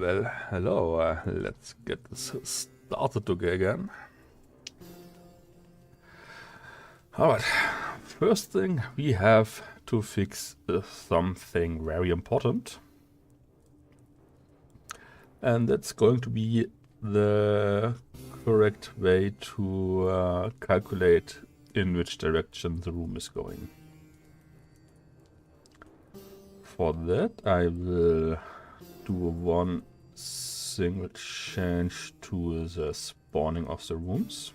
Well, hello. Let's get this started again. Alright, first thing we have to fix something very important. And that's going to be the correct way to calculate in which direction the room is going. For that I will do one single change to the spawning of the rooms.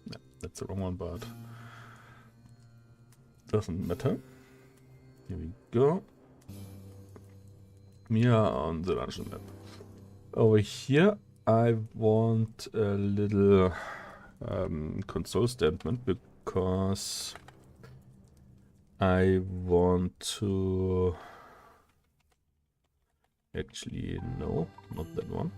Yeah, that's the wrong one, but doesn't matter. Here we go. We are on the dungeon map. Over here I want a little console statement because I want to actually, no, not that one.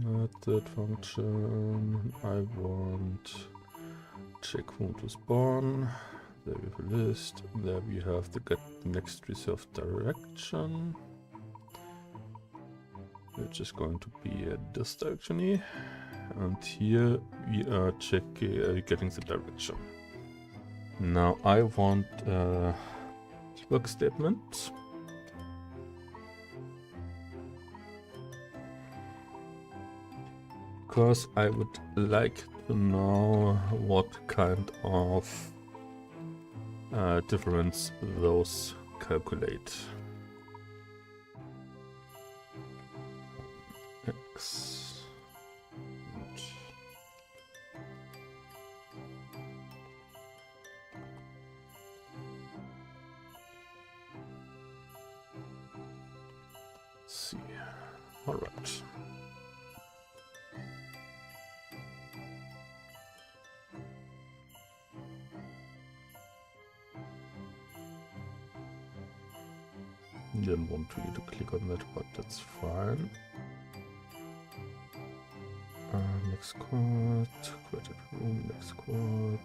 Not that function. I want check room to spawn. There we have a list. There we have the get next reserved direction, which is going to be this direction here. And here we are checking, getting the direction. Now I want a debug statement. Because I would like to know what kind of difference those calculate. X. See. All right. Didn't want to need to click on that, but that's fine. Next quad, created room, next quad.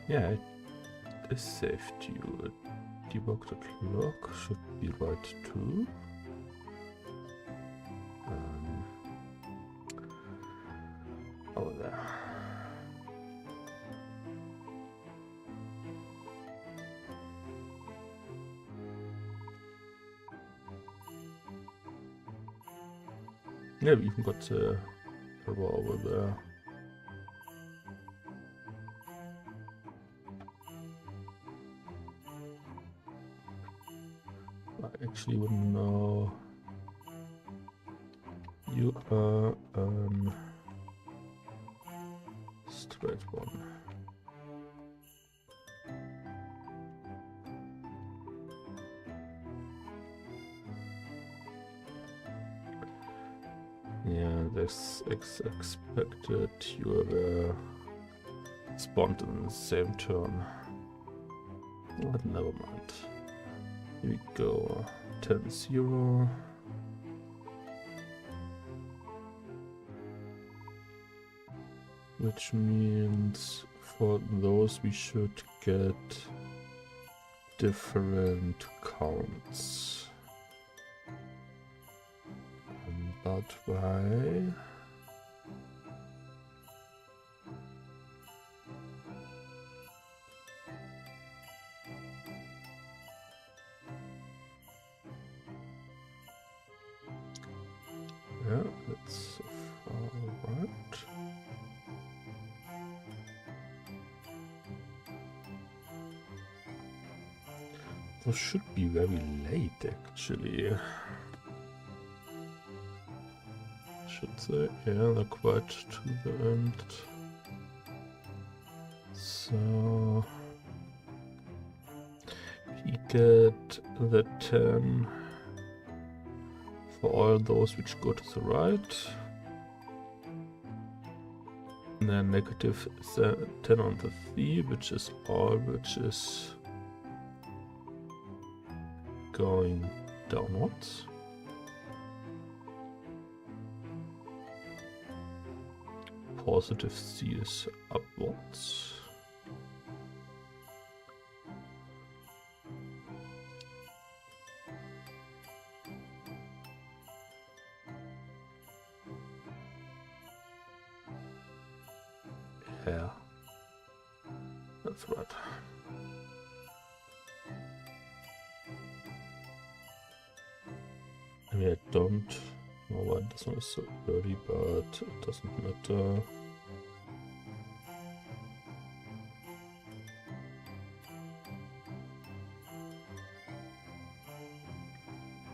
Yeah, it is safe to debug the clock, should be right too. Over there. Yeah, we even got the error over there. I actually wouldn't know. You are straight one. Yeah, this expected you were spawned in the same turn. But never mind. Here we go. 10-0. Which means for those we should get different counts. But why? Yeah, that's alright. Those should be very late actually. Should they? Yeah, they're quite to the end. So we get the 10 for for all those which go to the right. And then negative 10 on the Z, which is all which is going downwards. Positive C is upwards. Yeah, that's right. I mean, I don't know why this one is so early, but it doesn't matter.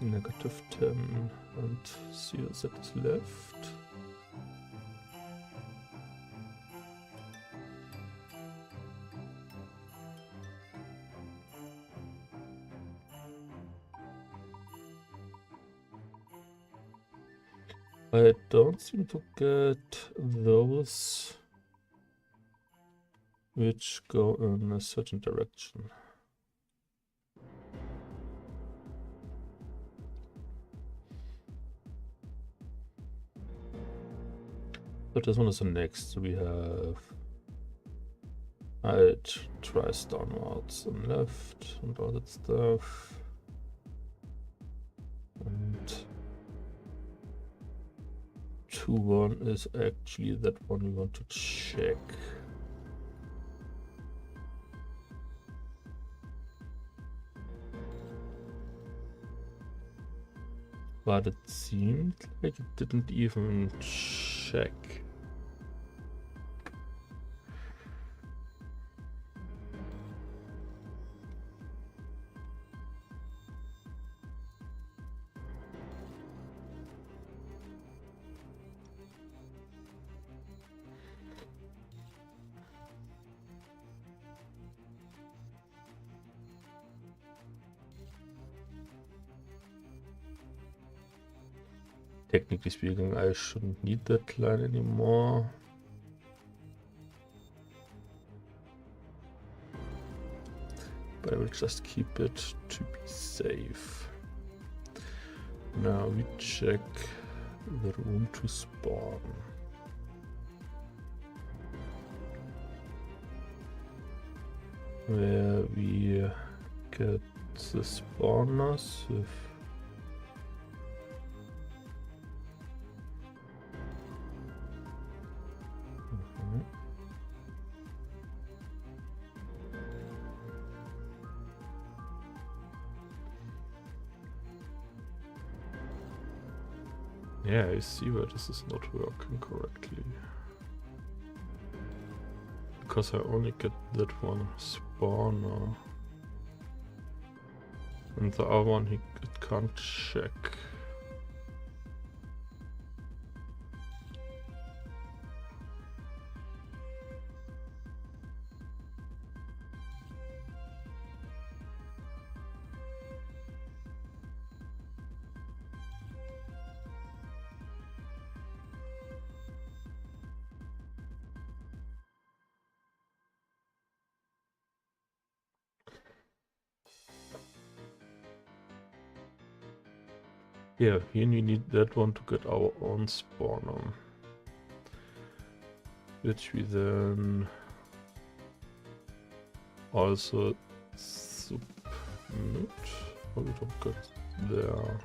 Negative 10 and CZ is left. I don't seem to get those which go in a certain direction. But this one is the next. We have it tries downwards and left and all that stuff. And 2-1 is actually that one we want to check. But it seemed like it didn't even check. Technically speaking, I shouldn't need that line anymore. But I will just keep it to be safe. Now we check the room to spawn. Where we get the spawners with yeah, I see where this is not working correctly. Because I only get that one spawner. And the other one it can't check. Yeah, here we need that one to get our own spawner. Which we then also submit. Oh, we don't get there.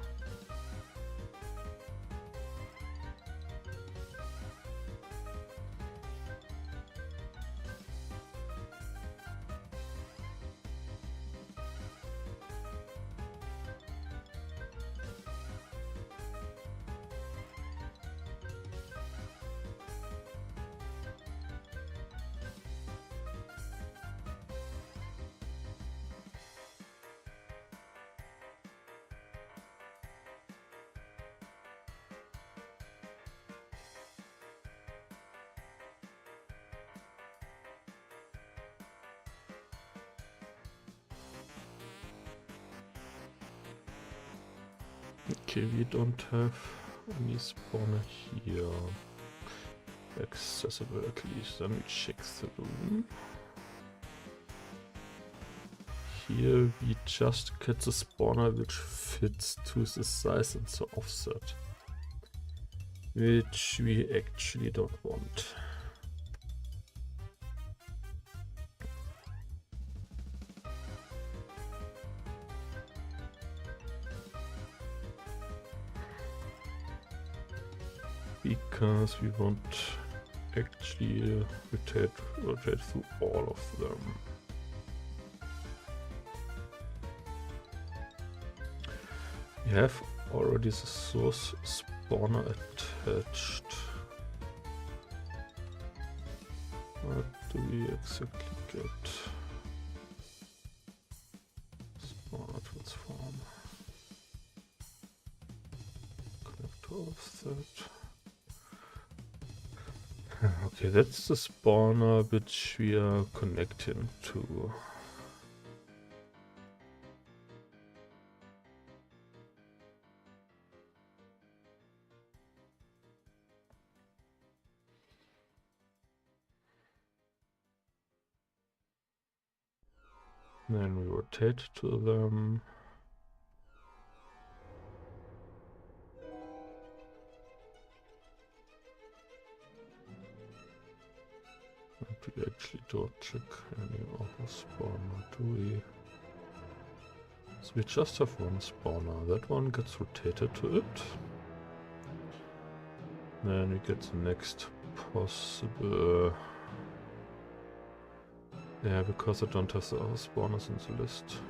Okay, we don't have any spawner here. Accessible at least. Then we check the room. Here we just get the spawner which fits to the size and the offset, which we actually don't want. Because we want actually rotate through all of them. We have already the source spawner attached. What do we exactly get? Spawner transform. Connector offset. Okay, that's the spawner which we are connecting to. Then we rotate to them. We actually don't check any other spawner, do we? So we just have one spawner. That one gets rotated to it. Then we get the next possible... Yeah, because I don't have the other spawners in the list.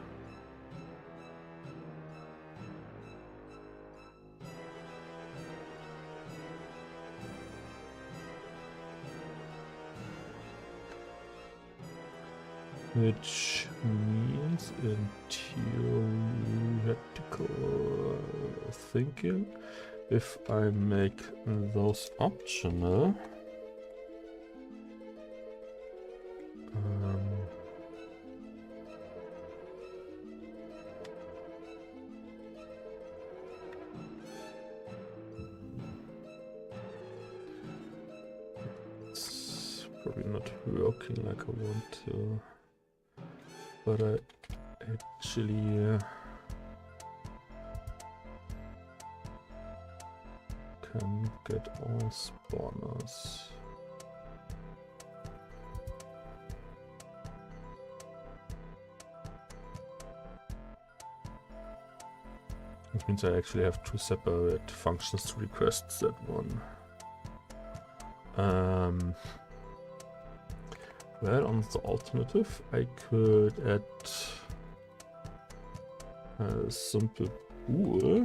Which means in theoretical thinking, if I make those optional, it's probably not working like I want to. But I actually can get all spawners. Which means I actually have two separate functions to request that one. Well, on the alternative, I could add a simple bool,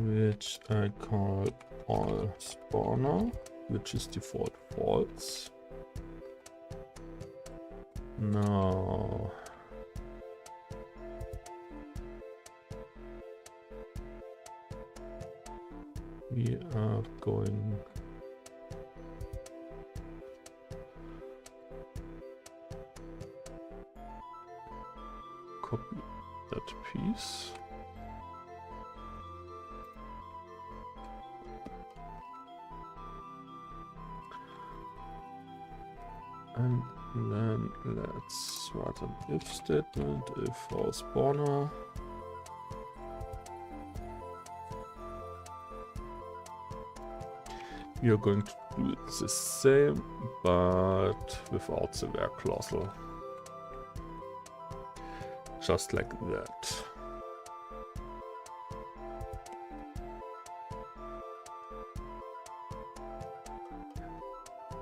which I call all spawner, which is default false. Now, we are going copy that piece. And then let's write an if statement, if our spawner we are going to do it the same, but without the where clause. Just like that.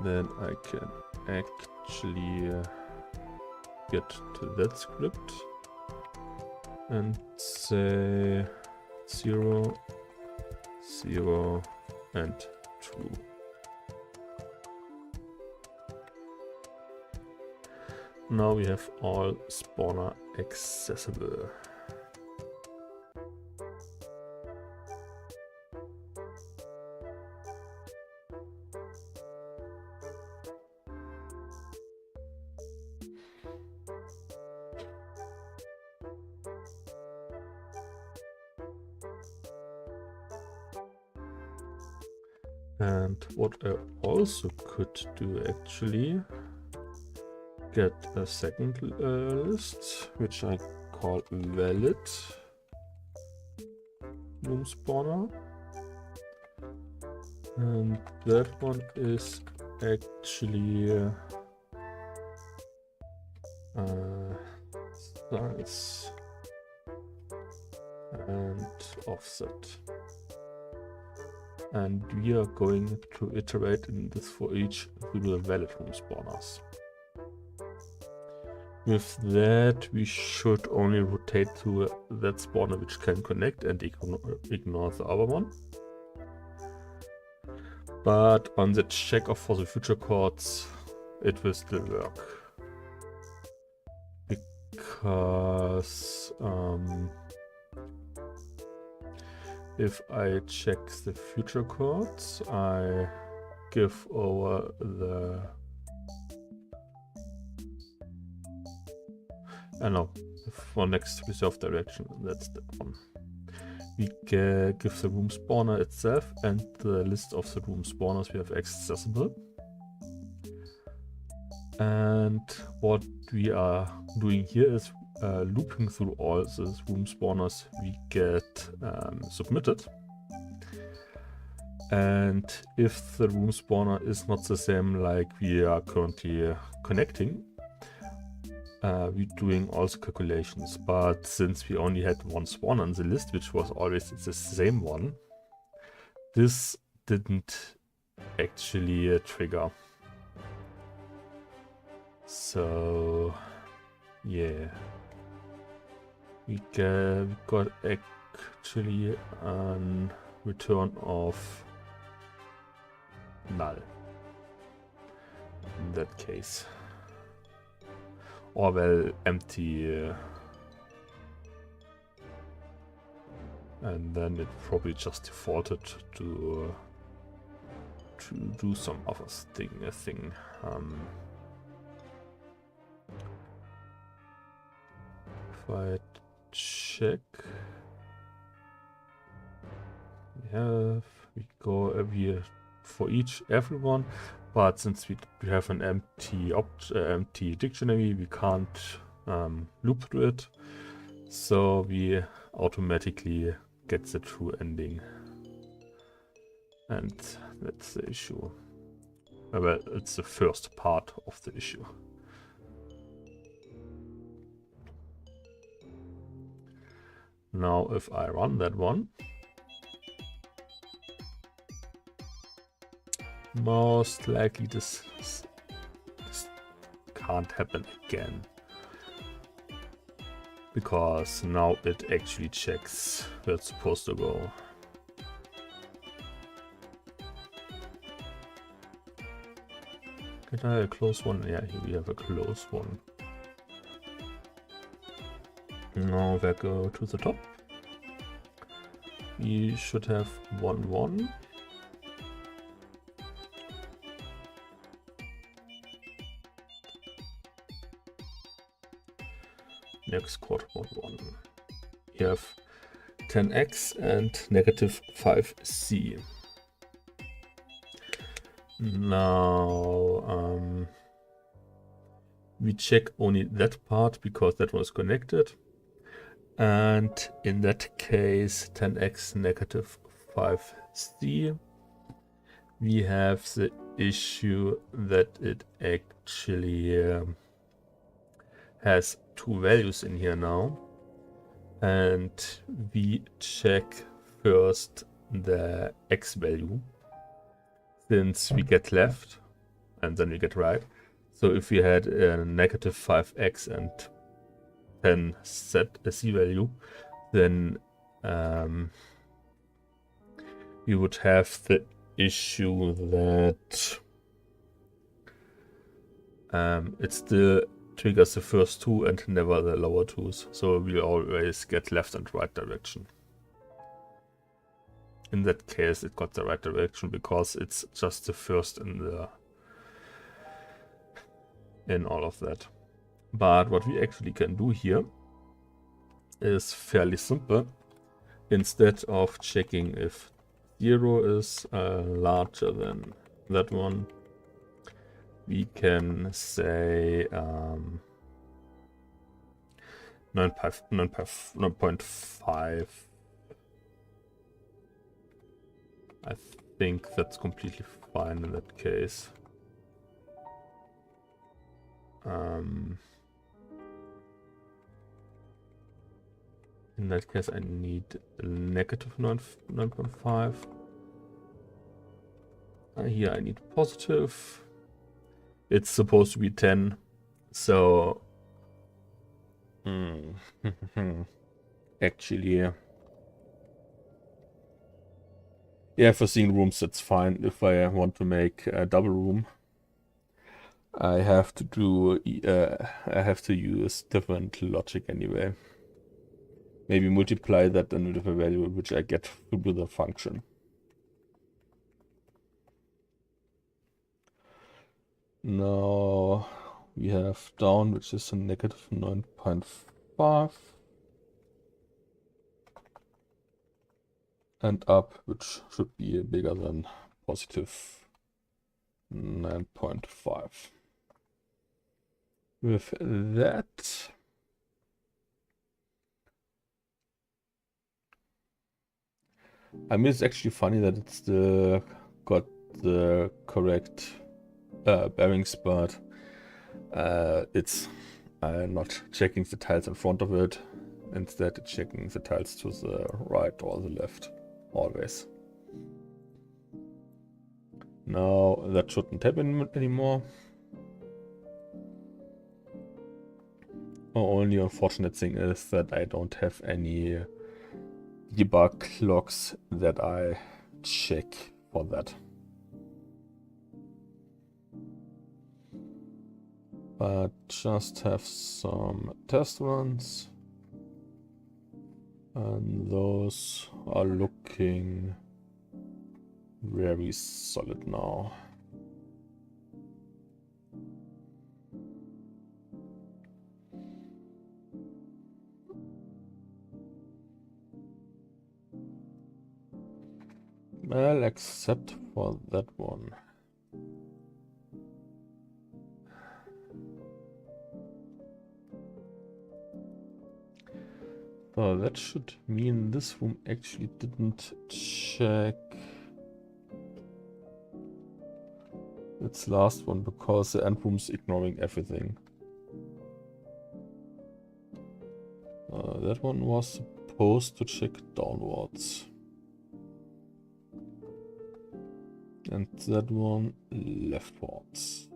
Then I can actually get to that script and say 0, 0, and 2. Now we have all spawner accessible. And what I also could do actually, get a second list, which I call valid room spawner. And that one is actually size and offset. And we are going to iterate in this for each through the valid room spawners. With that, we should only rotate to that spawner which can connect and ignore the other one. But on the check for the future chords, it will still work. Because if I check the future chords, I give over the... no, for next reserve direction, that's that one. We give the room spawner itself and the list of the room spawners we have accessible. And what we are doing here is looping through all the room spawners we get submitted. And if the room spawner is not the same like we are currently connecting, we're doing also calculations. But since we only had one spawner on the list, which was always the same one, this didn't actually trigger. So yeah, we got actually a return of null in that case, or well, empty, and then it probably just defaulted to do some other thing. If I check, we go every for everyone, but since we have an empty dictionary, we can't loop through it, so we automatically get the true ending, and that's the issue. Well, it's the first part of the issue. Now if I run that one, most likely this can't happen again, because now it actually checks where it's supposed to go. Can I have a close one? Yeah, here we have a close one. Now we go to the top. We should have 1, 1. Next quarter 1, 1. We have 10x and negative 5c. Now we check only that part because that was connected. And in that case, 10x negative 5c, we have the issue that it actually has two values in here now. And we check first the x value, since we get left and then we get right. So if we had a negative 5x and 10 set a c value, then we would have the issue that it still triggers the first two and never the lower twos, so we always get left and right direction. In that case it got the right direction because it's just the first in all of that. But what we actually can do here is fairly simple. Instead of checking if 0 is larger than that one, we can say 9.5. I think that's completely fine in that case. In that case, I need a negative 9.5. Here I need positive. It's supposed to be 10, so actually, yeah, for seeing rooms that's fine. If I want to make a double room, I have to do I have to use different logic anyway. Maybe multiply that then with a value which I get through the function. Now we have down, which is a negative 9.5, and up, which should be bigger than positive 9.5. With that, I mean, it's actually funny that it's got the correct bearings, but it's not checking the tiles in front of it. Instead, it's checking the tiles to the right or the left, always. Now, that shouldn't happen anymore. The only unfortunate thing is that I don't have any debug logs that I check for that. But just have some test runs, and those are looking very solid now. Well, except for that one. So that should mean this room actually didn't check its last one, because the end room's ignoring everything. That one was supposed to check downwards. And that one leftwards.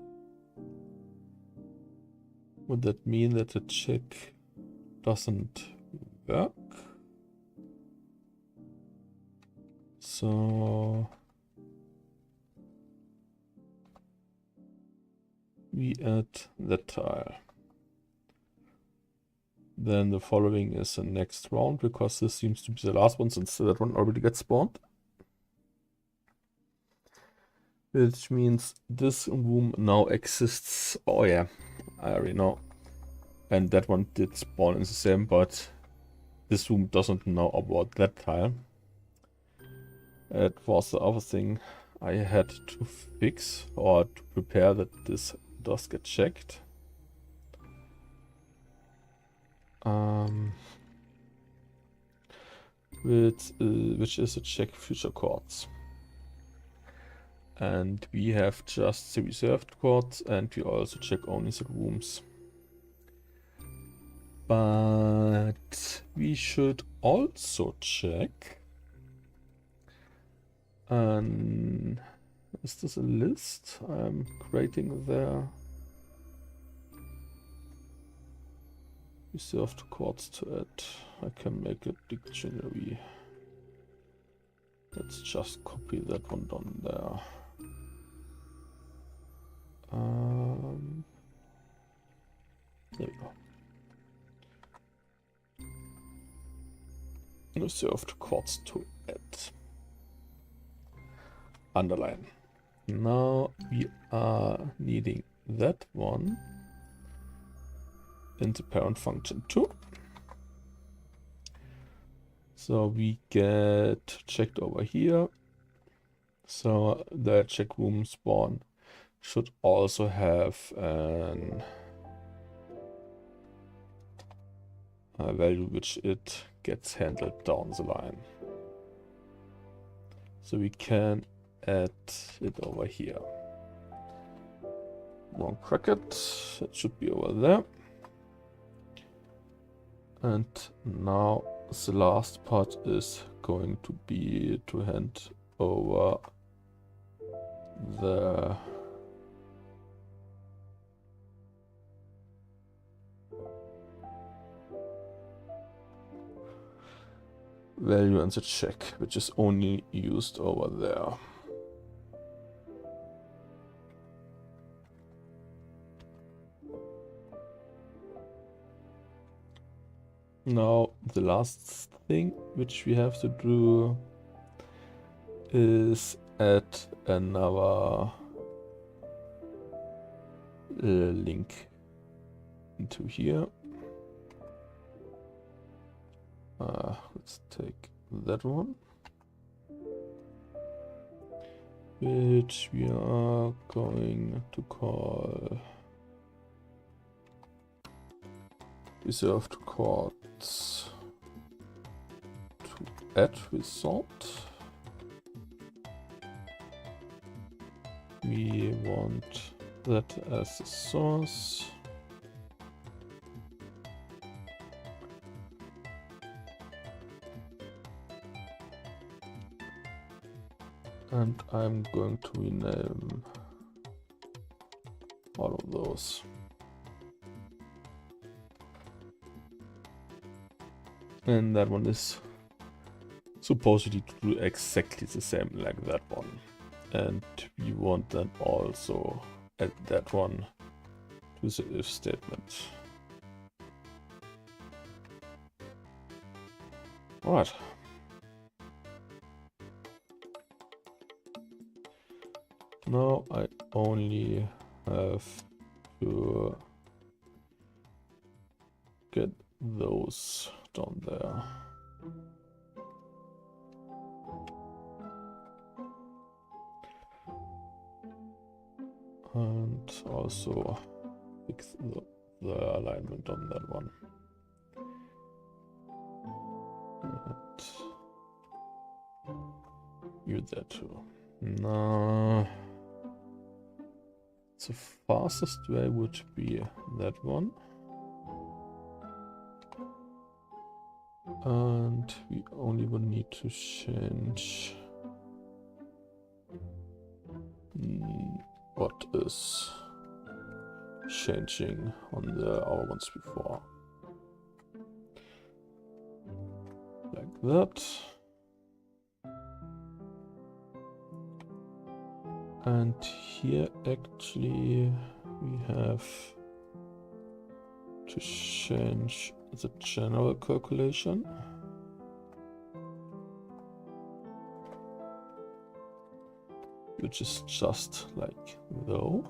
Would that mean that the check doesn't work? So we add that tile. Then the following is the next round, because this seems to be the last one, since that one already gets spawned. Which means this room now exists. Oh yeah, I already know. And that one did spawn in the same, but this room doesn't know about that tile. It was the other thing I had to fix, or to prepare, that this does get checked. Which is a check future chords. And we have just the reserved chords, and we also check only the rooms. But we should also check. Is this a list I'm creating there? Reserved chords to add. I can make a dictionary. Let's just copy that one down there. There we go. Reserved chords to add. Underline. Now we are needing that one in the parent function too. So we get checked over here, So the check room spawn should also have an a value which it gets handled down the line. So we can add it over here. Wrong bracket, it should be over there. And now the last part is going to be to hand over the value in the check, which is only used over there. Now the last thing which we have to do is add another link into here. Let's take that one, which we are going to call reserved chords to add result. We want that as the source. And I'm going to rename all of those. And that one is supposedly to do exactly the same like that one. And we want then also add that one to the if statement. Alright. Now I only have to get those down there. And also fix the alignment on that one. And you that too. Now the fastest way would be that one. And we only would need to change what is changing on the other ones before. Like that. And here actually we have to change the general calculation. Which is just like though.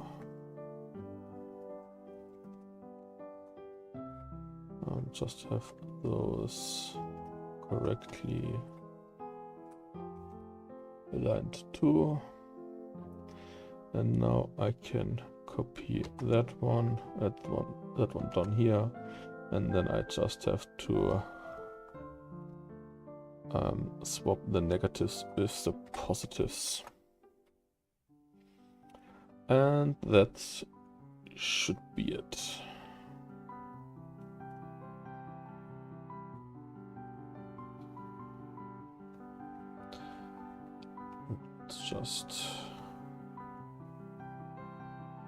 And just have those correctly aligned too. And now I can copy that one down here, and then I just have to swap the negatives with the positives. And that should be it. Let's just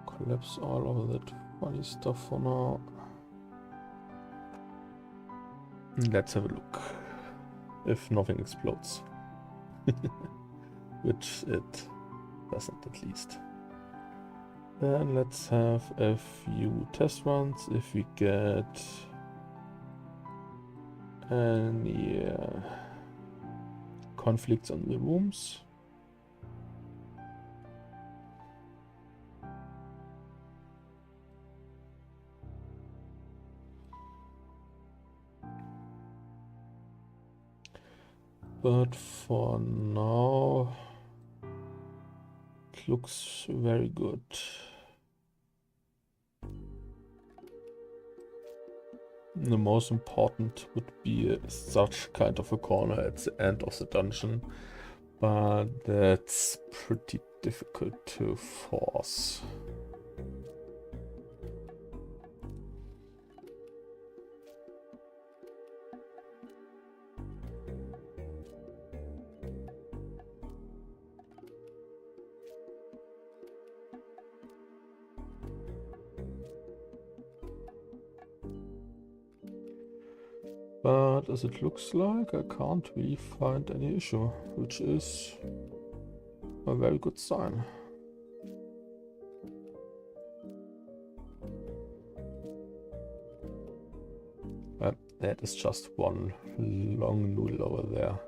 collapse all of that funny stuff for now. Let's have a look if nothing explodes. Which it doesn't, at least. Then let's have a few test runs if we get any conflicts on the rooms. But for now, looks very good. The most important would be such kind of a corner at the end of the dungeon, but that's pretty difficult to force. But as it looks like, I can't really find any issue, which is a very good sign. That is just one long noodle over there.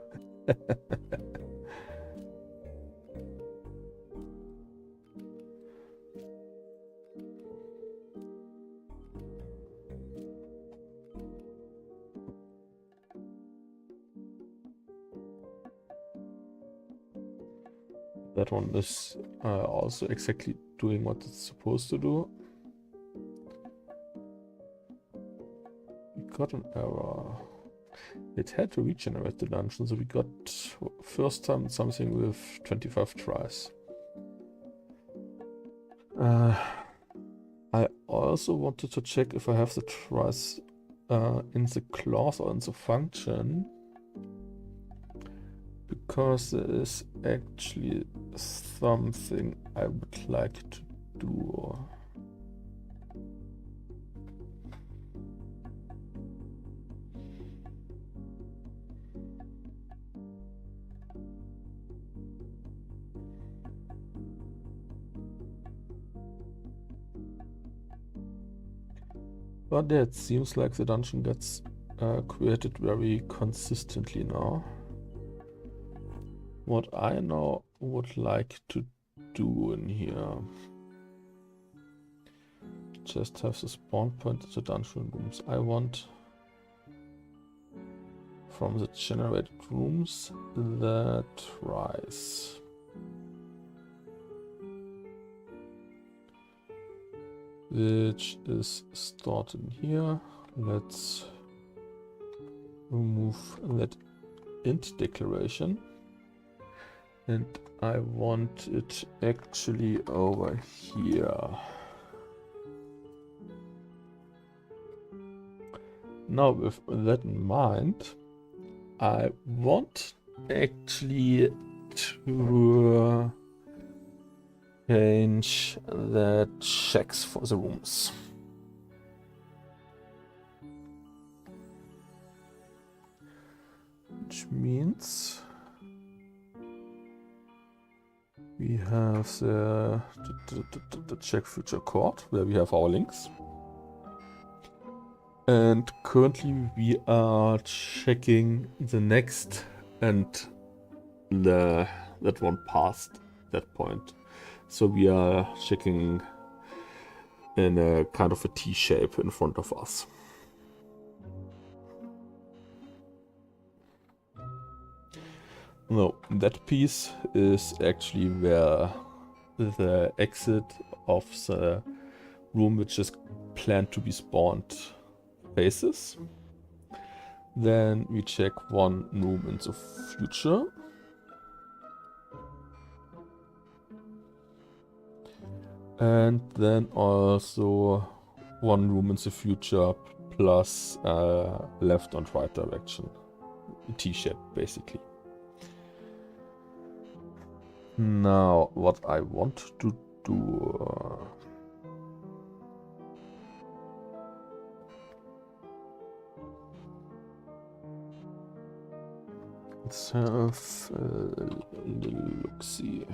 That one is also exactly doing what it's supposed to do. We got an error. It had to regenerate the dungeon, so we got first time something with 25 tries. I also wanted to check if I have the tries in the clause or in the function, because there is actually something I would like to do. But yeah, it seems like the dungeon gets created very consistently now. What I now would like to do in here, just have the spawn point at the dungeon rooms. I want from the generated rooms the tries. Which is stored in here. Let's remove that int declaration. And I want it actually over here. Now with that in mind, I want actually to change the checks for the rooms. Which means we have the check future chord, where we have our links. And currently we are checking the next and that one past that point. So we are checking in a kind of a T shape in front of us. No, that piece is actually where the exit of the room which is planned to be spawned faces. Then we check one room in the future. And then also one room in the future plus left and right direction. T-shape basically. Now what I want to do... let's have a little look-see.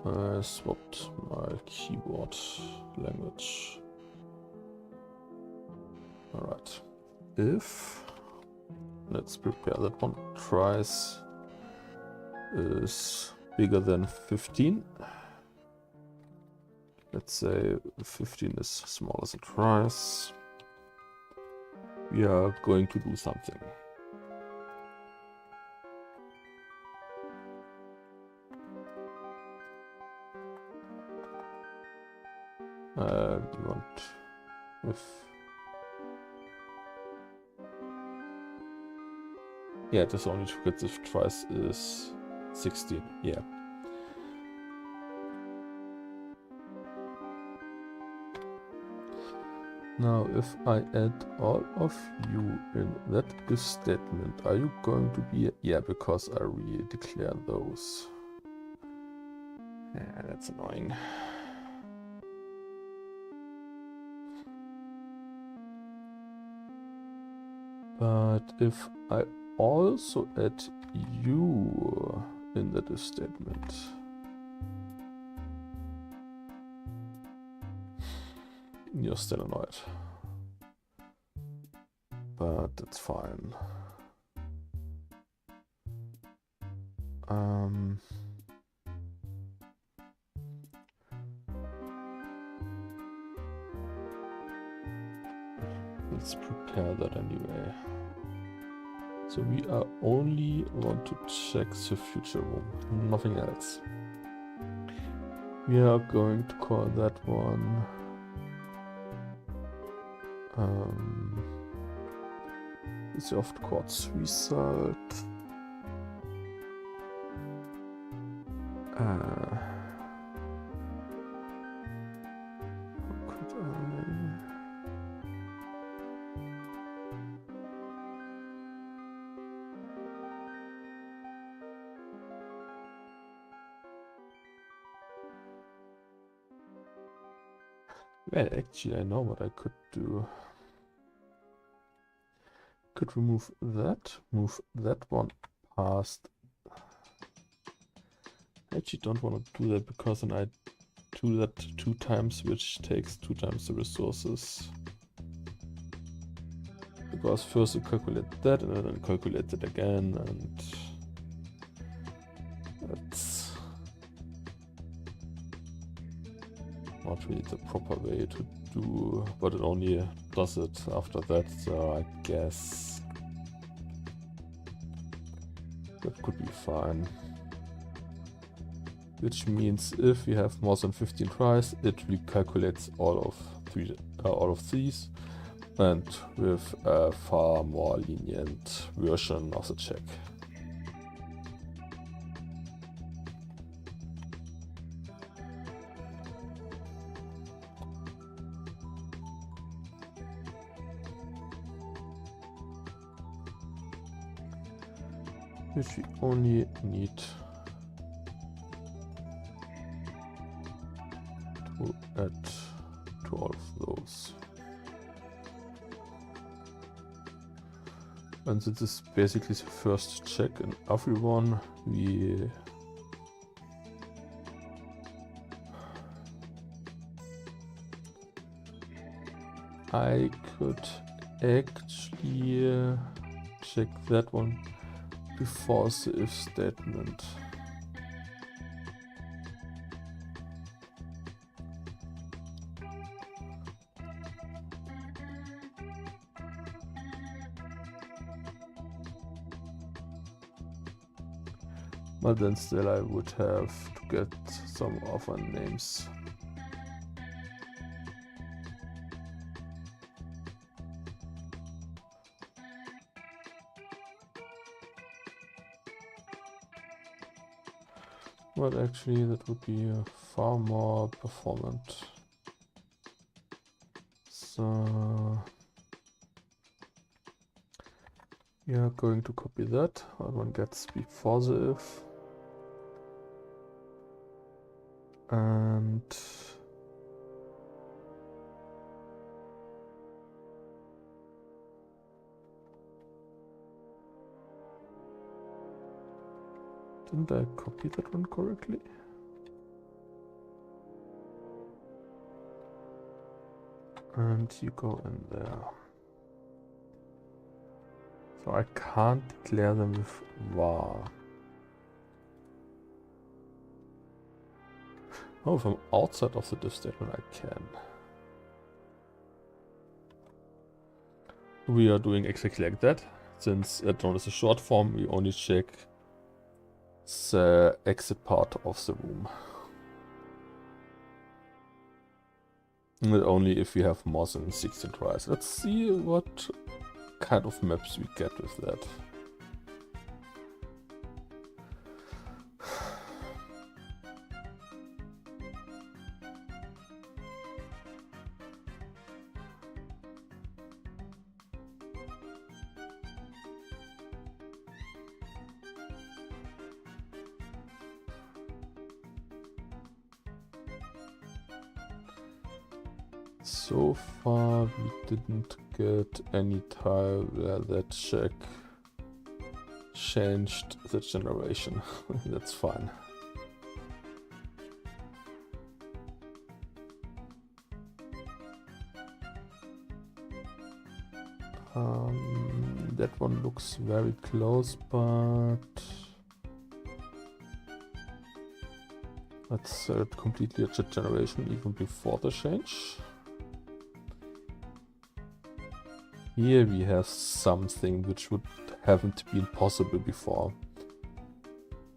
I swapped my keyboard language. Alright. If, let's prepare that one, tries is bigger than 15. Let's say 15 is smaller than tries. We are going to do something. we want with... Yeah, this only to get this twice is 16, yeah. Now, if I add all of you in that if statement, are you going to be... Yeah, because I re-declare those. Yeah, that's annoying. But if I also add you in that if statement, you're still annoyed. But that's fine. Let's prepare that anyway. So we are only want to check the future room, nothing else. We are going to call that one it's oft quartz result. Well, actually, I know what I could do. Could remove that, move that one past. I actually don't want to do that because then I do that 2 times, which takes 2 times the resources. Because first I calculate that and then I calculate it again, and that's not really the proper way to do, but it only does it after that, so I guess that could be fine. Which means if we have more than 15 tries, it recalculates all of these, and with a far more lenient version of the check. Which we only need to add to all of those. And this is basically the first check in everyone. I could actually check that one before the if statement. But then still I would have to get some other names. But actually that would be far more performant. So we are going to copy that. That one gets before the if. And didn't I copy that one correctly? And you go in there. So I can't declare them with var. Oh, from outside of the diff statement I can. We are doing exactly like that. Since drone is a short form, we only check the exit part of the room. Only if we have more than 16 tries. Let's see what kind of maps we get with that. So far we didn't get any tile where that check changed the generation. That's fine. That one looks very close, but that's completely a jet generation even before the change. Here we have something which haven't been possible before,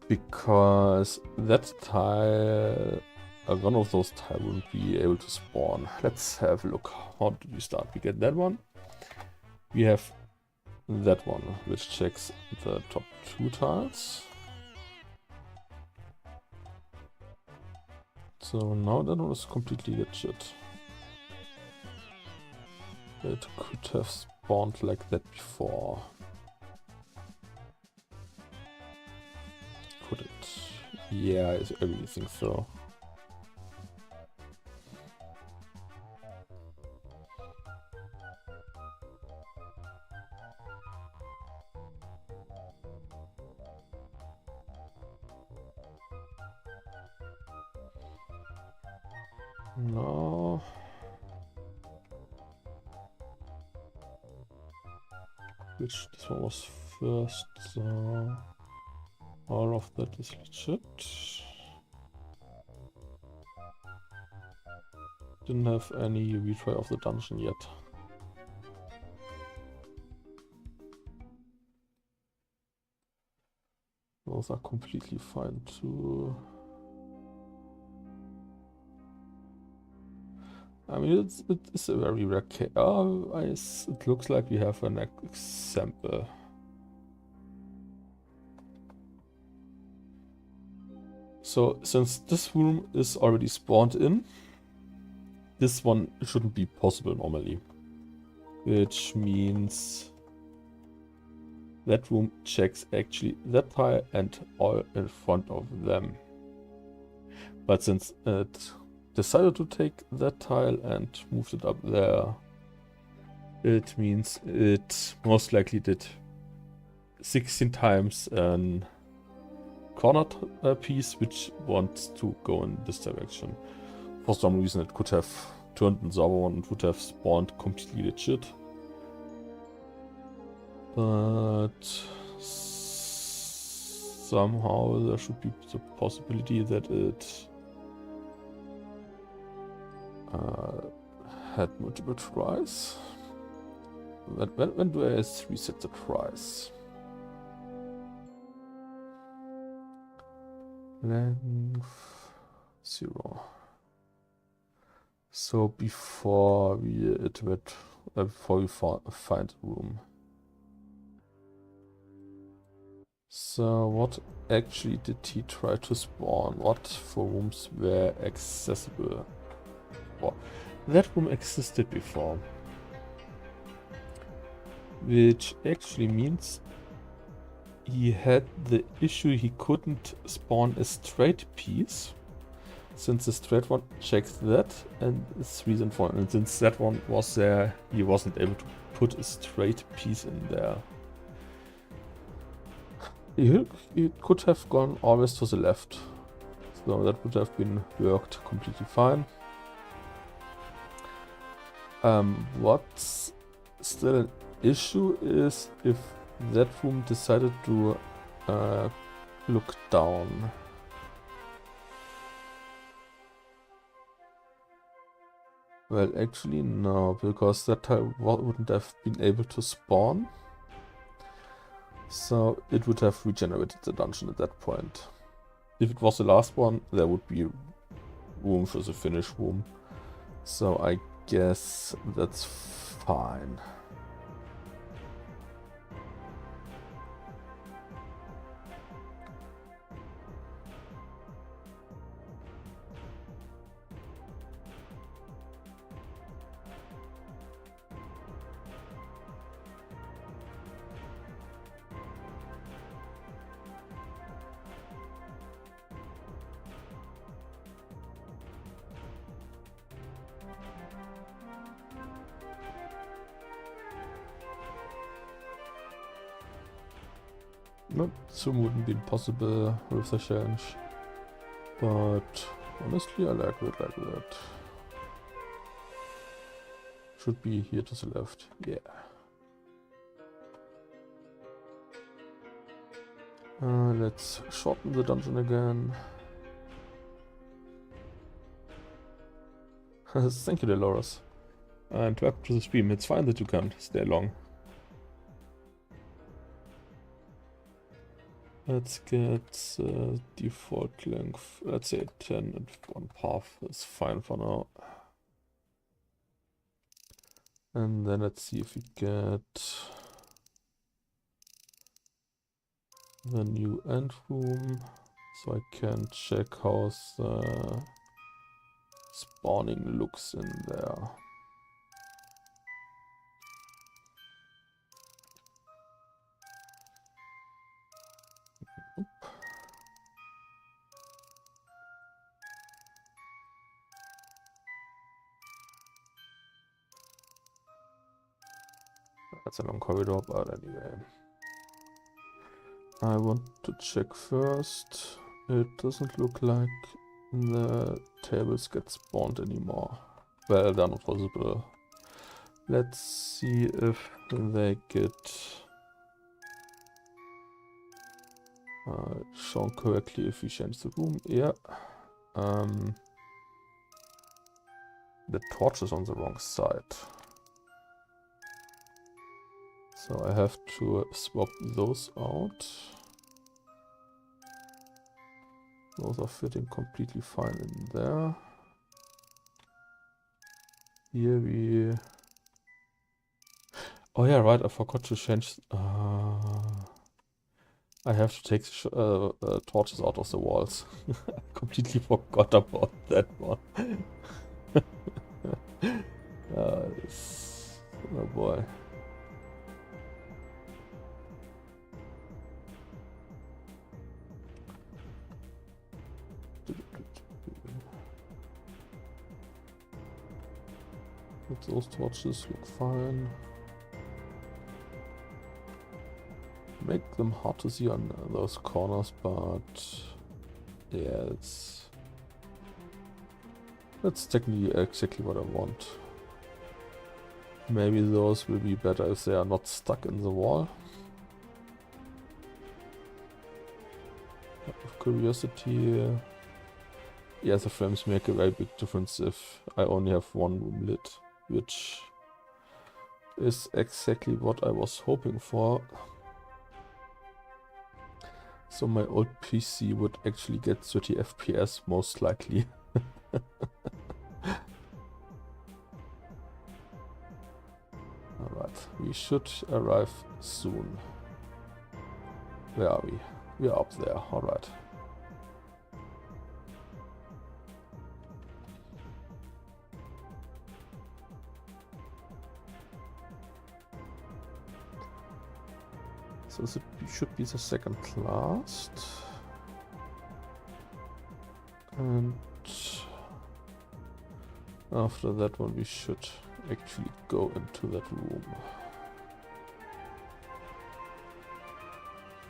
because that tile, one of those tiles wouldn't be able to spawn. Let's have a look. How did we start? We get that one. We have that one, which checks the top 2 tiles. So now that one is completely legit. It could have spawned like that before. Could it? Yeah, I really think so. No. Which this one was first, so all of that is legit. Didn't have any retry of the dungeon yet. Those are completely fine too. I mean, it is a very rare case. It looks like we have an example. So, since this room is already spawned in, this one shouldn't be possible normally. Which means that room checks actually that tile and all in front of them. But since it decided to take that tile and moved it up there, it means it most likely did 16 times a corner piece which wants to go in this direction. For some reason it could have turned in the other one and would have spawned completely legit. But somehow there should be the possibility that it had multiple tries. When do I reset the tries? Length 0. So before we find a room. So what actually did he try to spawn? What for rooms were accessible? That room existed before, which actually means he had the issue he couldn't spawn a straight piece, since the straight one checks that and is reason for it. And since that one was there, he wasn't able to put a straight piece in there. He could have gone always to the left, so that would have been worked completely fine. What's still an issue is if that room decided to look down. Well, actually no, because that tile wouldn't have been able to spawn. So it would have regenerated the dungeon at that point. If it was the last one, there would be room for the finish room. So I guess that's fine. Nope, zoom wouldn't be possible with the challenge. But honestly, I like it like that. Should be here to the left. Yeah. Let's shorten the dungeon again. Thank you, Dolores. And welcome to the stream. It's fine that you can't stay long. Let's get default length. Let's say 10 and 1 path is fine for now. And then let's see if we get the new end room, so I can check how the spawning looks in there. That's a long corridor, but anyway. I want to check first. It doesn't look like the tables get spawned anymore. Well, they're not possible. Let's see if they get shown correctly if we change the room. Yeah. The torch is on the wrong side. So I have to swap those out. Those are fitting completely fine in there. Here we... Oh yeah, right, I forgot to change... I have to take torches out of the walls. I completely forgot about that one. Oh boy. Those torches look fine. Make them hard to see on those corners, but yeah, that's technically exactly what I want. Maybe those will be better if they are not stuck in the wall. Out of curiosity, yeah, the frames make a very big difference if I only have one room lit, which is exactly what I was hoping for. So my old PC would actually get 30 FPS most likely. Alright, we should arrive soon. Where are we? We are up there, alright. So it should be the second last. And after that one we should actually go into that room.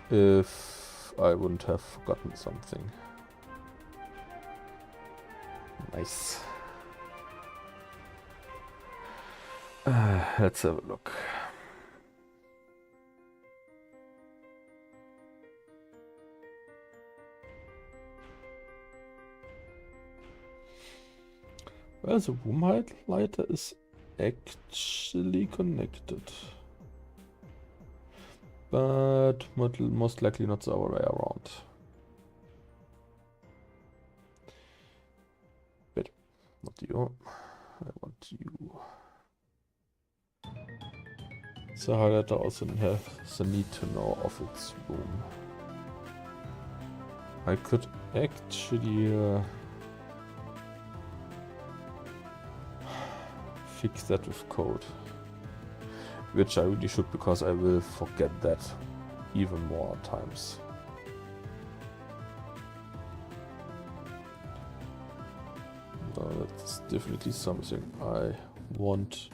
If I wouldn't have forgotten something. Nice. Let's have a look. Well, the room highlighter is actually connected. But most likely not the other way around. But not you. you. The highlighter also has the need to know of its room. I could actually fix that with code, which I really should, because I will forget that even more times. That's definitely something I want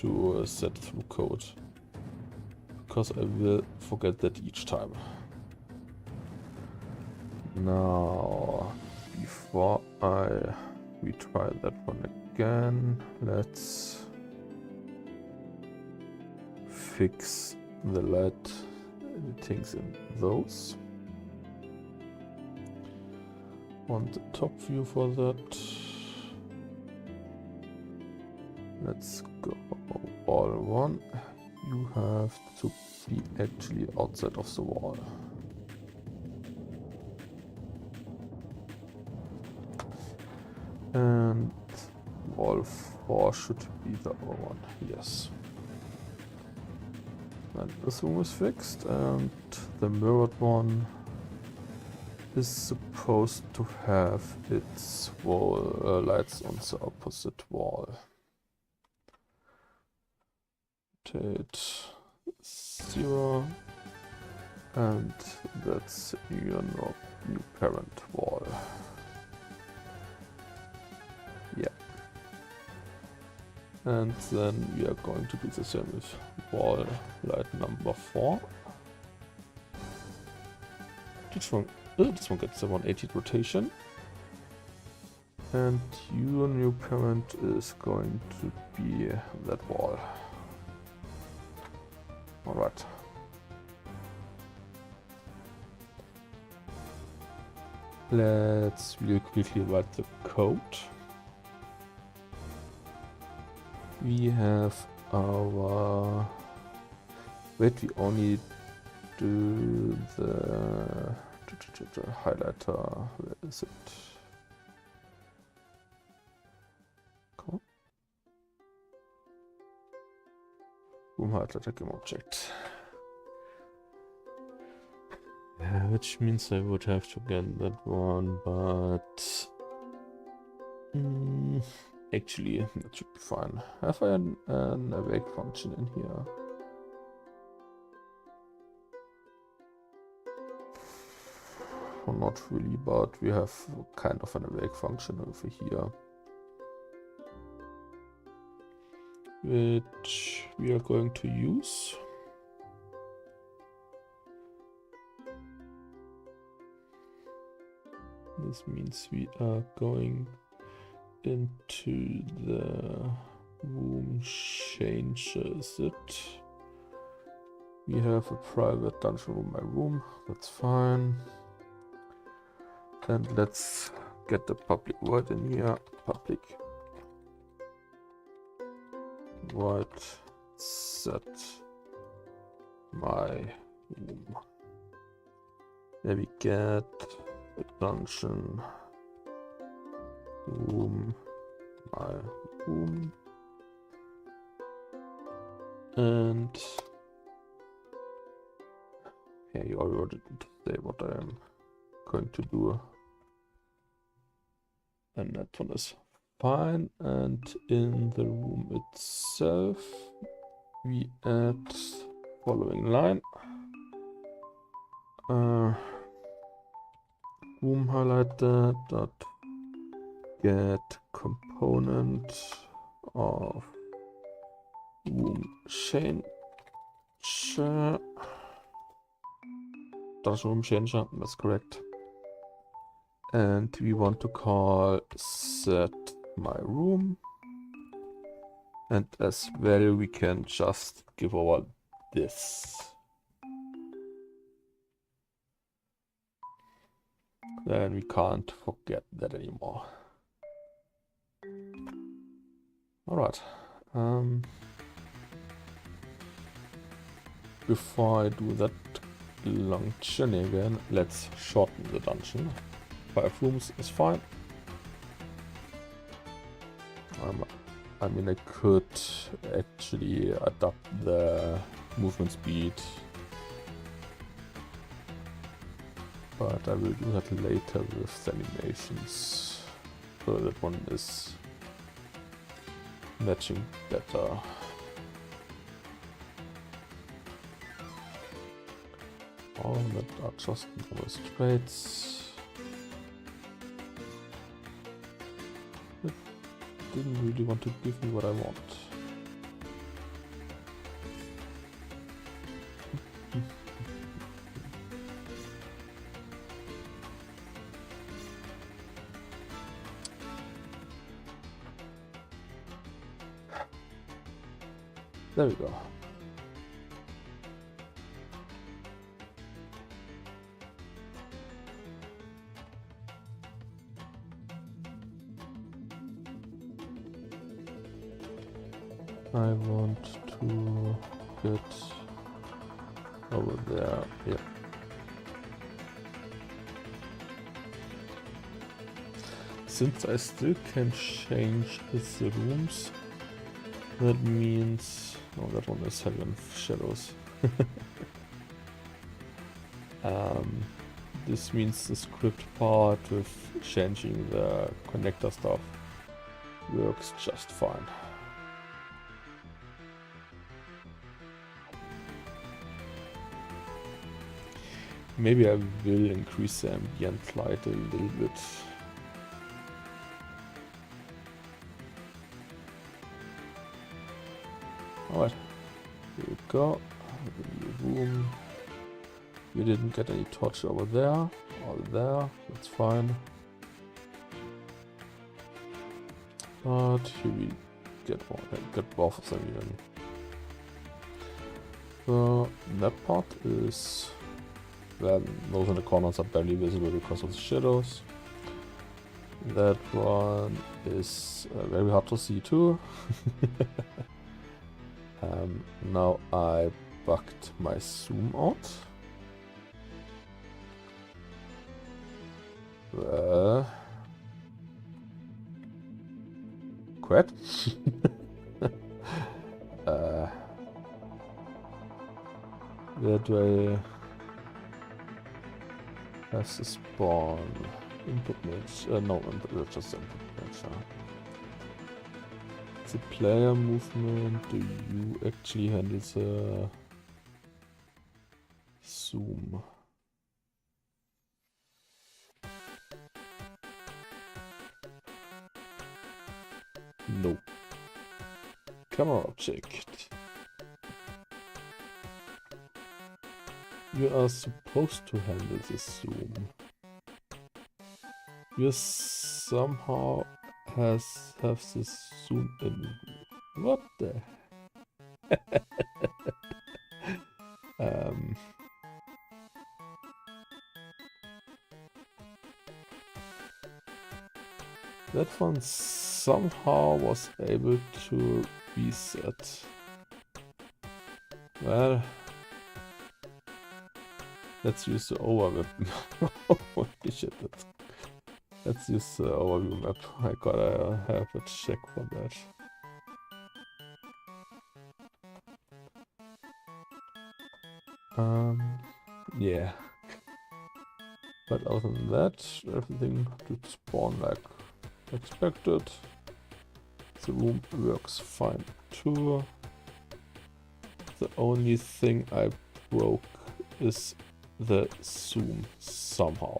to set through code, because I will forget that each time. Now, before I retry that one again, let's fix the light things in those. Want the top view for that. Let's go wall 1. You have to be actually outside of the wall. And wall 4 should be the other one, yes. And this room is fixed, and the mirrored one is supposed to have its wall lights on the opposite wall. Rotate 0, and that's your new parent wall. Yeah. And then we are going to do the same with wall light number 4. This one gets a 180 rotation. And your new parent is going to be that wall. Alright. Let's really quickly write the code. We have our... Wait, we only do the highlighter. Where is it? Come on. Room highlighter game object. Which means I would have to get that one, but actually that should be fine. Have I an awake function in here? Well, not really, but we have kind of an awake function over here, which we are going to use. This means we are going into the room changes it. We have a private dungeon room by room, that's fine. And let's get the public void in here. Public void set my room. There we get a dungeon room, my room, and yeah, you already didn't say what I am going to do, and that one is fine. And in the room itself we add following line. Room highlighter dot get component of room changer. That's room changer, that's correct. And we want to call set my room, and as well we can just give over this. Then we can't forget that anymore. Alright. Before I do that long journey again, let's shorten the dungeon. 5 rooms is fine. I mean, I could actually adapt the movement speed, but I will do that later with the animations, so that one is matching better. All that are just normal straights. It didn't really want to give me what I want. There we go. I want to get over there, yeah. Since I still can change the rooms, that means... oh, that one is heavy on shadows. This means the script part with changing the connector stuff works just fine. Maybe I will increase the ambient light a little bit. Alright, here we go. Room. We didn't get any torch over there or there, that's fine. But here we get both of them even. So that part is... well, those in the corners are barely visible because of the shadows. That one is very hard to see too. Now I bugged my zoom out. Quit. Where do I... that's the spawn input image. No, input, just input image. The player movement. Do you actually handle the zoom? No. Camera object. You are supposed to handle this zoom. You somehow have this zoom in. What the? That one somehow was able to reset. Well, let's use the overview. Holy shit, let's use the overview map. I gotta have a check for that. Yeah. But other than that, everything did spawn like expected. The room works fine too. The only thing I broke is the zoom somehow.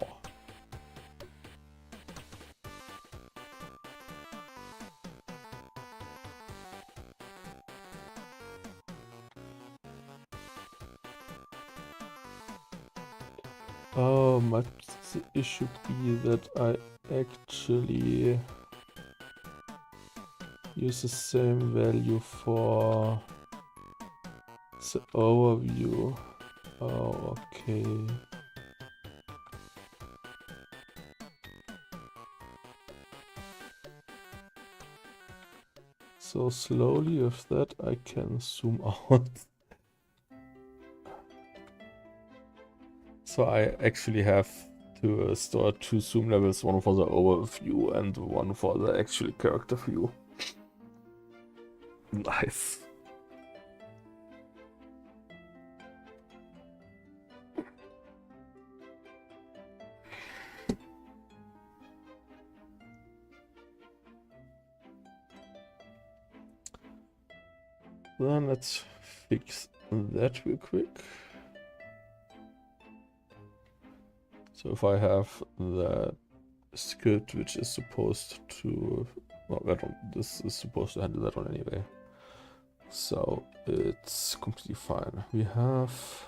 Might the issue be that I actually use the same value for the overview. Oh, okay. So slowly with that I can zoom out. So I actually have to store two zoom levels, one for the overview and one for the actual character view. Nice. Then let's fix that real quick. So if I have that script which is supposed to, well, this is supposed to handle that one anyway. So it's completely fine. We have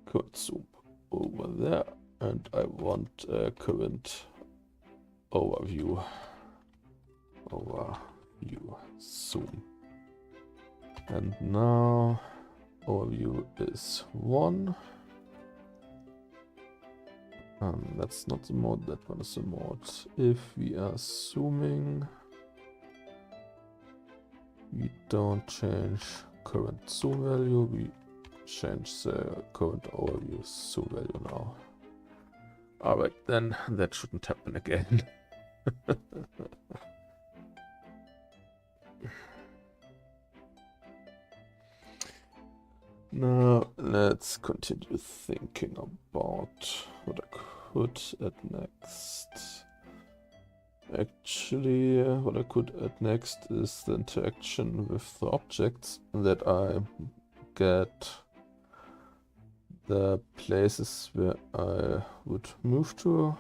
current zoom over there, and I want a current overview zoom. And now overview is 1. That's not the mode, that one is the mode. If we are zooming, we don't change current zoom value, we change the current overview zoom value now. Alright, then that shouldn't happen again. Now let's continue thinking about what I could add next. Actually, what I could add next is the interaction with the objects, that I get the places where I would move to,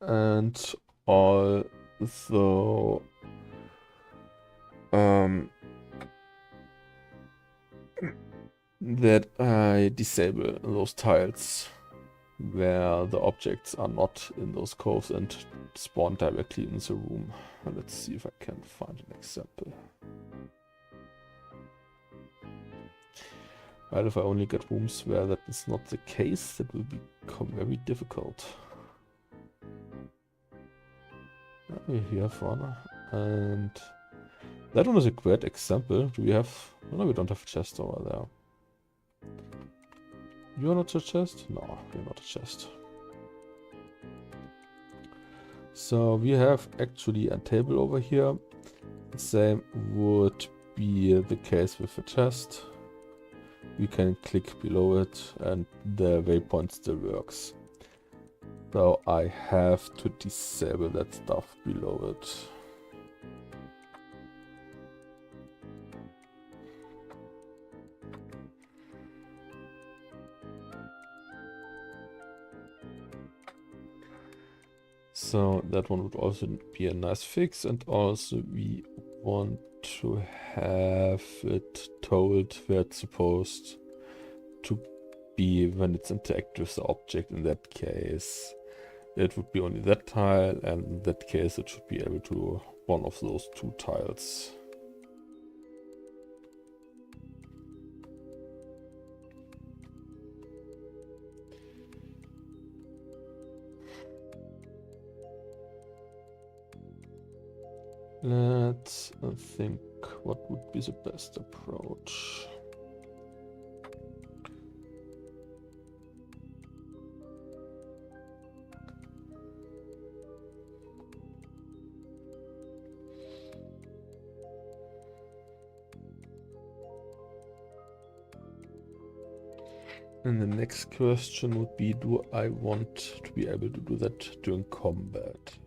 and also that I disable those tiles where the objects are not in those coves and spawn directly in the room. Let's see if I can find an example. Well, if I only get rooms where that is not the case, that will become very difficult. We have one, and that one is a great example. Do we have... No, we don't have a chest over there. You're not a chest? No, you're not a chest. So we have actually a table over here. The same would be the case with a chest. We can click below it and the waypoint still works. So I have to disable that stuff below it. So that one would also be a nice fix, and also we want to have it told where it's supposed to be when it's interactive with the object. In that case, it would be only that tile, and in that case it should be able to one of those 2 tiles. Let's think what would be the best approach. And the next question would be, do I want to be able to do that during combat?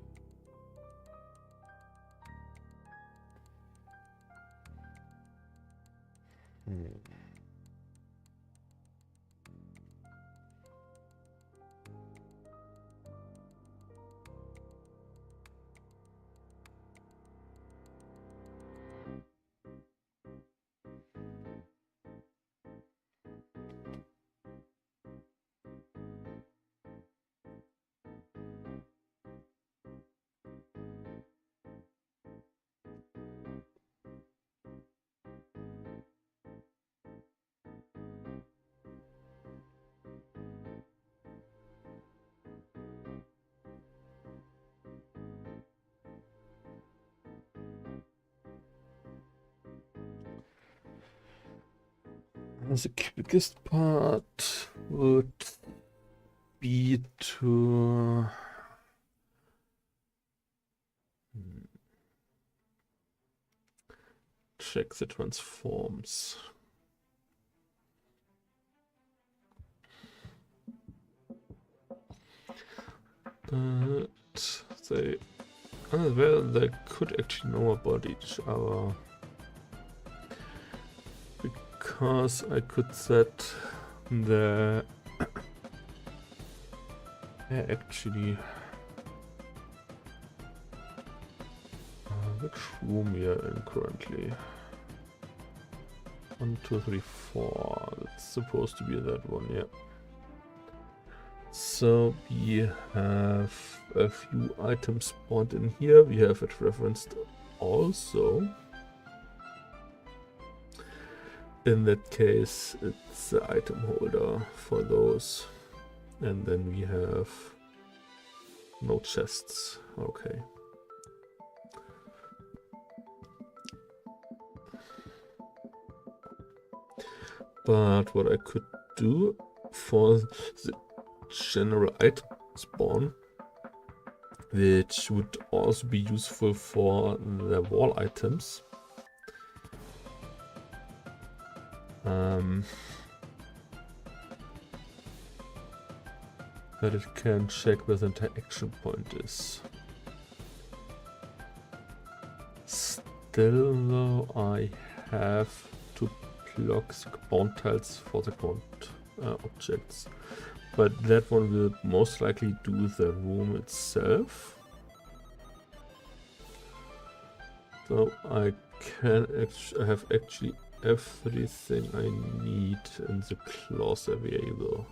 The quickest part would be to check the transforms. But they, well, they could actually know about each other, because I could set the actually which room we are in currently. 1, 2, 3, 4. It's supposed to be that one, yeah. So we have a few items spawned in here. We have it referenced also. In that case, it's the item holder for those. And then we have no chests. Okay. But what I could do for the general item spawn, which would also be useful for the wall items, that it can check where the interaction point is. Still though, I have to plug the compound tiles for the ground objects, but that one will most likely do the room itself. So I have actually everything I need in the clause available.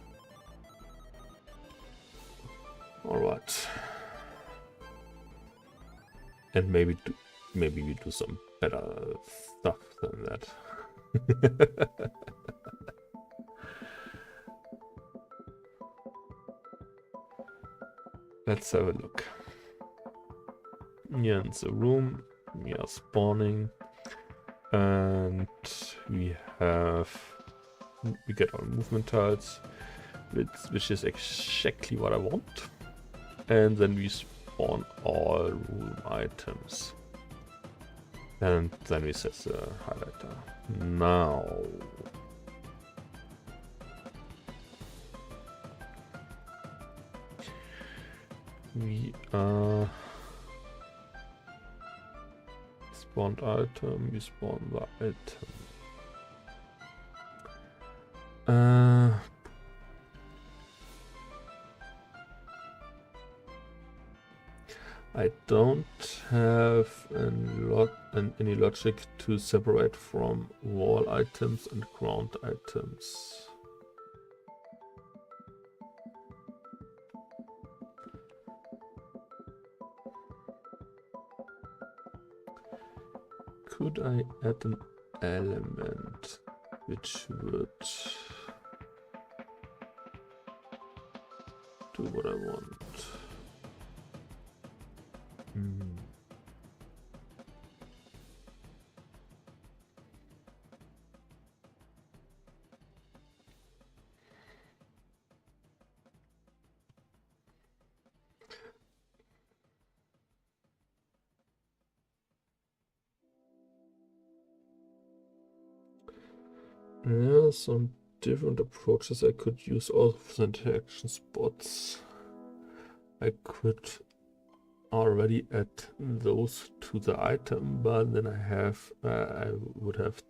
Alright. And maybe we do some better stuff than that. Let's have a look. Yeah, in the room we are spawning, and we get our movement tiles, which is exactly what I want. And then we spawn all room items. And then we set the highlighter. Now we spawned item, we spawn the item. I don't have any logic to separate from wall items and ground items. Could I add an element which would do what I want? Yeah, some different approaches. I could use all of the interaction spots. I could already add those to the item, but then I would have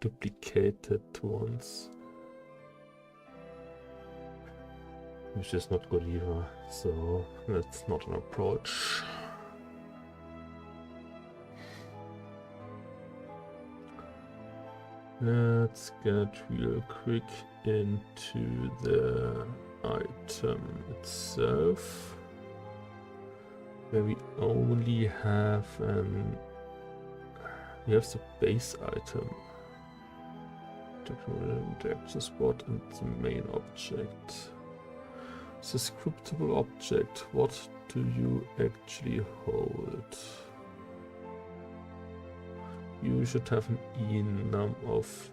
duplicated ones, which is not good either. So that's not an approach. Let's get real quick into the item itself, where we only have we have the base item, interaction spot, and the main object. The scriptable object, what do you actually hold? You should have an enum of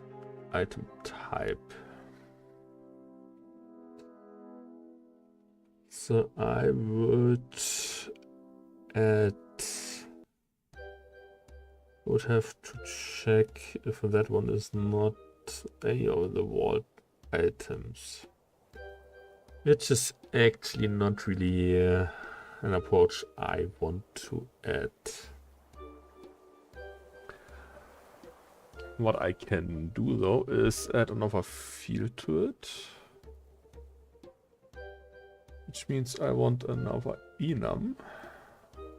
item type. So I would have to check if that one is not any of the vault items, which is actually not really an approach I want to add. What I can do though is add another field to it, which means I want another enum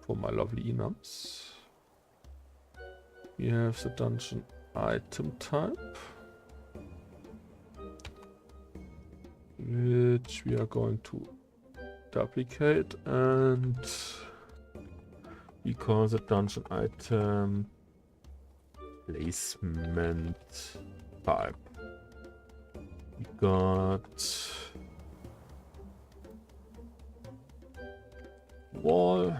for my lovely enums. We have the dungeon item type, which we are going to duplicate, and we call the dungeon item placement type. We got wall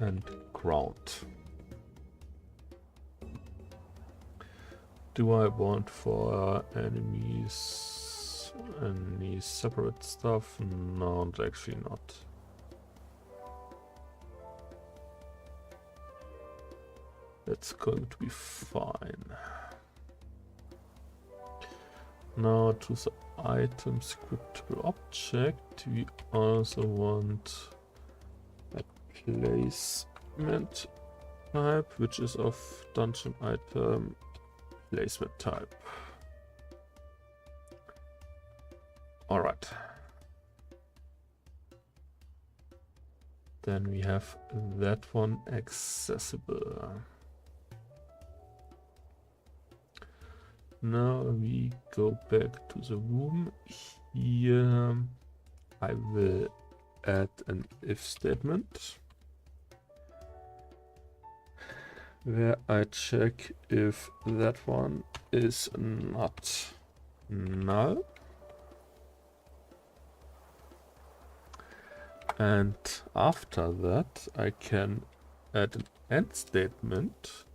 and ground. Do I want for enemies any separate stuff? No, actually not. That's going to be fine. Now to the item scriptable object, we also want a placement type, which is of dungeon item placement type. Alright. Then we have that one accessible. Now we go back to the room. Here I will add an if statement, where I check if that one is not null. And after that I can add an end statement,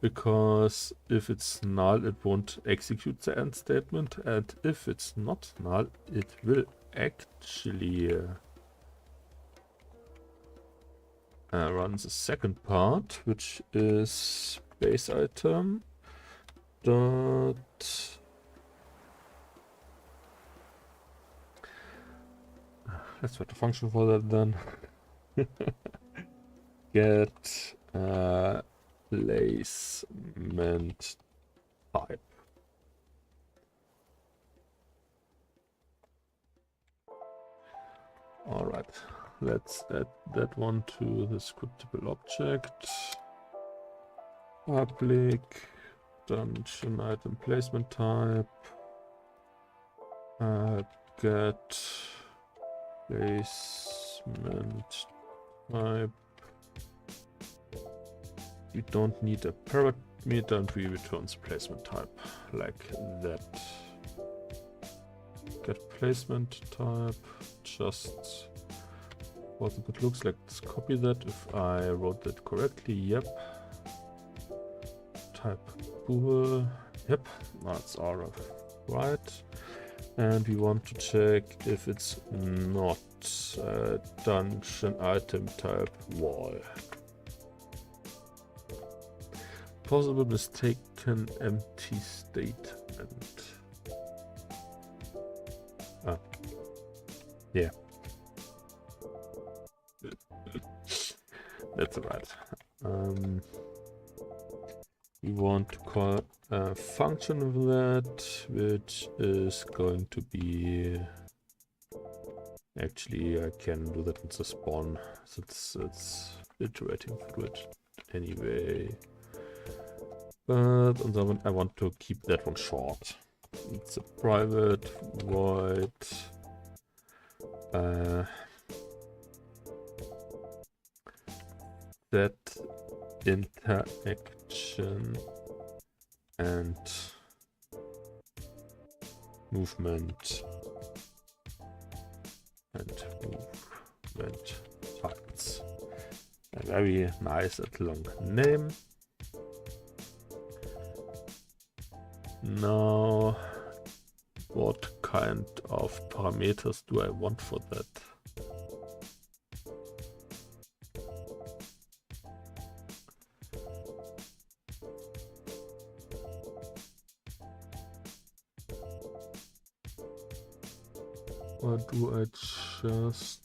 because if it's null it won't execute the end statement, and if it's not null it will actually run the second part, which is base item dot let's write a function for that then. Get placement type. Alright, let's add that one to the scriptable object. Public dungeon item placement type. Get placement type. We don't need a parameter and we return the placement type like that. Get placement type, just what it looks like. Let's copy that if I wrote that correctly. Yep. Type bool. Yep, that's all right. And we want to check if it's not dungeon item type wall. Possible mistaken empty statement. Yeah. That's right. We want to call a function of that, which is going to be... Actually, I can do that in the spawn, since it's iterating through it anyway. But on that one, I want to keep that one short. It's a private void. That interaction and movement types. A very nice and long name. Now, what kind of parameters do I want for that? Or do I just...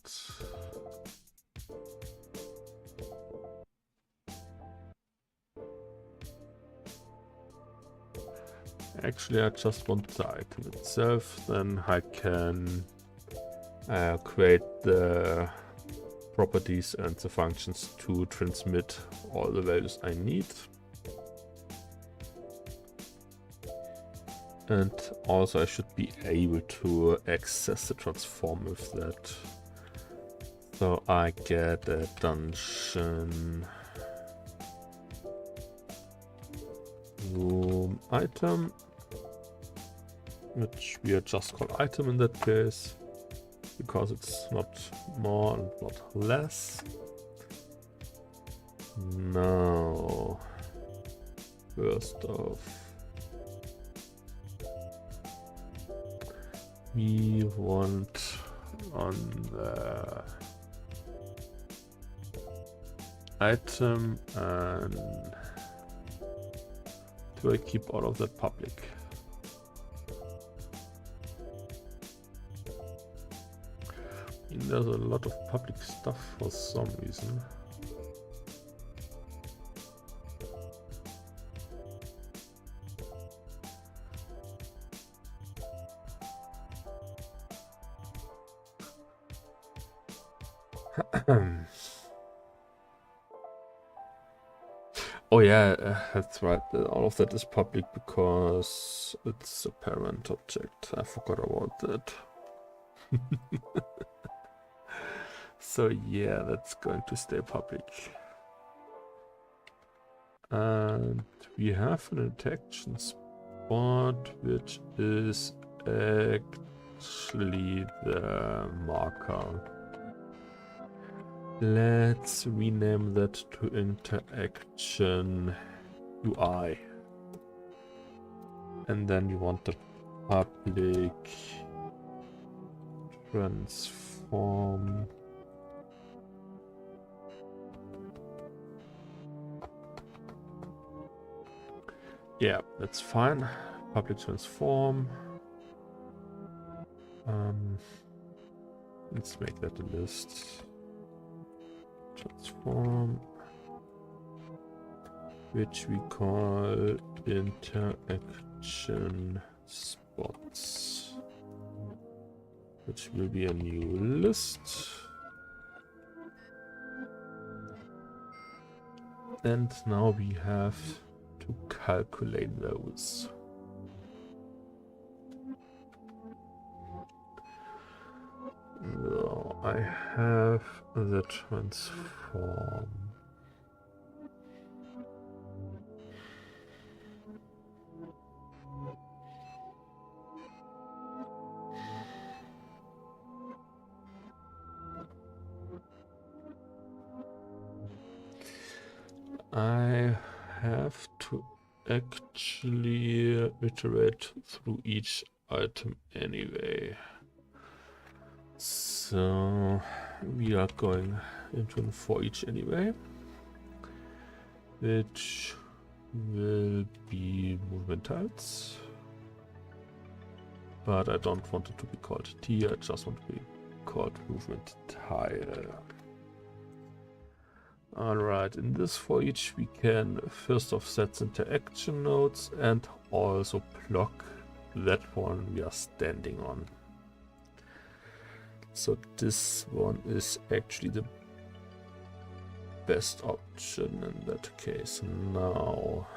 Actually, I just want the item itself, then I can create the properties and the functions to transmit all the values I need. And also I should be able to access the transform with that. So I get a dungeon room item, which we just call item in that case, because it's not more and not less. Now, first off, we want on the item, and do I keep all of that public? There's a lot of public stuff for some reason. Oh yeah, that's right. All of that is public because it's a parent object. I forgot about that. So yeah, that's going to stay public. And we have an interaction spot, which is actually the marker. Let's rename that to interaction UI. And then we want the public transform. Yeah, that's fine. Public transform. Let's make that a list. Transform, which we call interaction spots, which will be a new list. And now we have to calculate those. So I have the transform. I have to actually iterate through each item anyway. So we are going into an for each anyway, which will be movement tiles. But I don't want it to be called T, I just want to be called movement tile. Alright, in this for each we can first off set interaction nodes and also block that one we are standing on. So this one is actually the best option in that case. Now,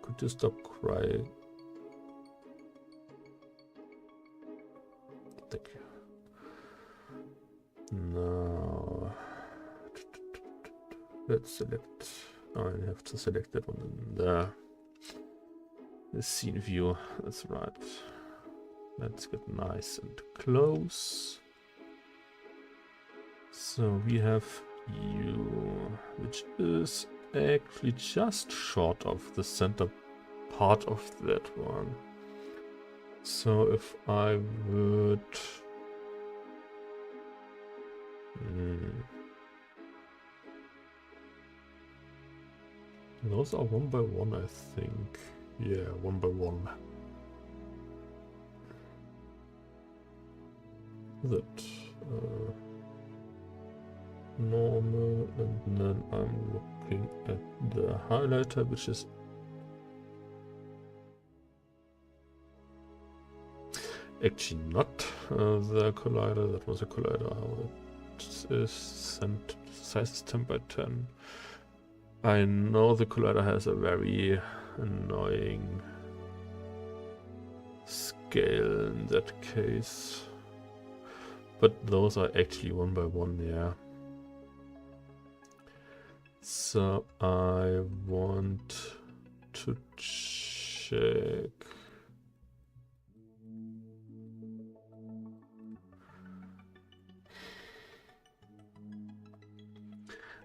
could you stop crying? Thank you. Now, let's select. Oh, I have to select that one in there. The scene view, that's right. Let's get nice and close. So we have U, which is actually just short of the center part of that one. So if I would... Those are 1 by 1, I think. Yeah, 1 by 1. That normal, and then I'm looking at the highlighter, which is actually not the collider. That was a collider. It is sent size is 10 by 10. I know the collider has a very annoying scale in that case. But those are actually 1 by 1, yeah. So I want to check.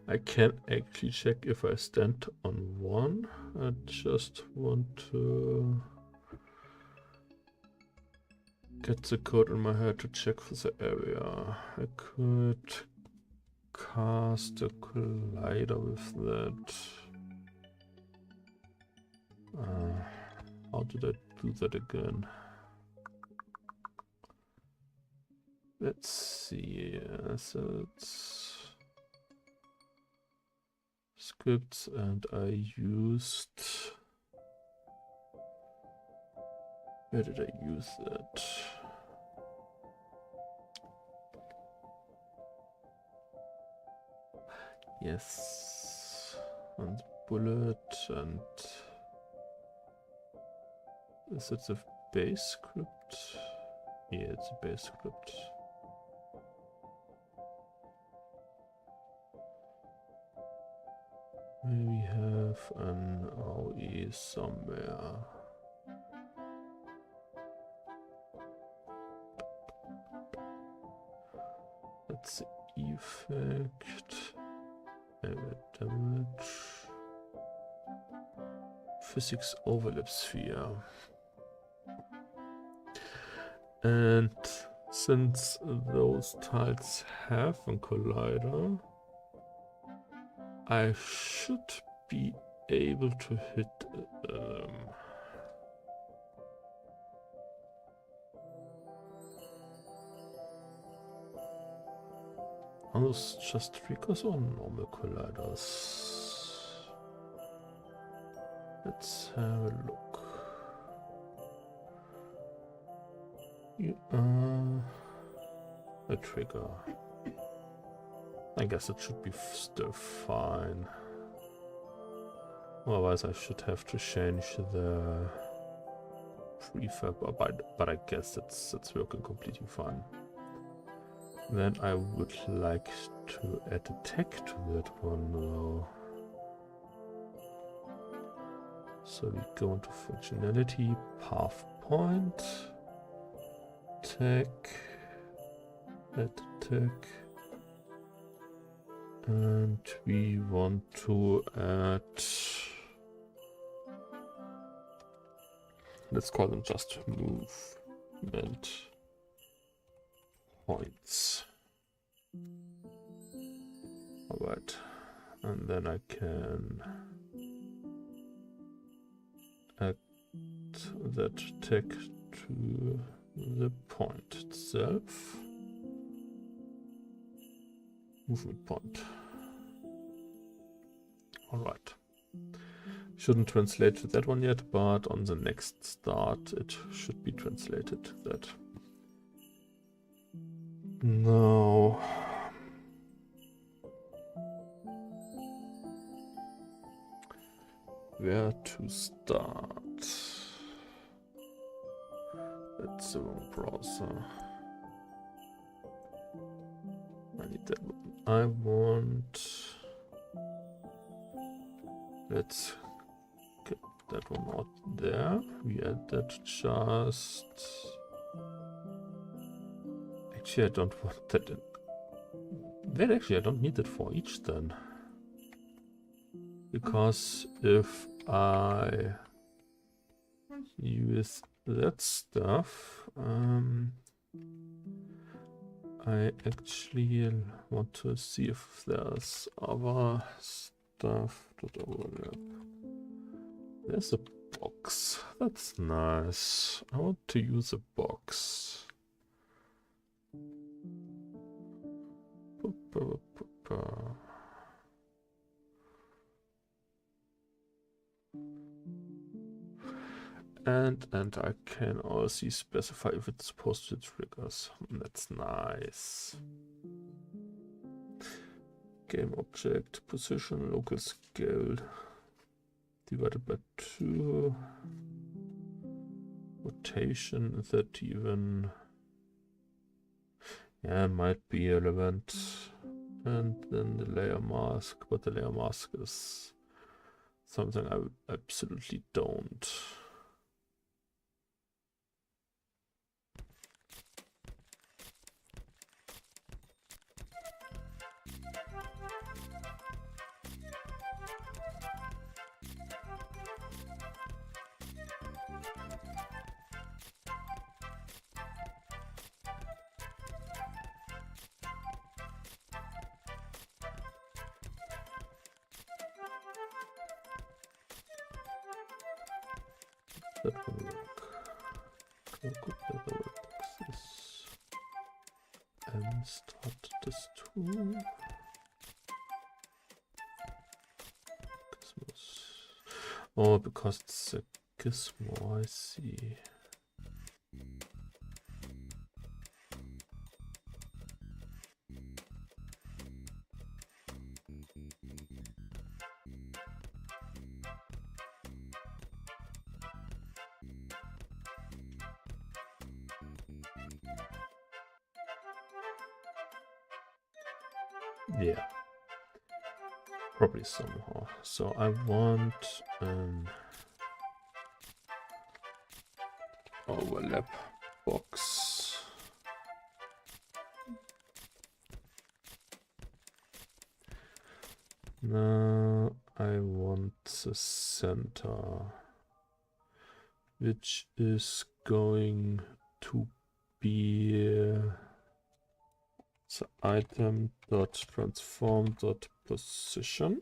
I can actually check if I stand on one. I just want to get the code in my head to check for the area. I could cast a collider with that. How did I do that again? Let's see. So it's scripts, and I used... Where did I use that? Yes, and bullet, and is it the base script? Yeah, it's a base script. We have an AOE somewhere. That's the effect. Damage. Physics overlap sphere. And since those tiles have a collider, I should be able to hit are those just triggers or normal colliders? Let's have a look. You are a trigger. I guess it should be still fine. Otherwise I should have to change the prefab, but I guess it's working completely fine. Then I would like to add a tag to that one though. So we go into functionality, path point, tag, add tag. And we want to add, let's call them just movement points. Alright, and then I can add that tag to the point itself. Movement point. Alright. Shouldn't translate to that one yet, but on the next start it should be translated to that. Now, where to start? That's the wrong browser. I need that one. I want... Let's get that one out there. We add that just... Actually, I don't want that in... Well, actually, I don't need it for each then. Because if I use that stuff. I actually want to see if there's other stuff that overlap. There's a box. That's nice. I want to use a box. And I can also specify if it's supposed to triggers. That's nice. Game object, position, local scale, divided by 2. Rotation, is that even... Yeah, might be relevant. And then the layer mask, but the layer mask is something I absolutely don't. That will work. How could the other boxes? And start this too. Gizmos. Oh, because it's a gizmo, I see. Yeah, probably somehow. So I want an overlap box. Now I want the center, which is going to be the item dot transform dot position.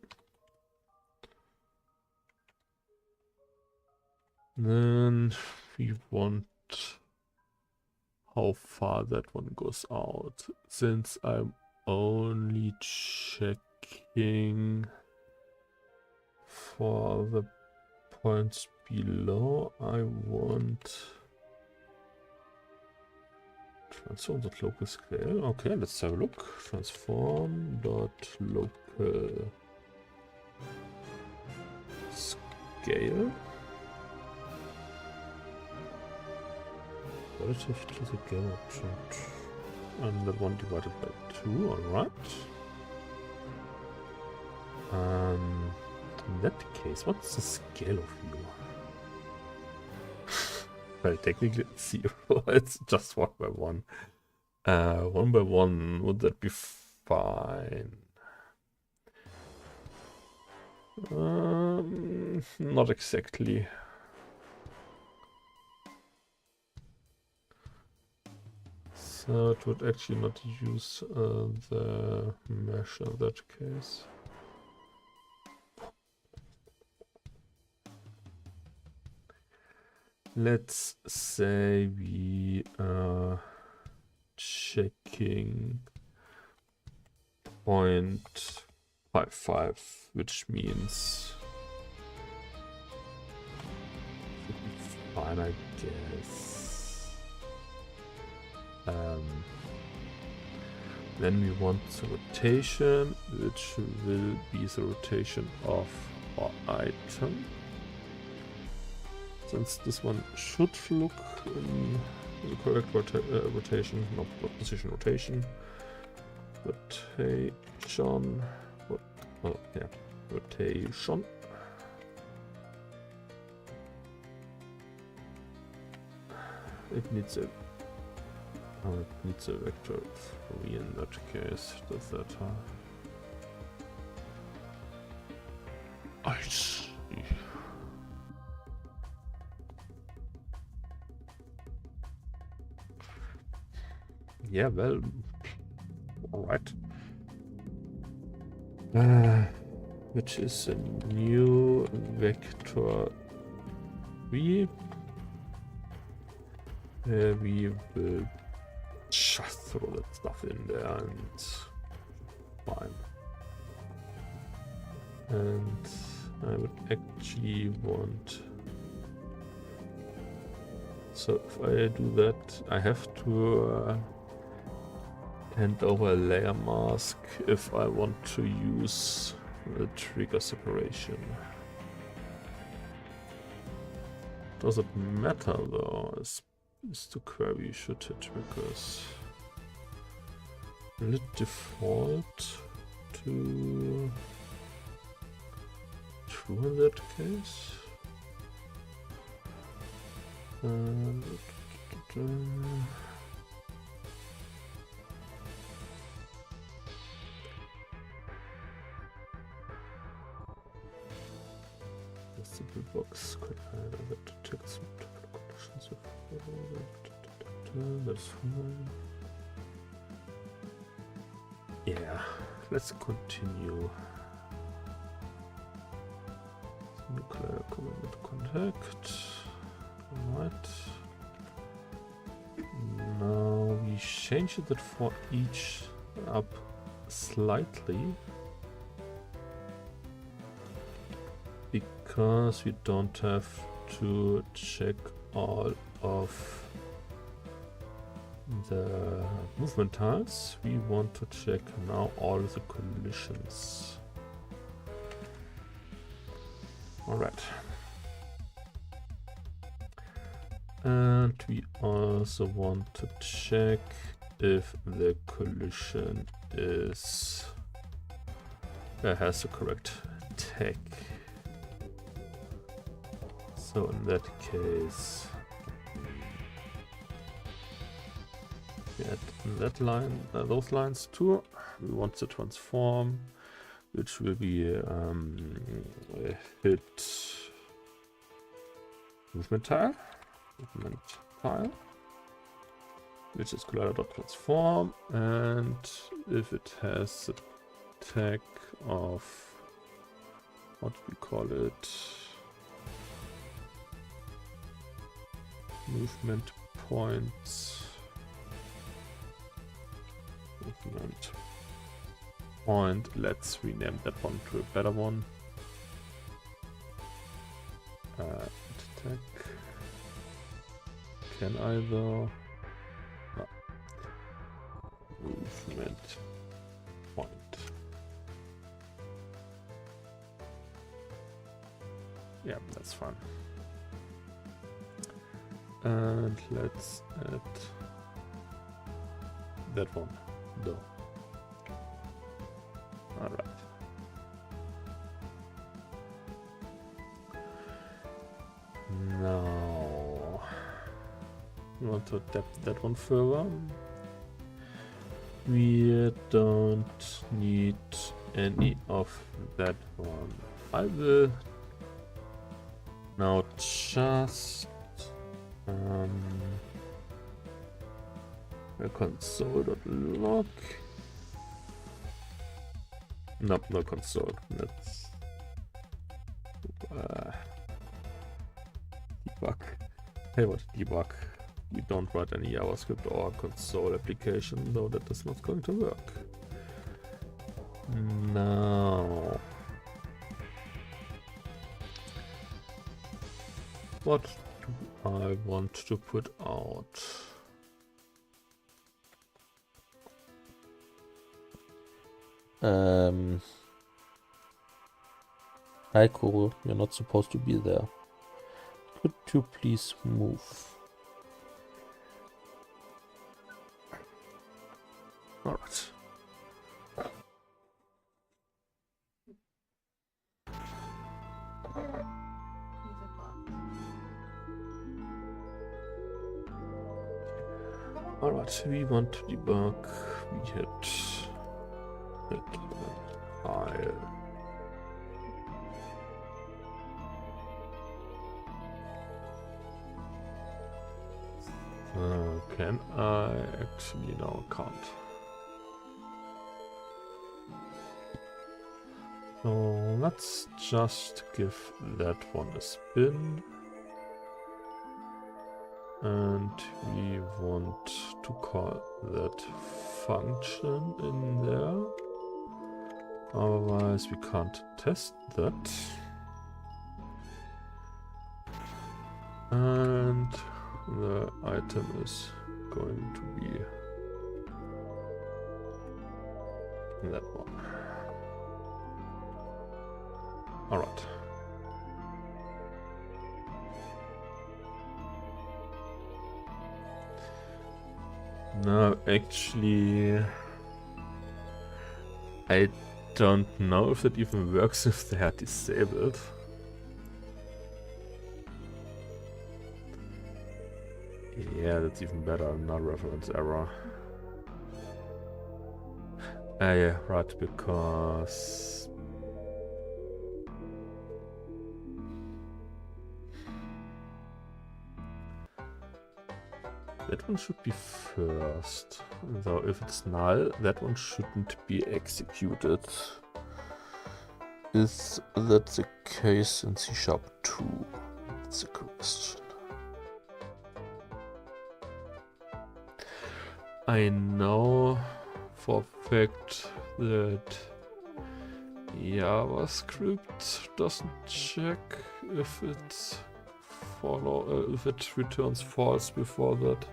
Then we want how far that one goes out. Since I'm only checking for the points below, I want transform dot local scale. Okay, let's have a look. Transform dot local scale relative to the game object, and that one divided by 2. All right. In that case, what's the scale of you? Well, technically it's 0. It's just 1 by 1. 1 by 1, would that be fine? Not exactly. So it would actually not use the mesh in that case. Let's say we are checking 0.55, which means should be fine, I guess. Then we want the rotation, which will be the rotation of our item. Since this one should look in the correct rotation, not position, rotation. Rotation. Oh, yeah, rotation. It needs a vector 3 in that case. Does that? I see. Yeah, well, alright. Which is a new vector v. We will just throw that stuff in there and fine. And I would actually want... So if I do that, I have to hand over a layer mask if I want to use the trigger separation. Does it matter though? Is the query should hit triggers? Will it default to true in that case? The simple box could either detect some conditions of that's fine. Yeah, let's continue. Nuclear command contact. Alright. Now we change it for each up slightly. Because we don't have to check all of the movement tiles, we want to check now all the collisions. Alright. And we also want to check if the collision is has the correct tag. So in that case, we add that line, those lines too. We want to transform, which will be a hit movement tile, which is collider.transform, and if it has a tag of, what do we call it? Movement points. Movement point. Let's rename that one to a better one. Attack. Can I though? No. Movement point. Yeah, that's fine. And let's add that one though. Alright. Now we want to adapt that one further. We don't need any of that one. I will now just console.log. Nope, no console. Let's debug. Hey, what debug? We don't write any JavaScript or console application, though that is not going to work. Now, what do I want to put out? Heiko, you're not supposed to be there. Could you please move? Alright. Alright, we want to debug. We hit file. can I? Actually, no, I can't. So let's just give that one a spin. And we want to call that function in there. Otherwise we can't test that. And the item is going to be that one. Alright. No, actually, I don't know if that even works if they are disabled. Yeah, that's even better, no reference error. Yeah, right, because... that one should be first, though if it's null, that one shouldn't be executed. Is that the case in C# 2? That's the question. I know for a fact that JavaScript doesn't check if it's if it returns false before that,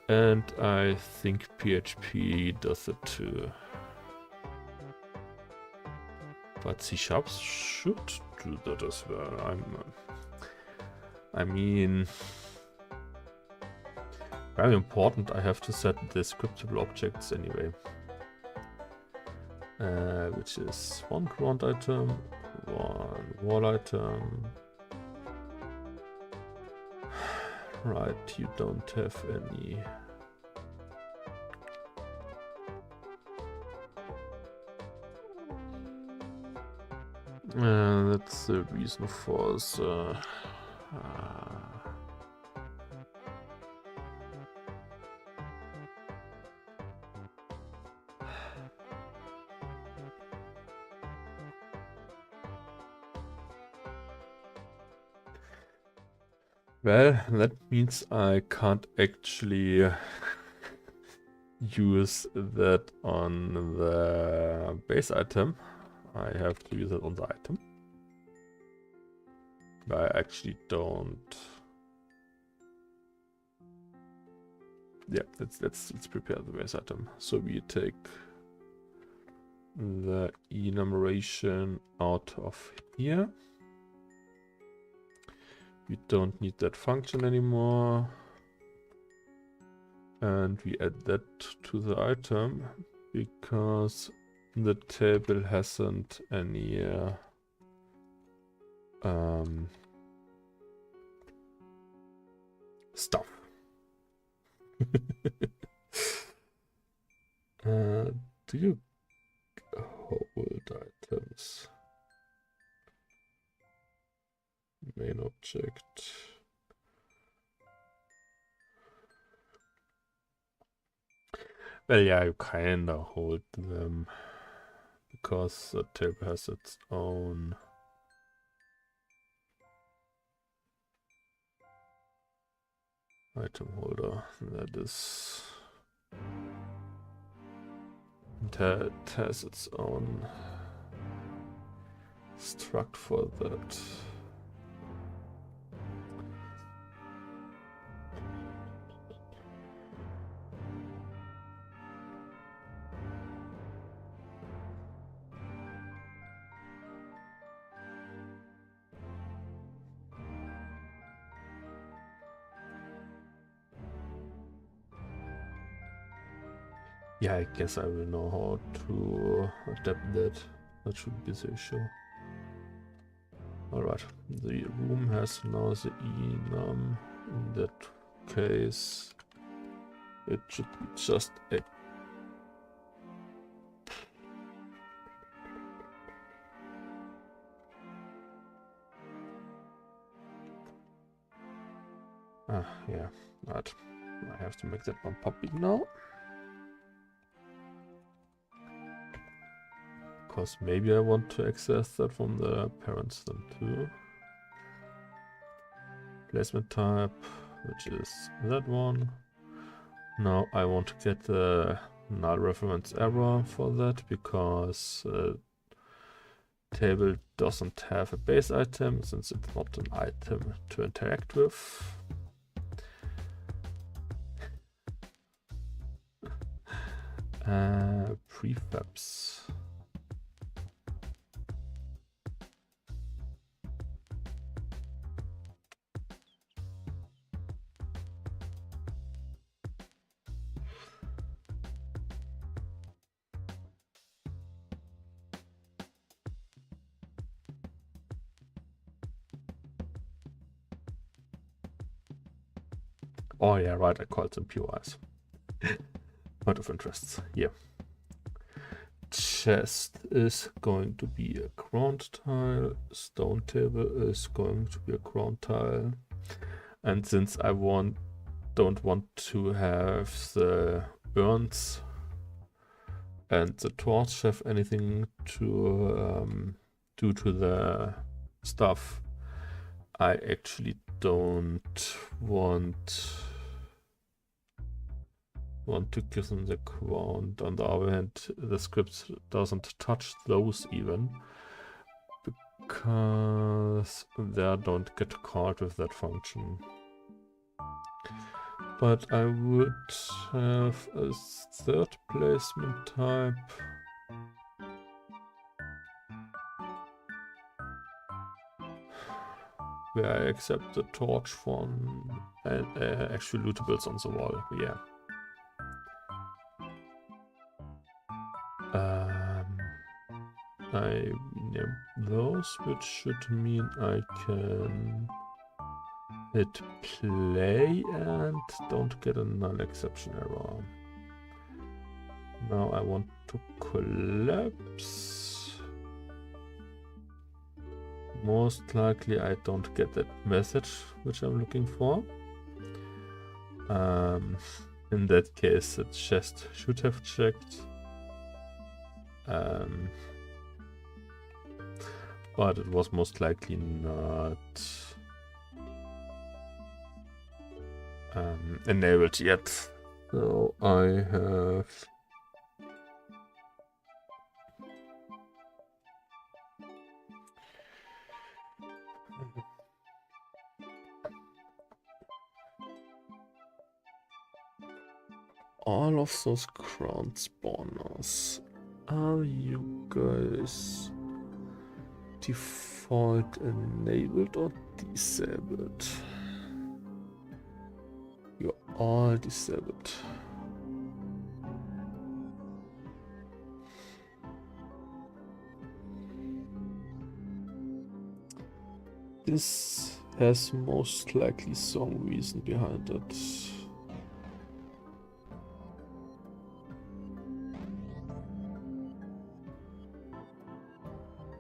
and I think PHP does it too. But C# should do that as well. I mean, very important. I have to set the scriptable objects anyway, which is one ground item, one wall item. Right, you don't have any. That's the reason for the. Well, that means I can't actually use that on the base item. I have to use it on the item. I actually don't. Yeah, let's prepare the base item. So we take the enumeration out of here. We don't need that function anymore. And we add that to the item because the table hasn't any stuff. Do you hold items? Main object. Well, yeah, you kinda hold them because the table has its own item holder. That is, that has its own struct for that. Yeah, I guess I will know how to adapt that. That should be the issue. Alright, the room has now the enum. In that case, it should be just a. Yeah, right. I have to make that one public now. Because maybe I want to access that from the parents then too. Placement type, which is that one. Now I want to get the null reference error for that because table doesn't have a base item since it's not an item to interact with. Prefabs. Oh yeah, right, I called them POIs. Point of interest, yeah. Chest is going to be a ground tile, stone table is going to be a ground tile. And since I don't want to have the urns and the torch have anything to do to the stuff, I actually don't want to give them the ground. On the other hand, the script doesn't touch those even because they don't get called with that function. But I would have a third placement type. Where I accept the torch from and actual lootables on the wall, yeah. I name those, which should mean I can hit play and don't get a null exception error. Now I want to collapse. Most likely I don't get that message which I'm looking for. In that case the chest should have checked. But it was most likely not enabled yet. So I have all of those ground spawners. Are you guys default enabled or disabled? You're all disabled. This has most likely some reason behind it.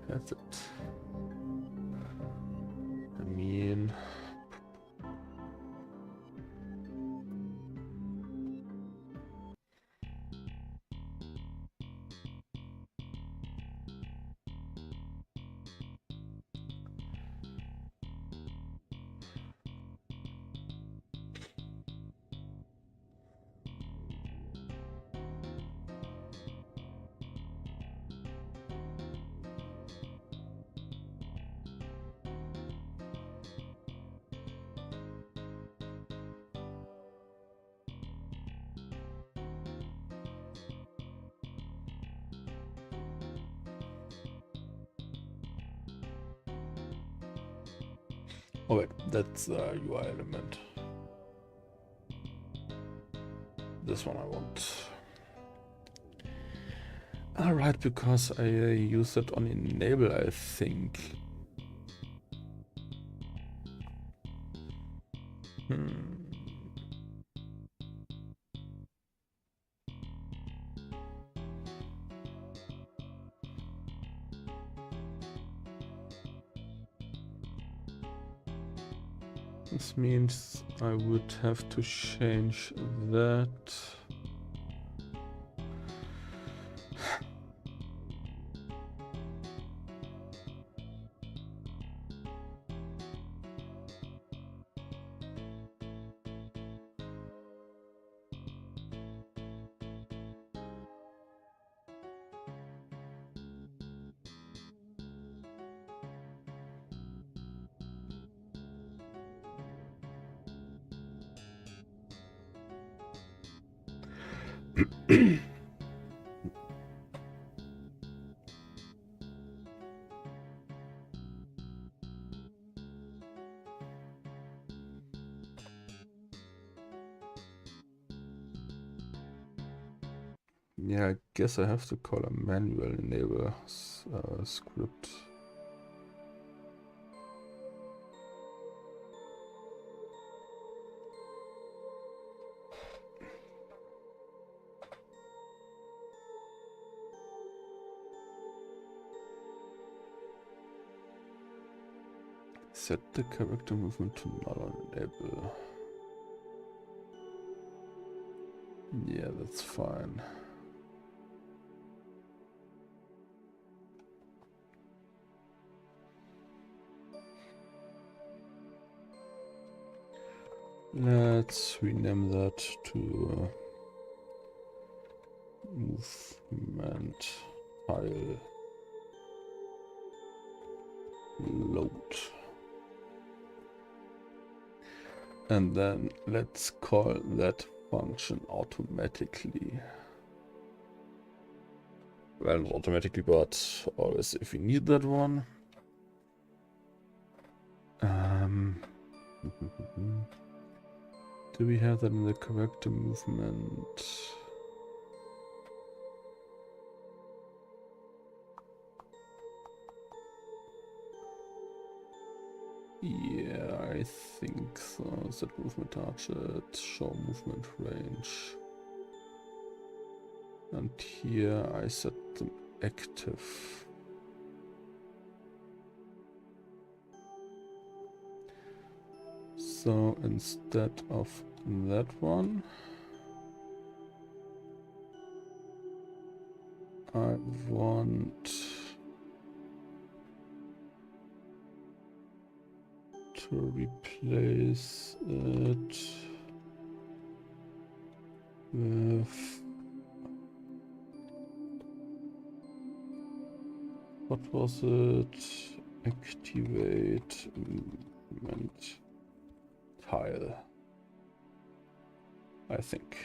That's it. I mean, oh wait, that's the UI element. This one I want. Alright, because I use it on enable, I think. This means I would have to change that. Yeah, I guess I have to call a manual enable script. Set the character movement to not on enable. Yeah, that's fine. Let's rename that to movement tile load. And then let's call that function automatically. Well, not automatically, but always if we need that one. Do we have that in the character movement? Yeah, I think so. Set movement target, show movement range. And here I set them active. So instead of that one, I want to replace it with, what was it? Activate movement tile, I think.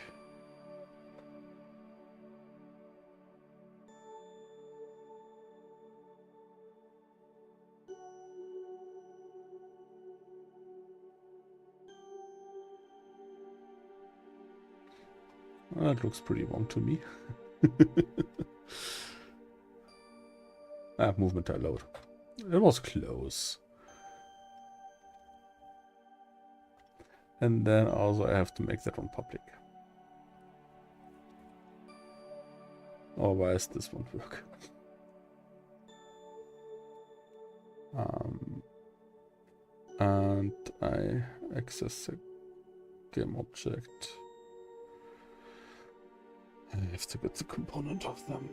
That looks pretty wrong to me. Movement tile load. It was close. And then also I have to make that one public. Otherwise this won't work. And I access the game object. I have to get the component of them.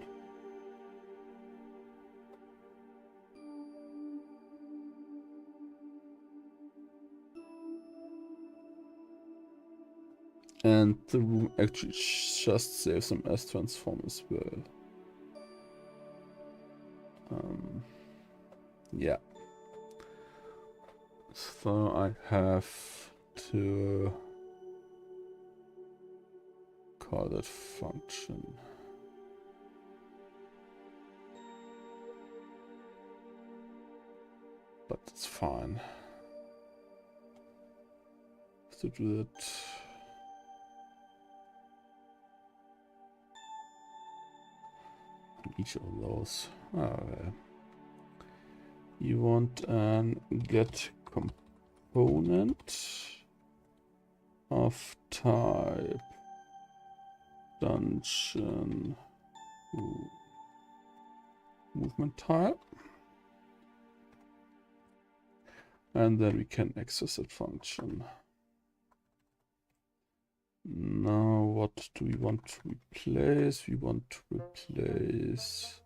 And the room actually just saves them as transform as well. Yeah. So I have to call that function. But it's fine. To do that. Each of those. You want an get component of type dungeon movement tile. And then we can access that function. Now, what do we want to replace? We want to replace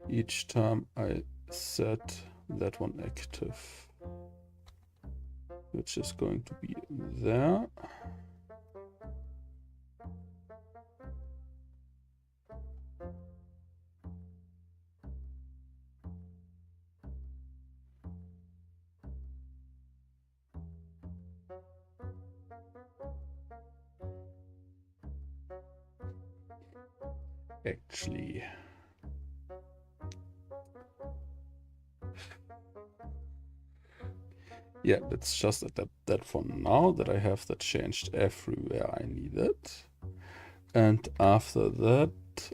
each time I set that one active, which is going to be there. Actually, yeah, let's just adapt that for now, that I have that changed everywhere I need it. And after that,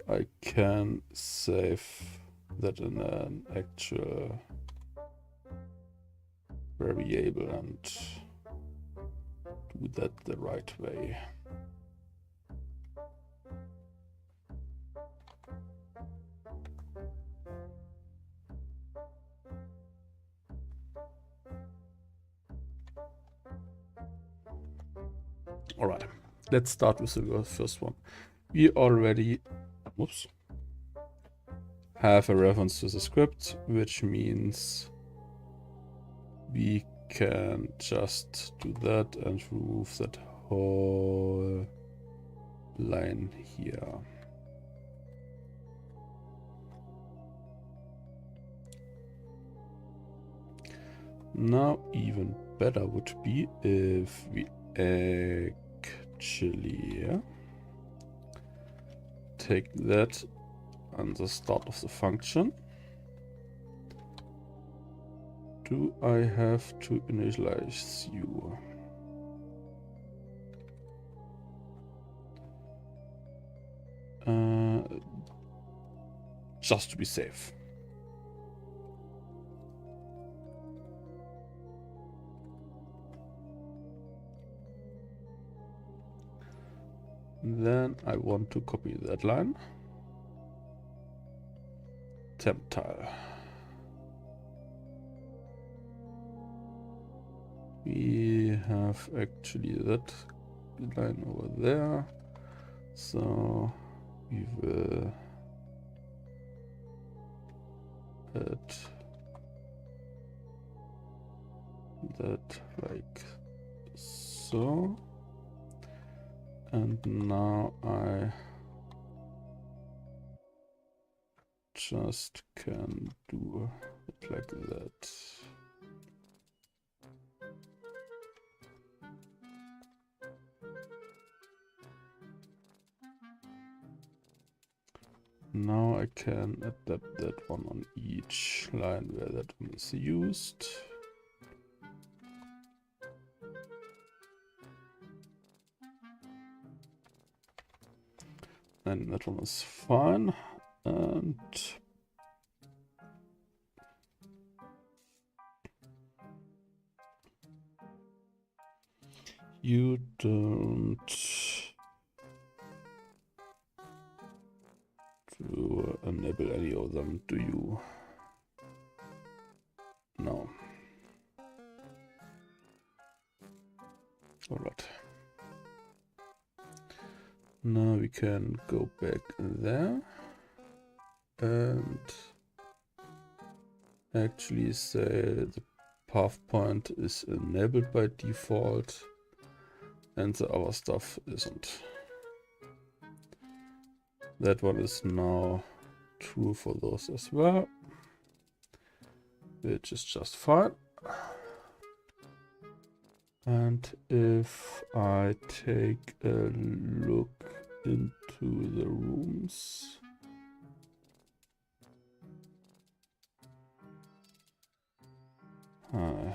I can save that in an actual variable and do that the right way. All right, let's start with the first one. We already, whoops, have a reference to the script, which means we can just do that and remove that whole line here. Now, even better would be if we actually take that on the start of the function. Do I have to initialize you? Just to be safe. Then I want to copy that line. Temp tile. We have actually that line over there. So we will add that like so. And now I just can do it like that. Now I can adapt that one on each line where that one is used. And that one is fine. And you don't to enable any of them, do you? No. All right. Now we can go back there and actually say the path point is enabled by default and the other stuff isn't. That one is now true for those as well, which is just fine. And if I take a look into the rooms,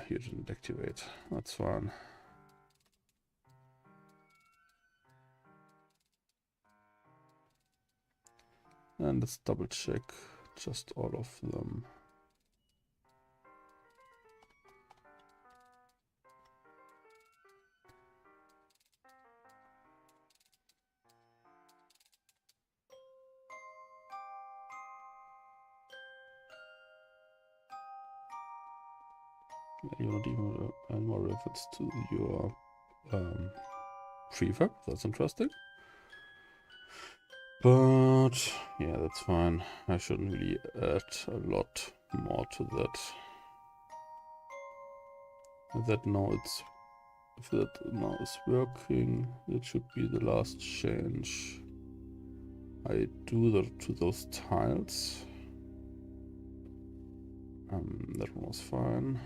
you didn't activate, that's fine. And let's double check just all of them. You're not even any more reference to your prefab. That's interesting. But yeah, that's fine. I shouldn't really add a lot more to that. If that now is working, it should be the last change I do to those tiles. That one was fine.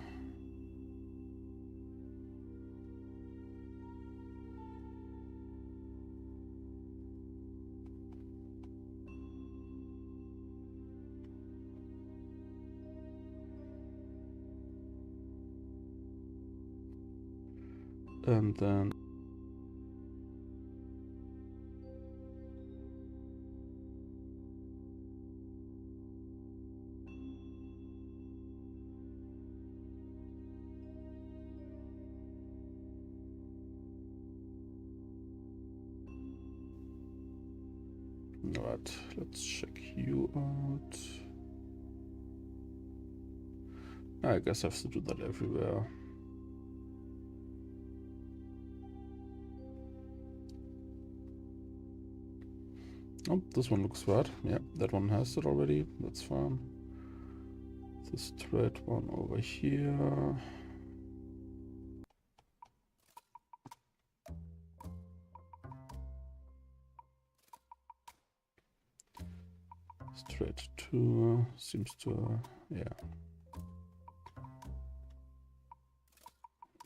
And then alright, let's check you out. I guess I have to do that everywhere. Oh, this one looks right. Yeah, that one has it already. That's fine. This straight one over here. Straight 2 seems to, yeah.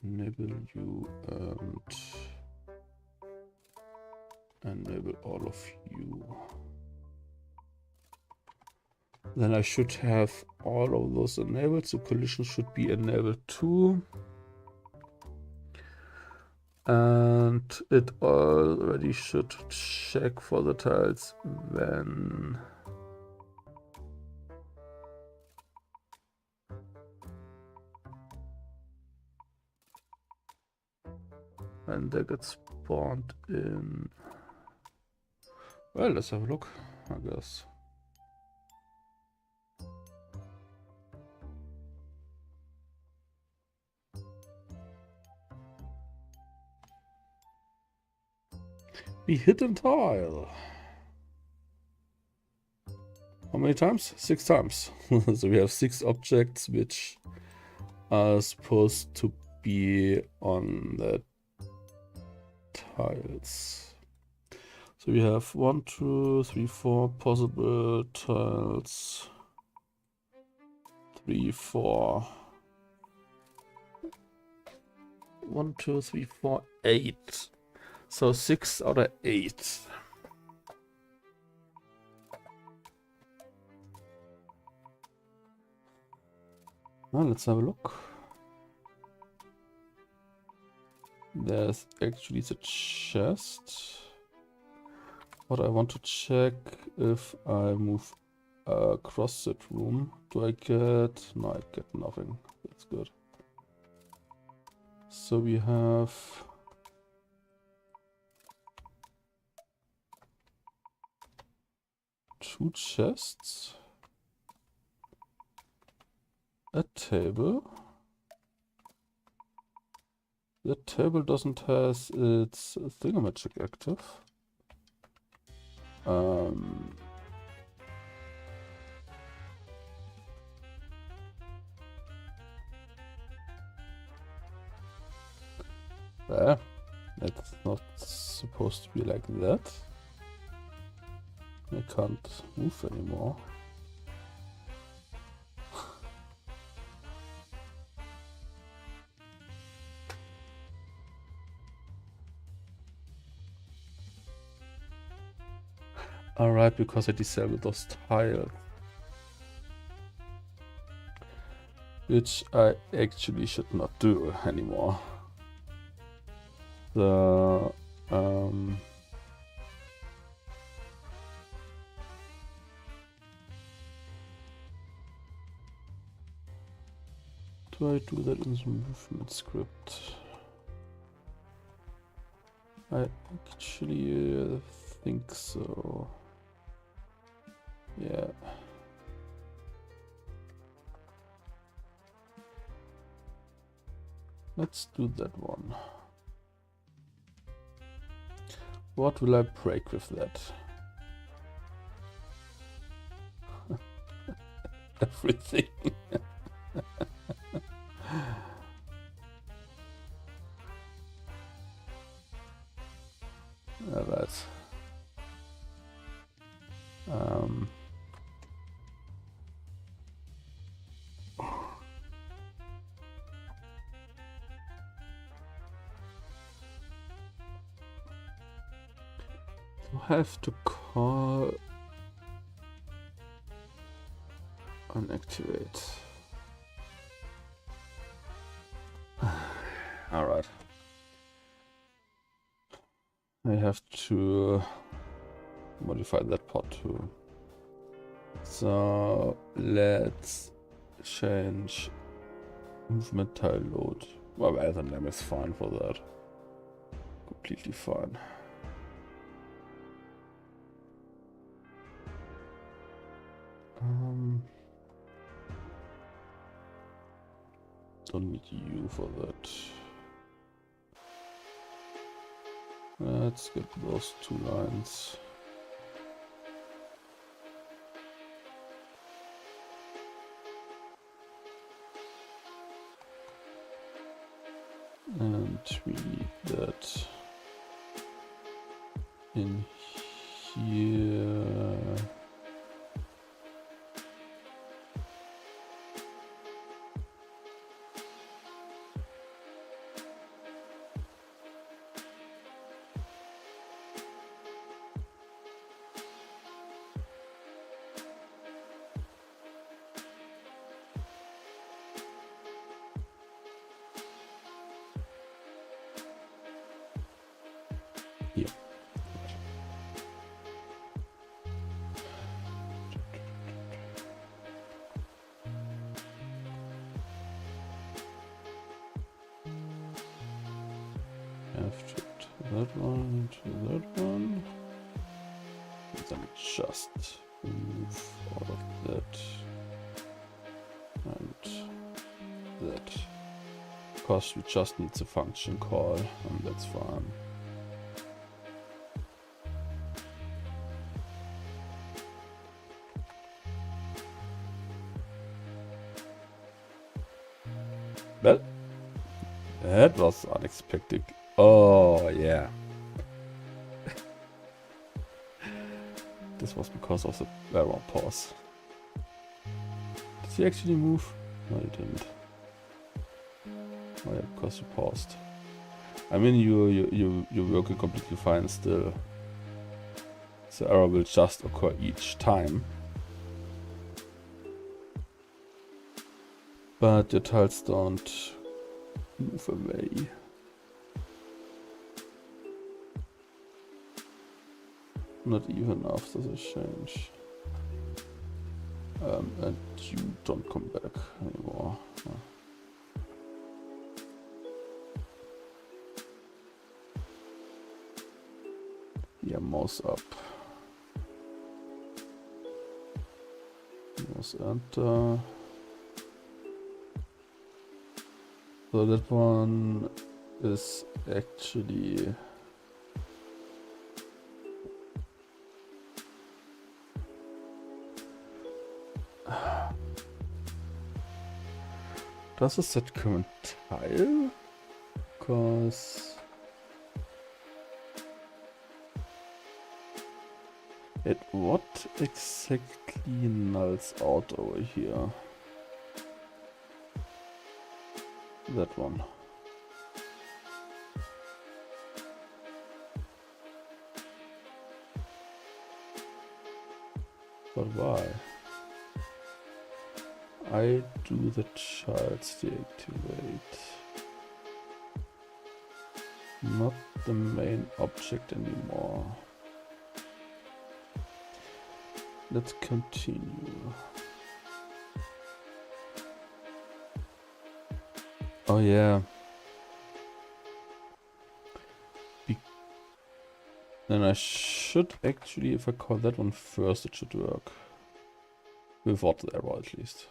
Enable you and enable all of you. Then I should have all of those enabled, so collision should be enabled too. And it already should check for the tiles when they get spawned in. Well, let's have a look, I guess. The hidden tile. How many times? 6 times. So we have 6 objects which are supposed to be on the tiles. So we have 1, 2, 3, 4 possible tiles. 3, 4. 1, 2, 3, 4, 8. So 6 out of 8. Now let's have a look. There's actually the chest. What I want to check, if I move across that room, do I get... No, I get nothing. That's good. So we have... two chests, a table. The table doesn't has its thingamajig active. There. It's not supposed to be like that. I can't move anymore. Alright, because I disabled those tiles. Which I actually should not do anymore. The do I do that in the movement script? I actually think so. Yeah. Let's do that one. What will I break with that? Everything. Alright. I have to call and activate. Alright. I have to modify that part too. So let's change movement tile load. Well, Elternlam is fine for that. Completely fine. Don't need you for that. Let's get those 2 lines. And we need that in here. Here. Have to that one to that one. And then just move all of that and that. Because we just need the function call, and that's fine. Well, that was unexpected. Oh, yeah. This was because of the background pause. Did he actually move? No, he didn't. Oh yeah, because you paused. I mean, you're working completely fine still. The error will just occur each time. But your tiles don't move away. Not even after the change. And you don't come back anymore. Yeah, mouse up. Mouse enter. So that one is actually does it set current tile? Because what exactly nulls out over here? That one. But why? I do the child's deactivate. Not the main object anymore. Let's continue. Oh yeah. Then I should actually, if I call that one first, it should work. Without the error at least.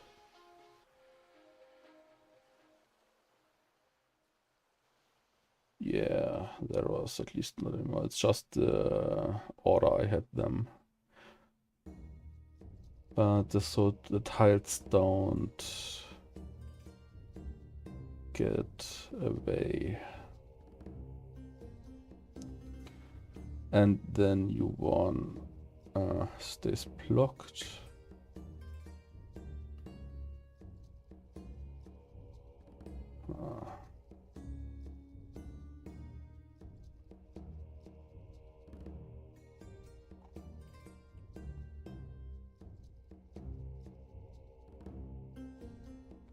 Yeah, there was at least not anymore. It's just the order I had them. But so the tiles don't get away. And then U1 stays blocked.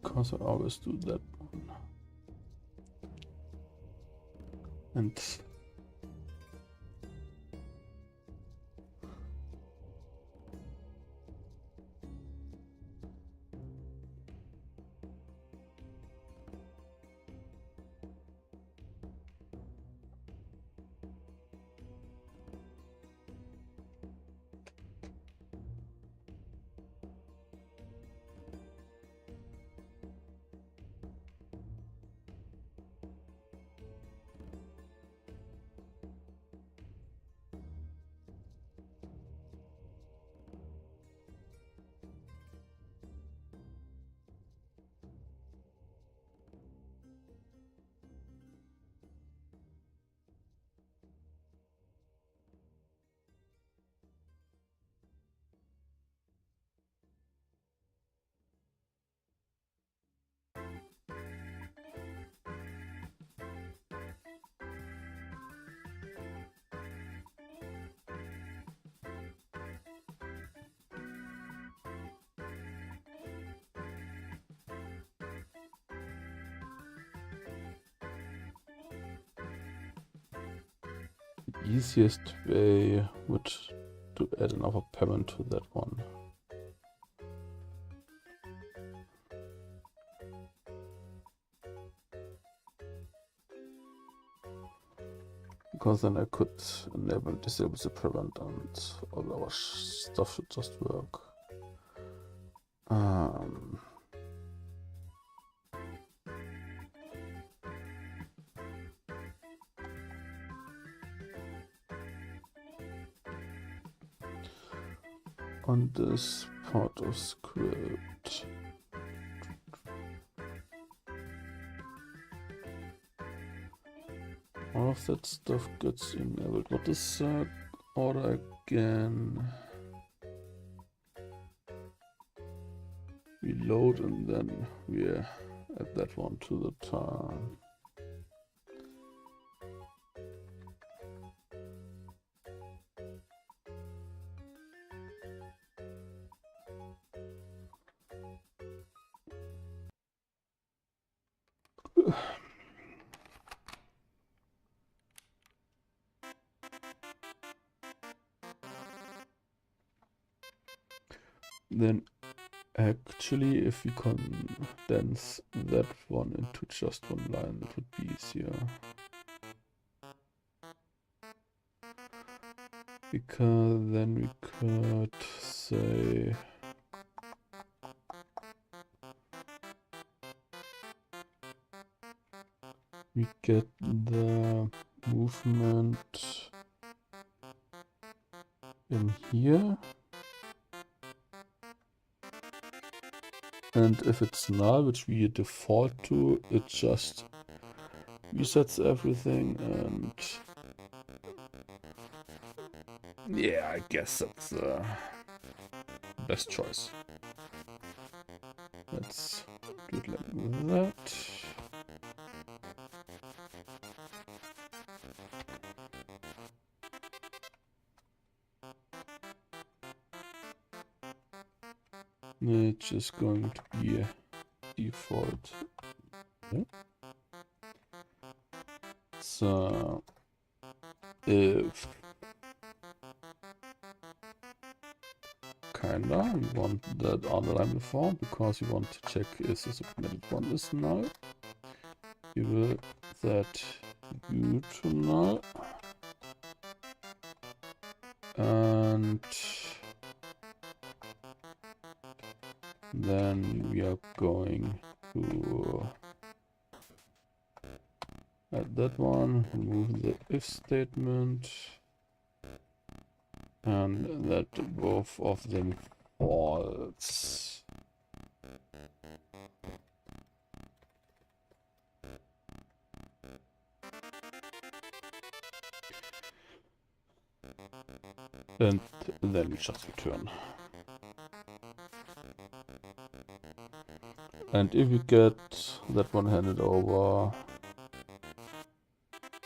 Because I always do that one. And the easiest way would to add another parent to that one. Because then I could enable and disable the parent and all our stuff should just work. On this part of script, all of that stuff gets enabled. What is that order again? We load and then we add that one to the turn. Then actually, if we condense that one into just one line, it would be easier. Because then we could say we get the movement in here. And if it's null, which we default to, it just resets everything. And yeah, I guess that's the best choice. Let's do it like that. It's just going to be a default. So if kinda we want that underline before because we want to check is the submitted one is null. We will set u to null and then we are going to add that one, remove the if statement, and that both of them false. And then we just return. And if we get that one handed over,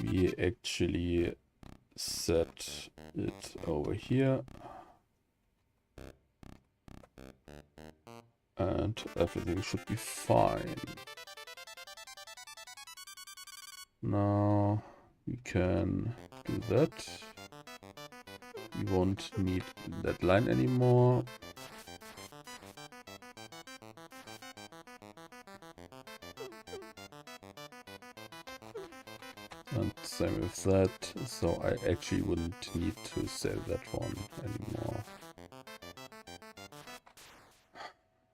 we actually set it over here. And everything should be fine. Now we can do that. We won't need that line anymore. And same with that, so I actually wouldn't need to save that one anymore.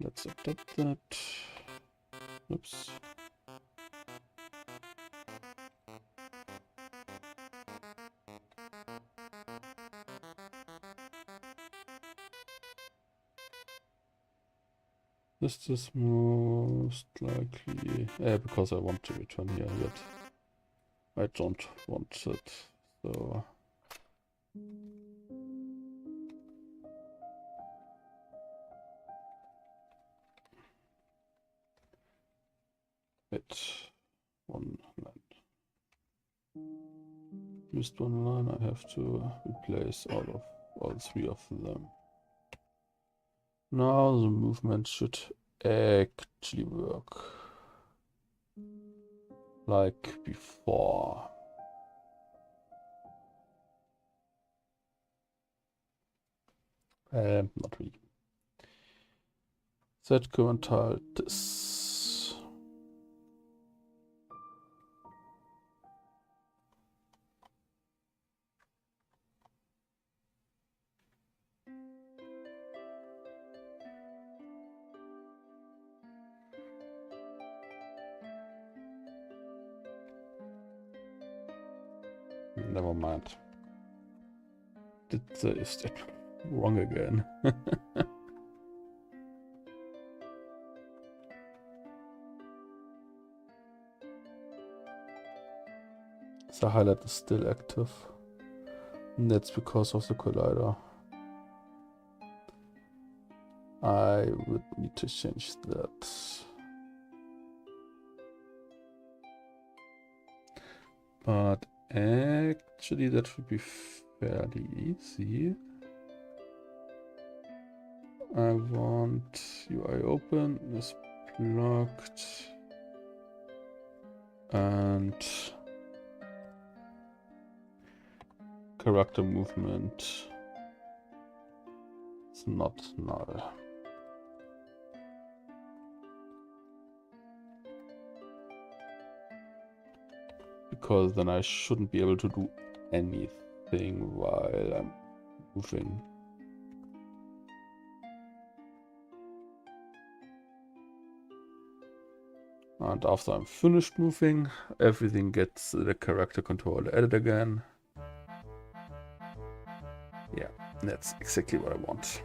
Let's adapt that. Oops. This is most likely because I want to return here yet. I don't want it, so one line. Missed one line, I have to replace all three of them. Now the movement should actually work like before. Not really. Set current tile this. Never mind. Did the step wrong again? The highlight is still active. And that's because of the collider. I would need to change that. But actually that would be fairly easy. I want UI open is blocked and character movement is not null. Because then I shouldn't be able to do anything while I'm moving. And after I'm finished moving, everything gets the character controller added again. Yeah, that's exactly what I want.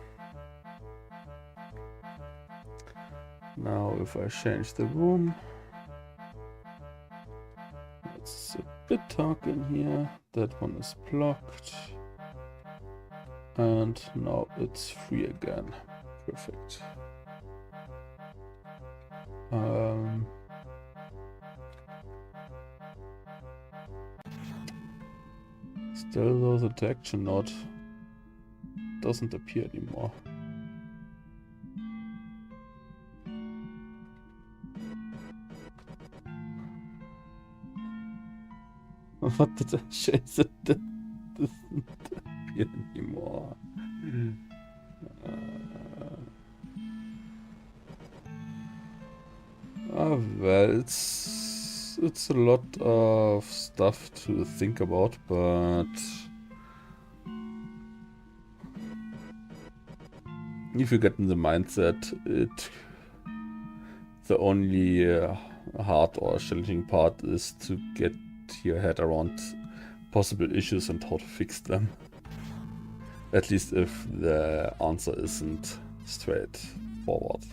Now if I change the room, it's a bit dark in here, that one is blocked. And now it's free again. Perfect. Still though the detection node doesn't appear anymore. What did I change that doesn't appear anymore? Well, it's a lot of stuff to think about, but if you get in the mindset, the only hard or challenging part is to get your head around possible issues and how to fix them. At least if the answer isn't straightforward.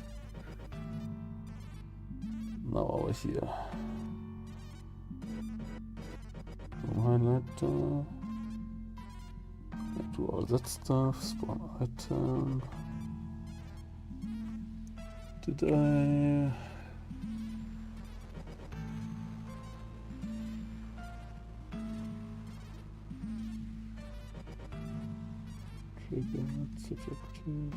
Now over here. Highlighter. Do all that stuff. Spawn item. Did I? Trigger, subjective.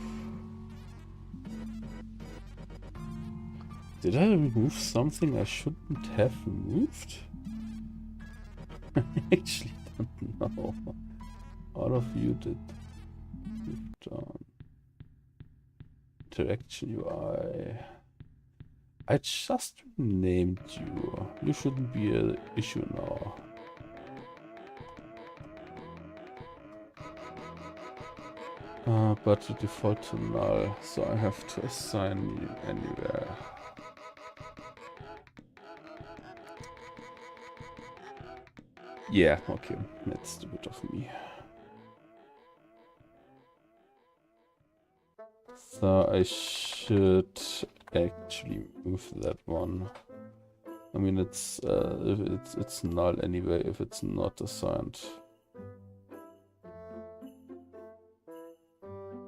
Did I remove something I shouldn't have removed? I actually don't know. All of you did. Down. Interaction UI. I just named you. You shouldn't be an issue now. But you default to null, so I have to assign you anywhere. Yeah, okay, that's stupid of me. So I should actually move that one. I mean, it's it's null anyway if it's not assigned.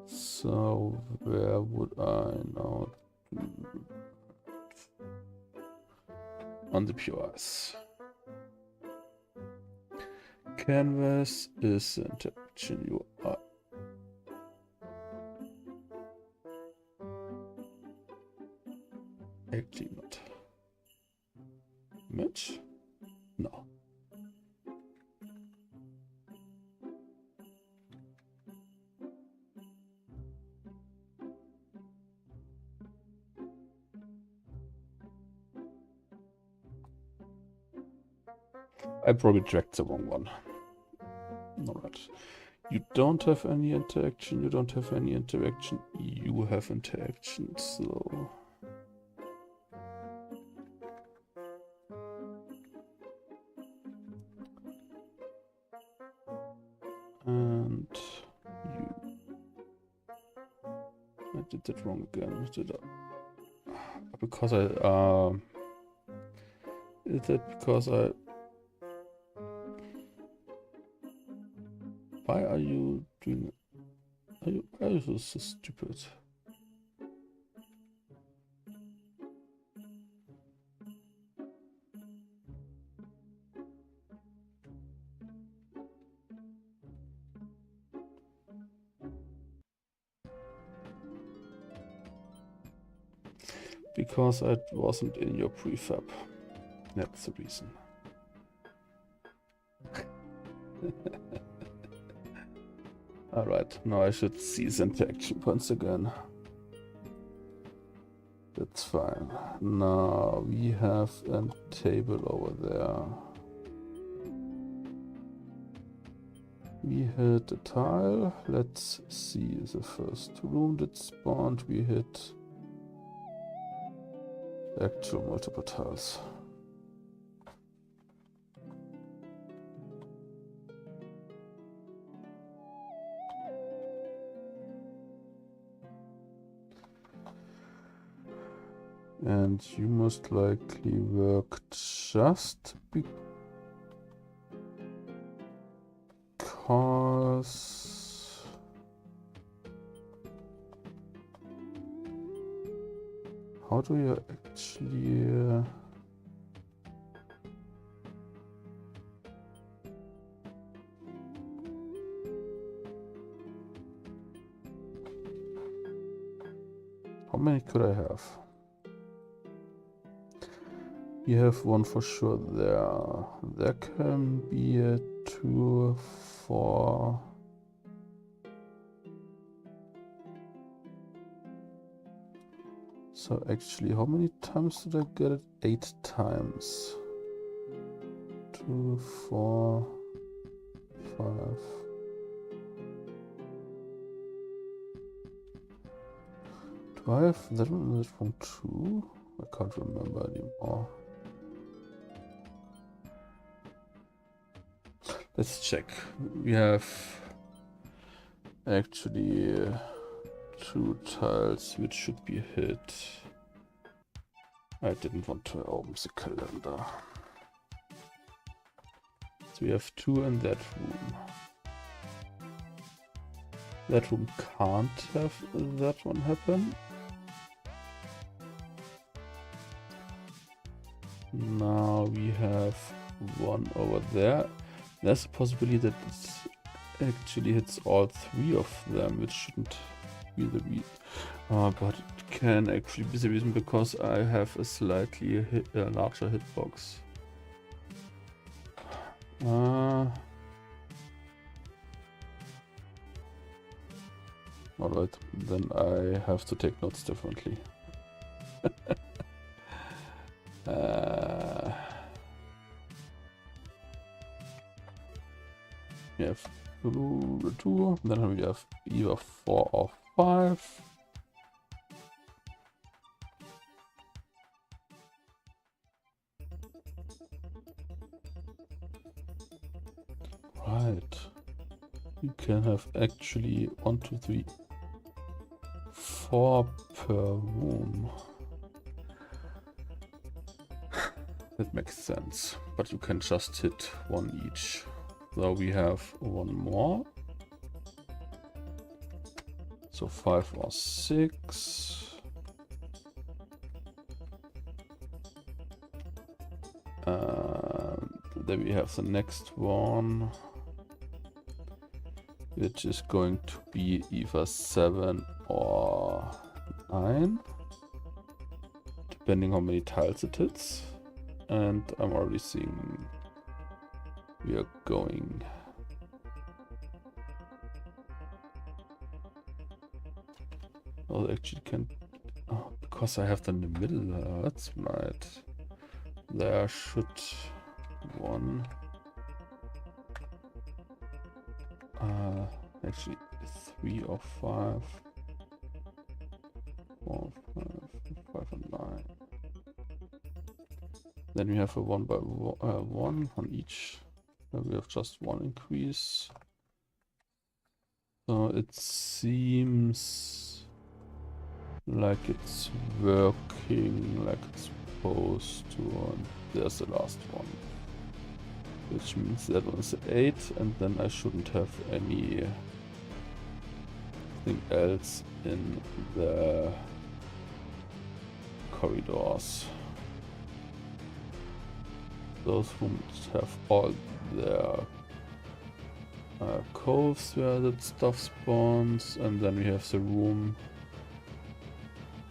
So where would I now do? On the POS. Canvas is interaction UI. Actually not. Match? No. I probably dragged the wrong one. Alright. You don't have any interaction, you don't have any interaction, you have interaction, so... And you... I did that wrong again, did I? Because I, is that because I... Why are you doing it? Why are you so stupid? Because I wasn't in your prefab. That's the reason. Alright, now I should see the interaction points again. That's fine. Now we have a table over there. We hit a tile. Let's see the first room that spawned. We hit actual multiple tiles. And you most likely worked just because how do you actually how many could I have? You have one for sure there. There can be a 2, 4. So actually, how many times did I get it? 8 times. 2, 4, 5. Do I have that one too? I can't remember anymore. Let's check. We have actually 2 tiles which should be hit. I didn't want to open the calendar. So we have 2 in that room. That room can't have that one happen. Now we have 1 over there. There's a possibility that it actually hits all 3 of them, which shouldn't be the reason. But it can actually be the reason because I have a slightly larger hitbox. Alright, then I have to take notes differently. We have 2, then we have either 4 or 5. Right. You can have actually 1, 2, 3, 4 per room. That makes sense. But you can just hit 1 each. So we have 1 more. So 5 or 6. Then we have the next one, which is going to be either 7 or 9, depending how many tiles it hits. And I'm already seeing we are going. Oh, actually can. Oh, because I have them in the middle. That's right. There should 1. Actually 3 or 5. 4, 5 and 9. Then we have a 1 by 1 on each. We have just 1 increase. So it seems like it's working like it's supposed to. And there's the last one, which means that one is 8, and then I shouldn't have anything else in the corridors. Those rooms have all their coves where that stuff spawns, and then we have the room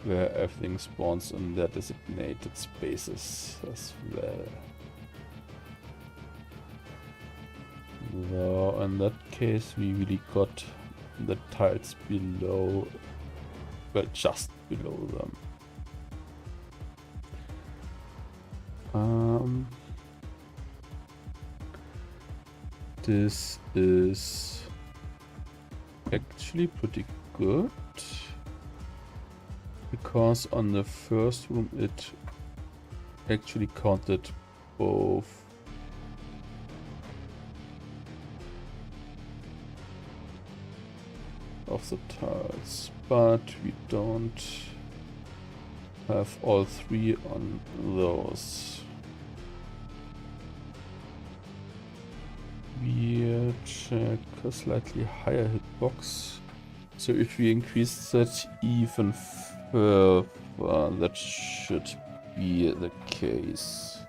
where everything spawns in their designated spaces as well. So in that case we really got the tiles below, well, just below them. This is actually pretty good, because on the first room it actually counted both of the tiles, but we don't have all 3 on those. We check a slightly higher hitbox. So if we increase that even further, that should be the case.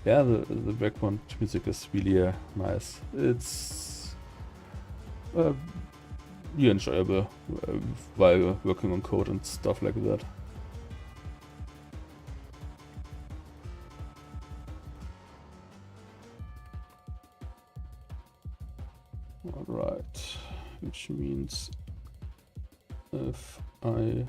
Yeah, the background music is really nice. It's really enjoyable while working on code and stuff like that. Alright, which means if I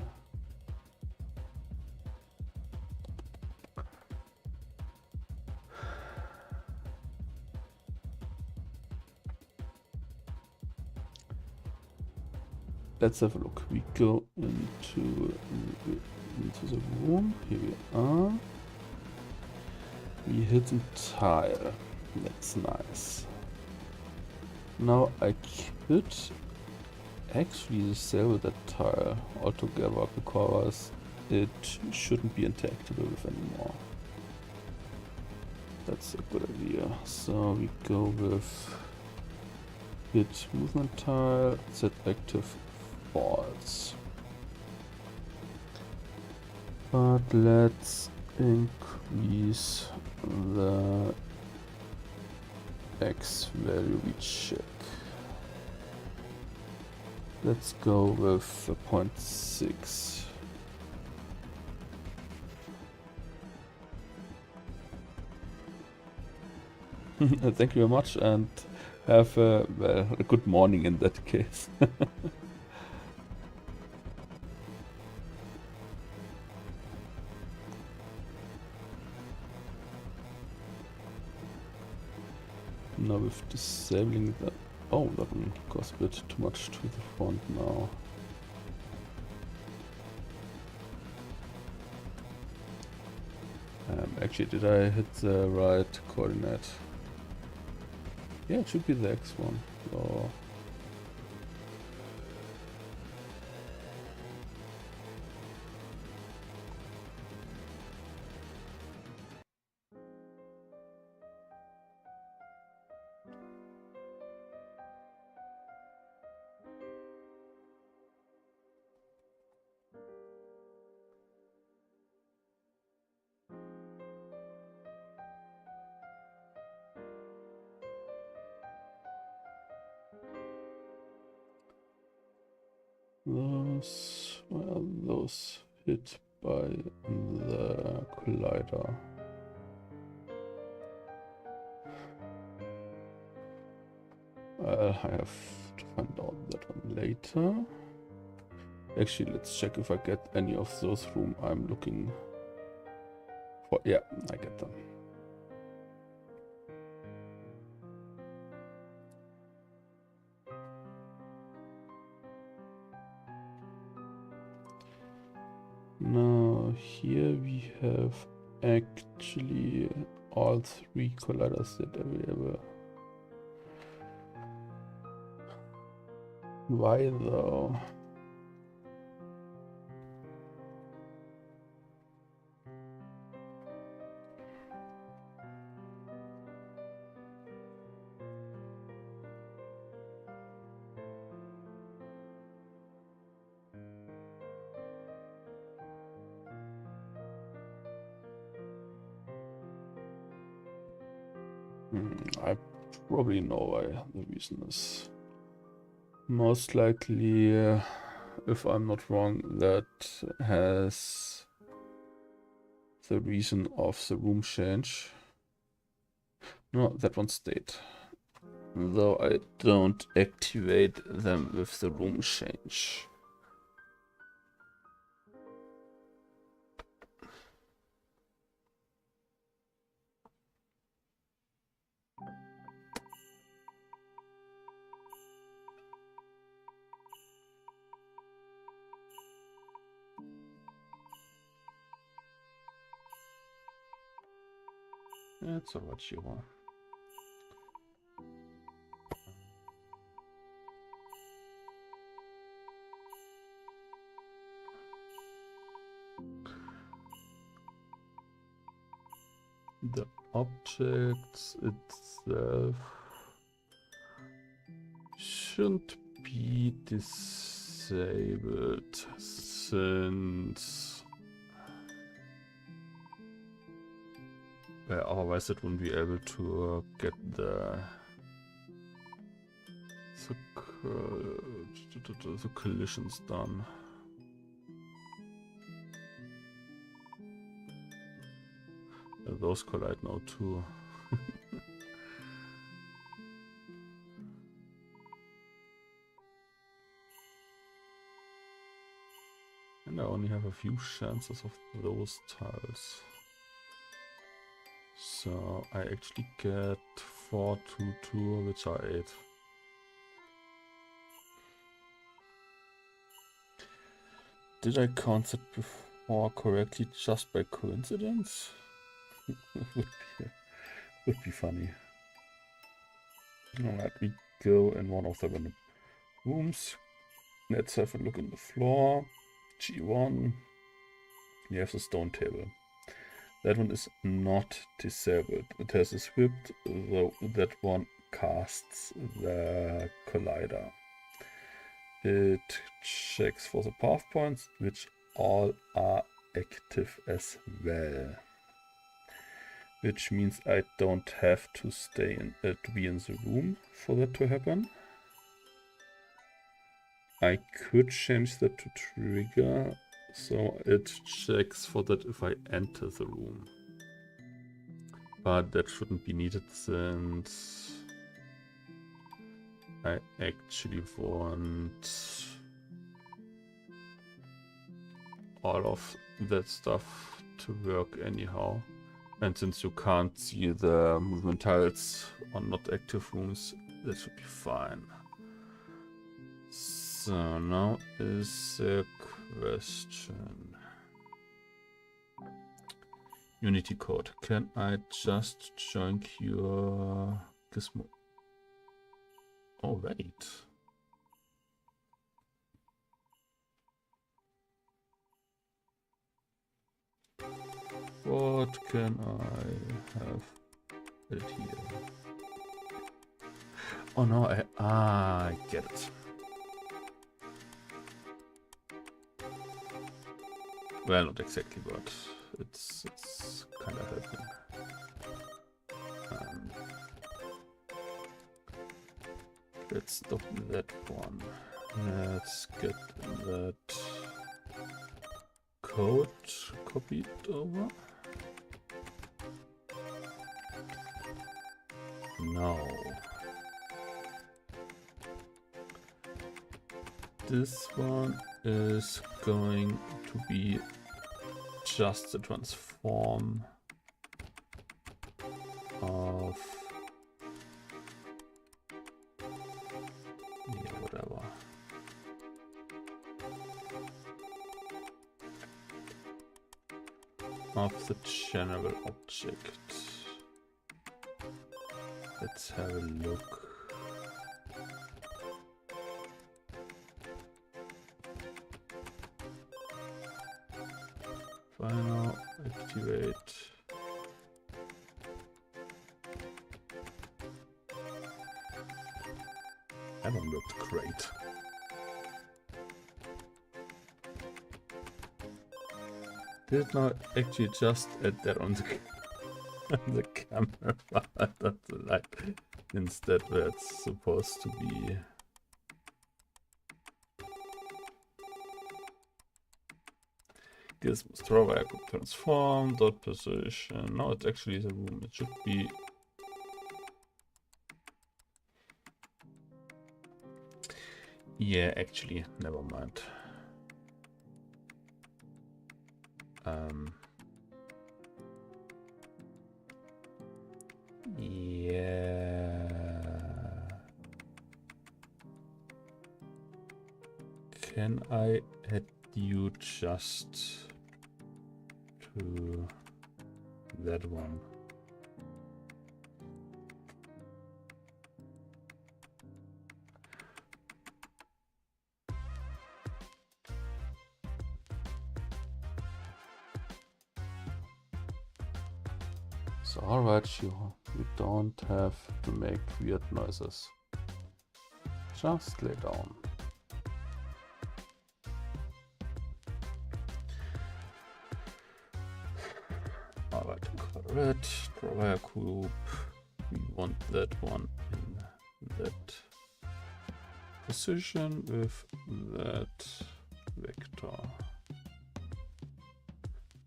let's have a look. We go into the room. Here we are. We hit a tile. That's nice. Now I could actually disable that tile altogether because it shouldn't be interactable with anymore. That's a good idea. So we go with hit movement tile, set active false. But let's increase the X value we check. Let's go with 0.6. Thank you very much, and have well, a good morning in that case. Now with disabling that, oh, that one goes a bit too much to the front now. Actually, did I hit the right coordinate? Yeah, it should be the X one. So those, well, those hit by the collider. I have to find out that one later. Actually, let's check if I get any of those room I'm looking for. Yeah, I get them. Now here we have actually all three colliders that are available. Why though? I probably know why the reason is. Most likely, if I'm not wrong, that has the reason of the room change. No, that one stayed. Though I don't activate them with the room change. That's what you want. The objects itself shouldn't be disabled since otherwise it wouldn't be able to get the collisions done. Those collide now too. And I only have a few chances of those tiles. So I actually get 4, 2, 2, which are 8. did I count that before correctly just by coincidence? would be funny. Alright, we go in one of the random rooms. Let's have a look in the floor. G1. You have the stone table. That one is not disabled. It has a script, so that one casts the collider. It checks for the path points, which all are active as well. Which means I don't have to stay in to be in the room for that to happen. I could change that to trigger, so it checks for that if I enter the room. But that shouldn't be needed since I actually want all of that stuff to work anyhow. And since you can't see the movement tiles on not active rooms, that should be fine. So now is the question. Unity code. Can I just join your Gizmo? Oh wait. What can I have it here? Oh no, I get it. Well, not exactly, but it's kind of helping. Let's stop that one. Let's get that code copied over. No. This one is going to be just the transform of whatever. Of the general object. Let's have a look. Final activate. That one looked great. Did not actually just add that on the camera. That's like instead where it's supposed to be. Gizmo thrower I could transform, dot position. No, it's actually the room. It should be. Yeah, actually, never mind. Yeah. Can I add you just to that one? So alright, you don't have to make weird noises. Just lay down. Alright, correct. Draw group. We want that one in that position with that vector.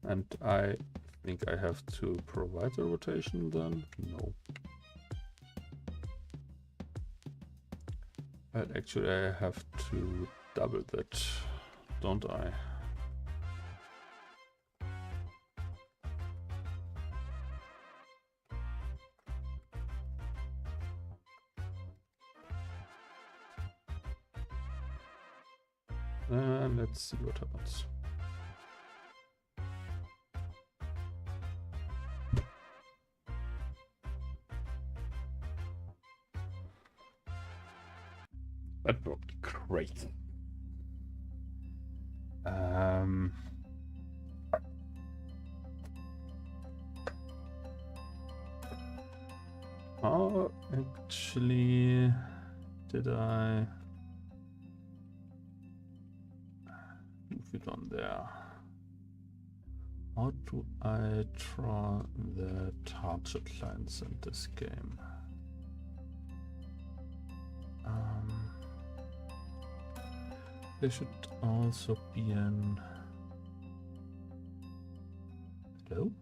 And I think I have to provide the rotation then? No. But actually I have to double that, don't I? And let's see what happens. That worked great. How actually did I move it on there? How do I draw the target lines in this game? There should also be an... Hello?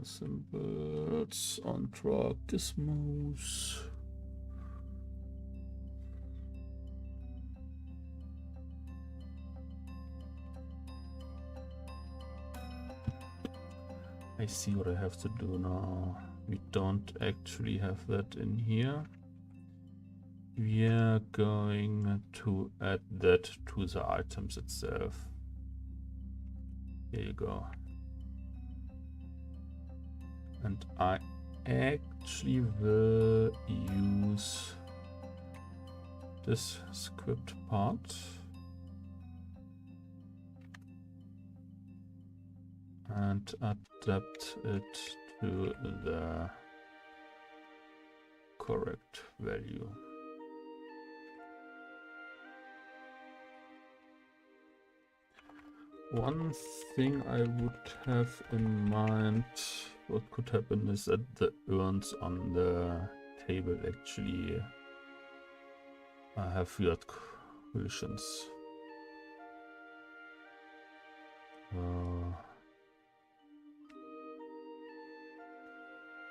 Symbols on draw gizmos. I see what I have to do now. We don't actually have that in here. We are going to add that to the items itself. Here you go. And I actually will use this script part and adapt it to the correct value. One thing I would have in mind, what could happen is that the urns on the table actually have weird collisions. Well,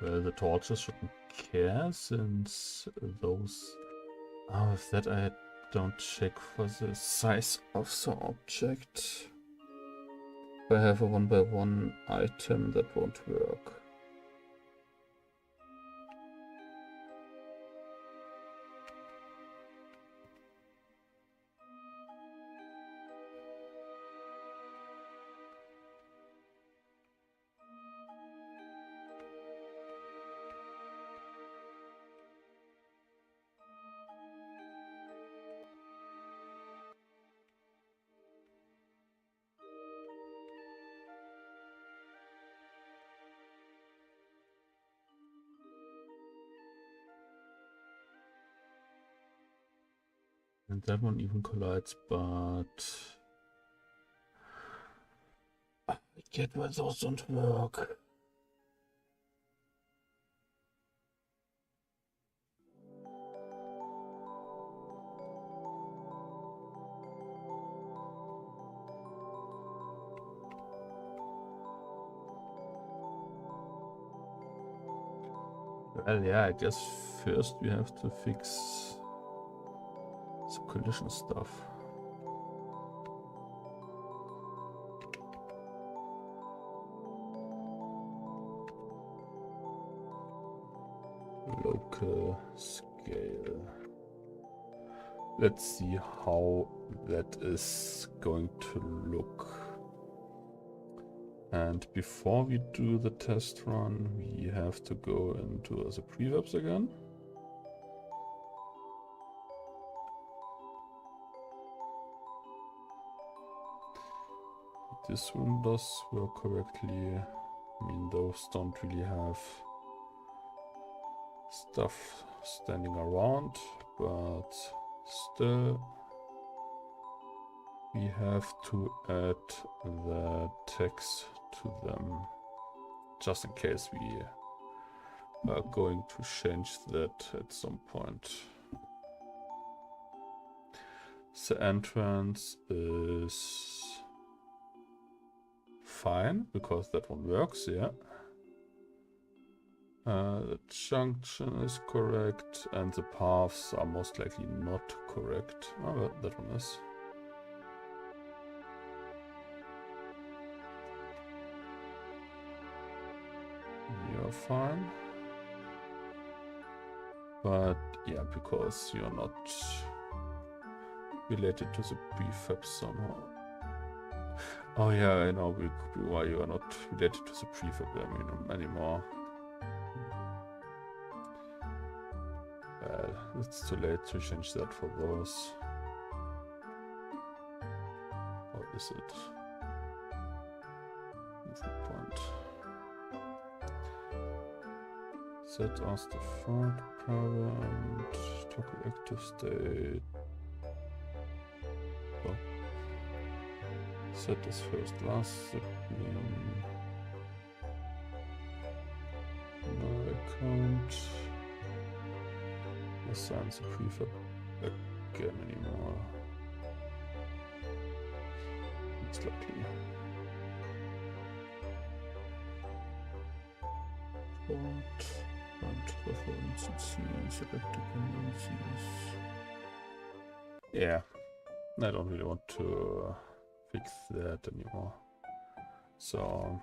the torches shouldn't care since those... Oh, with that I don't check for the size of the object. If I have a 1x1 item, that won't work. And that one even collides, but I get why those don't work. Well, yeah, I guess first we have to fix the collision stuff. Local scale. Let's see how that is going to look. And before we do the test run, we have to go into the prefabs again. This one does work correctly. I mean, those don't really have stuff standing around, but still we have to add the text to them just in case we are going to change that at some point. The entrance is fine because that one works, yeah. The junction is correct and the paths are most likely not correct. Oh, well, that one is. You're fine. But yeah, because you're not related to the prefab somehow. Oh yeah, I know why you are not related to the prefab anymore. Well, it's too late to change that for those. Or is it? Movement point. Set as default parent. Toggle active state. Oh. Set as first last segment. No account. Assign the prefab again anymore. It's likely. Port and reference and see select dependencies. Yeah, I don't really want to fix that anymore. So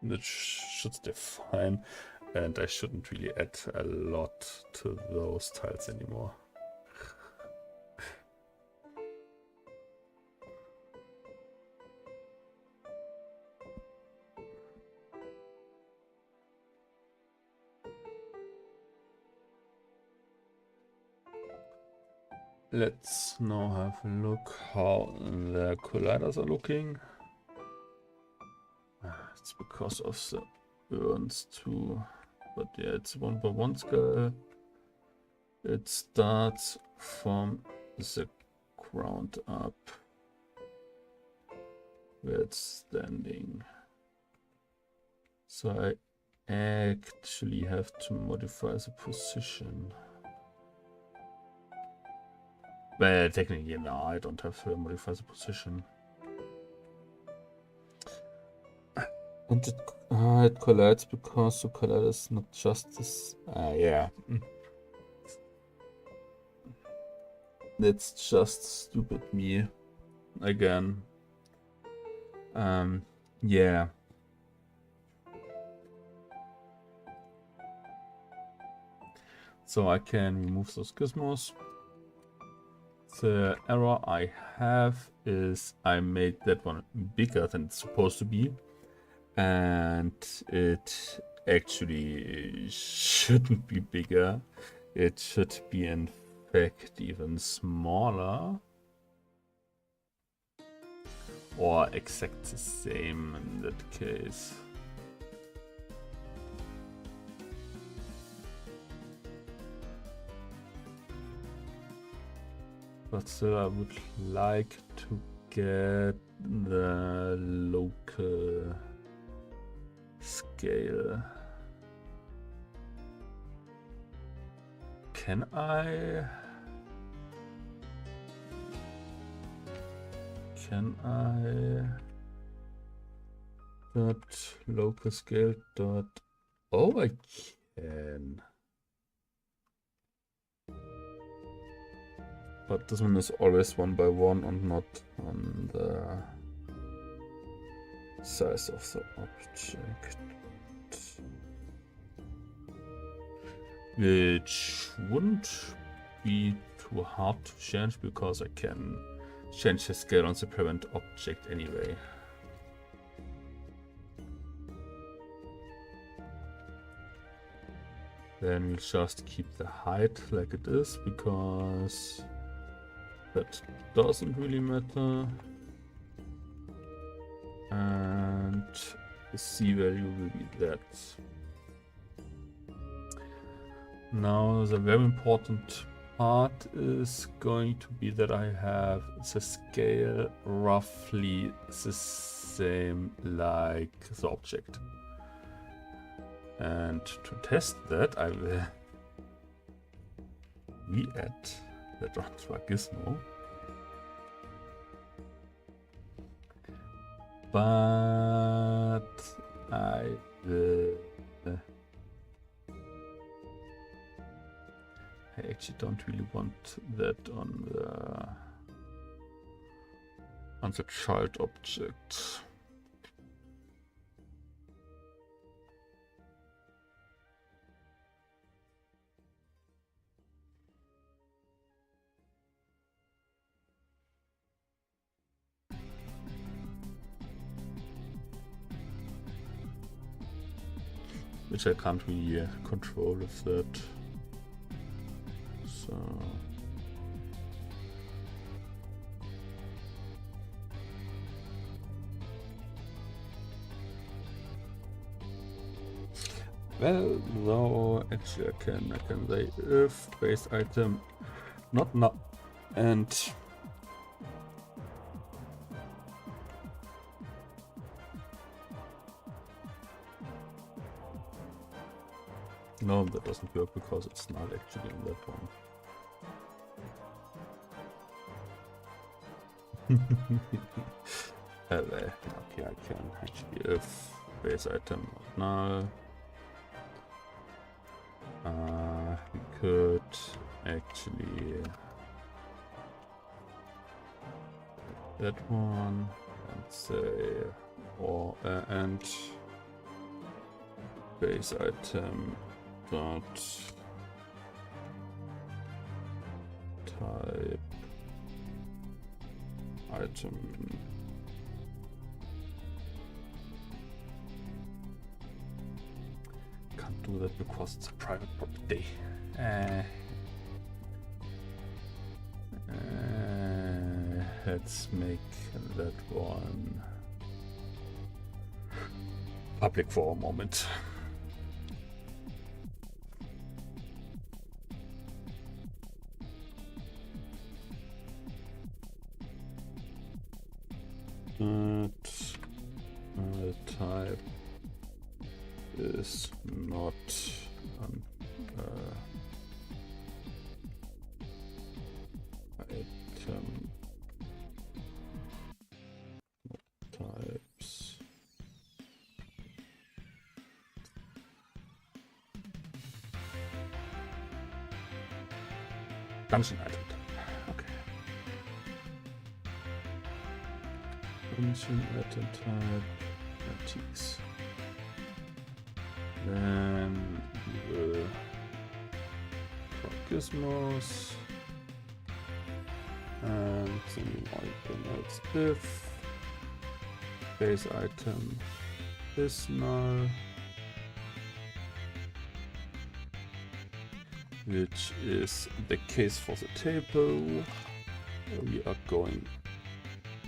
it should stay fine, and I shouldn't really add a lot to those tiles anymore. Let's now have a look how the colliders are looking. It's because of the urns too, but yeah, it's 1x1 scale. It starts from the ground up where it's standing. So I actually have to modify the position. Well, technically, no, I don't have to modify the position. And it collides because the collider is not just this. Yeah. That's just stupid me. Again. Yeah. So I can remove those gizmos. The error I have is I made that one bigger than it's supposed to be, and it actually shouldn't be bigger. It should be in fact even smaller, or exact the same in that case. But still, I would like to get the local scale. Can I? Dot local scale dot. Oh, I can. But this one is always 1x1 and not on the size of the object. Which wouldn't be too hard to change because I can change the scale on the parent object anyway. Then we'll just keep the height like it is because that doesn't really matter. And the C value will be that. Now the very important part is going to be that I have the scale roughly the same like the object. And to test that, I will re-add the transfer gizmo. But I will. I actually don't really want that on the child object. which I can't really control with that. So well, though actually I can say if base item not now and no, that doesn't work because it's not actually in that one. Okay, I can actually if base item not null. We could actually that one and say or and base item dot type item can't do that because it's a private property. Let's make that one public for a moment. Type is not item types. Dungeon item. Okay. Dungeon item type antiques. Then we will gizmos and then else if base item is null, which is the case for the table. We are going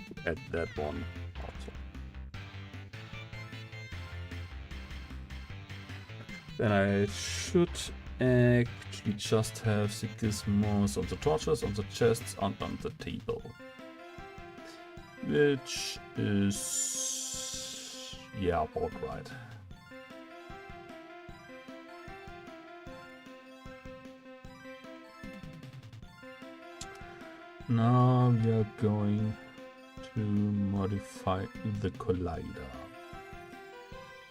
to add that one also. Then I should actually just have the gizmos on the torches, on the chests, and on the table. Which is, yeah, about right. Now we are going to modify the collider.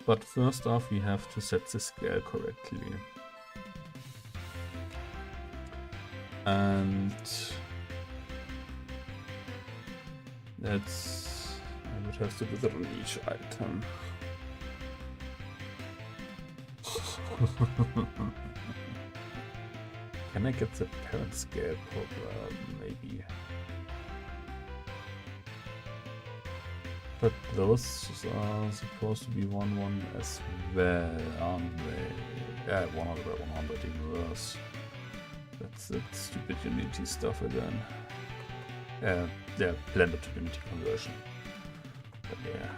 But first off, we have to set the scale correctly. And that's, I would have to do that on each item. Can I get the parent scale program? Maybe. But those are supposed to be 1-1 as well, aren't they? Yeah, 100 by 100 even worse. That's that stupid Unity stuff again. Yeah, blended to Unity conversion. But yeah.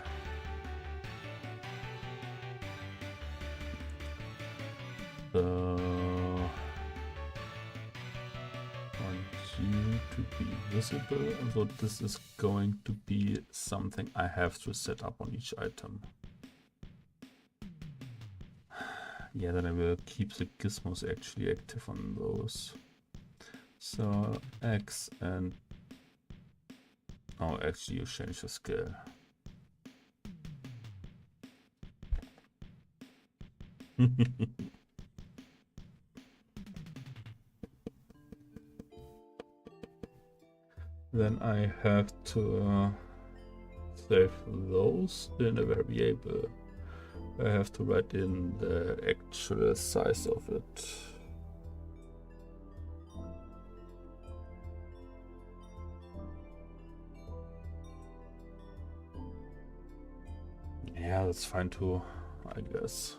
You to be visible, so this is going to be something I have to set up on each item. Yeah, then I will keep the gizmos actually active on those. So X and oh, actually you change the scale. Then I have to save those in a variable. I have to write in the actual size of it. Yeah, that's fine too, I guess.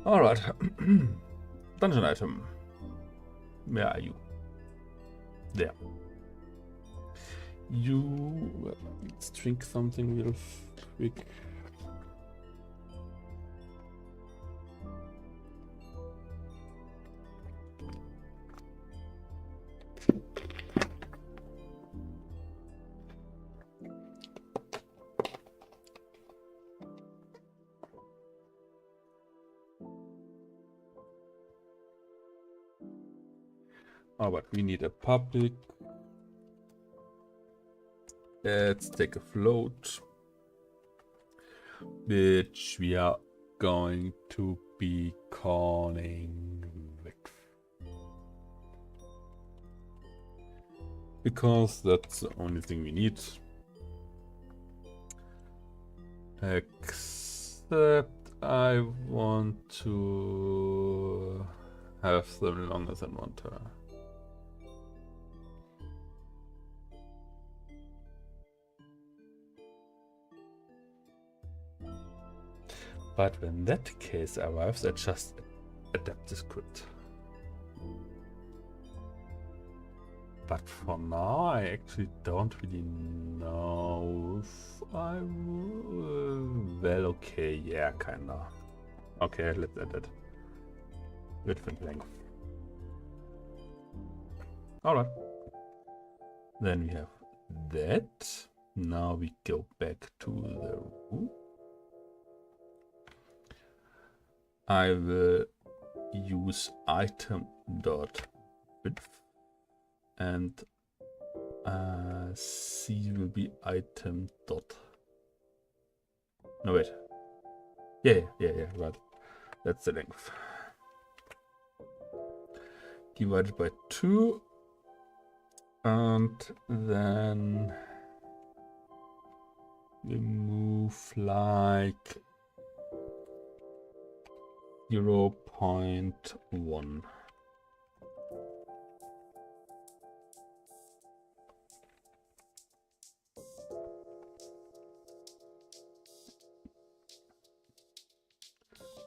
Alright. Dungeon item. Where are you? There. You... Let's drink something real quick. Oh, but we need a public. Let's take a float, which we are going to be calling width, because that's the only thing we need. Except I want to have them longer than 1 turn. But when that case arrives, I just adapt the script. But for now, I actually don't really know if I will. Well, okay, yeah, kinda. Okay, let's add it. Width and length. Alright. Then we have that. Now we go back to the room. I will use item dot width, and C will be item dot. No, wait. Yeah, right. That's the length. Divided by 2, and then we move like 0.1.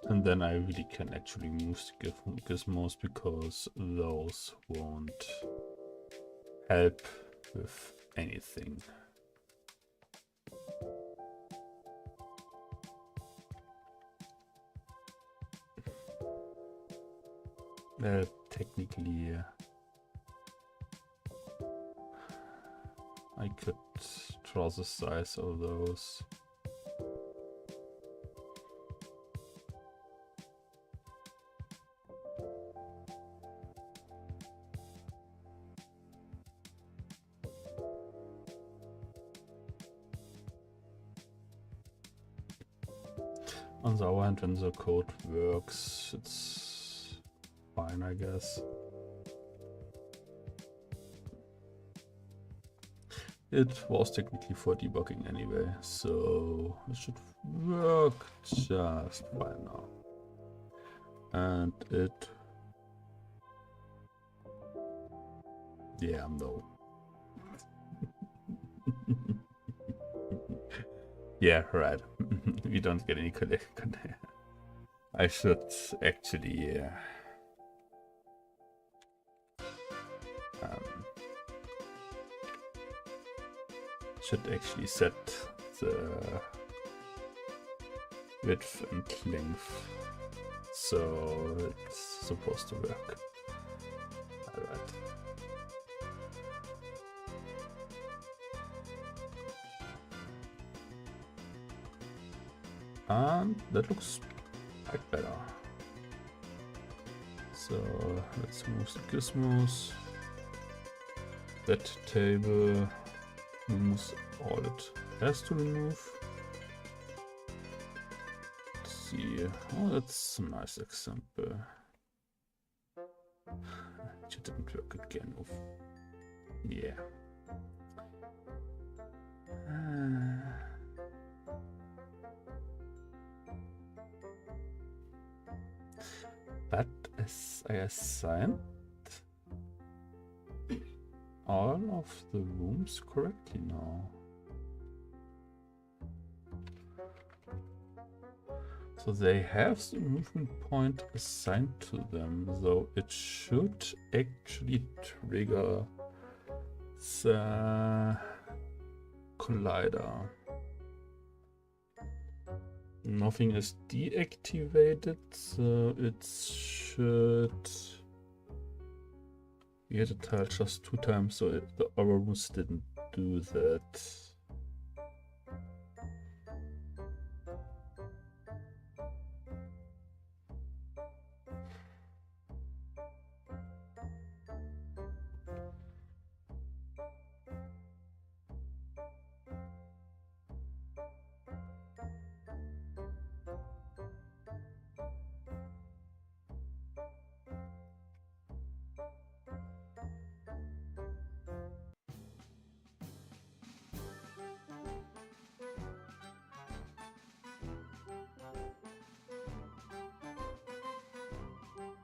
And then I really can actually move the gizmos, because those won't help with anything. Technically, I could draw the size of those. On the other hand, when the code works, it's fine, I guess. It was technically for debugging anyway, so it should work just fine now. And it... yeah, no. Yeah, right. We don't get any collection. I should actually set the width and length, so it's supposed to work. Alright. And that looks like better. So let's move the gizmos. That table moves all it has to remove. Let's see. Oh, that's a nice example. It didn't work again. Yeah. But as I assigned all of the rooms correctly now. So they have the movement point assigned to them, so it should actually trigger the collider. Nothing is deactivated, so it should... We had a tile just 2 times, so the Ormus didn't do that.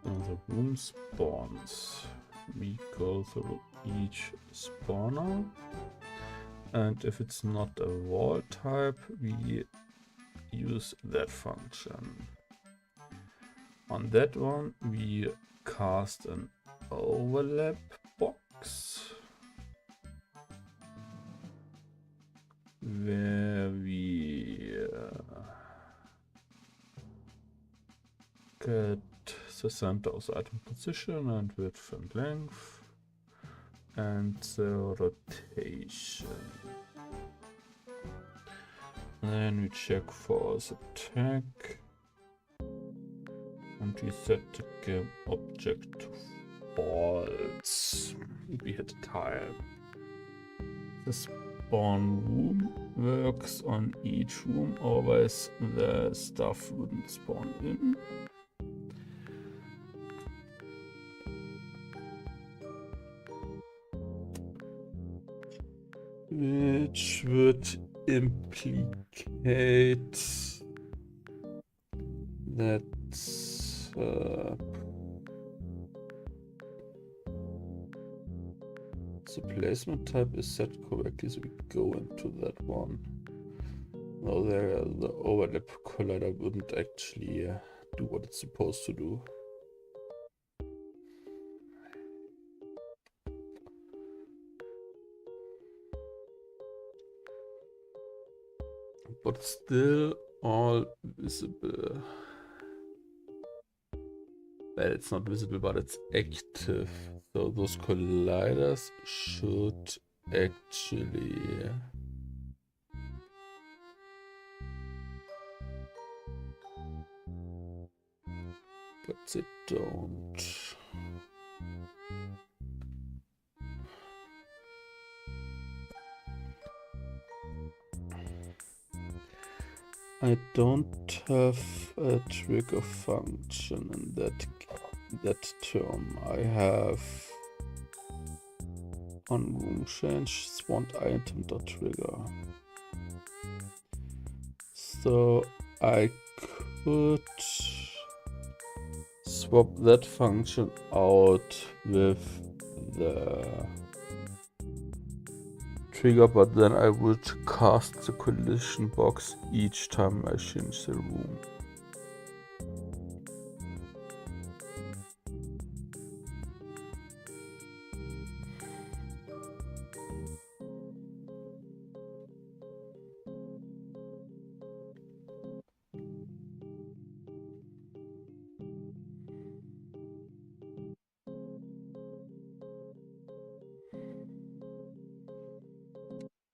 The room spawns. We go through each spawner, and if it's not a wall type, we use that function. On that one, we cast an overlap box where we get the center of the item position and width and length and the rotation. Then we check for the tag and we set the game object to false. We hit a tile. The spawn room works on each room, otherwise the stuff wouldn't spawn in. Which would implicate that the placement type is set correctly, so we go into that one. Now there, the overlap collider wouldn't actually do what it's supposed to do. But still all visible. Well, it's not visible, but it's active. So those colliders should actually but they don't. I don't have a trigger function in that term. I have on room change spawned item.trigger. So I could swap that function out with the trigger, but then I would cast the collision box each time I change the room.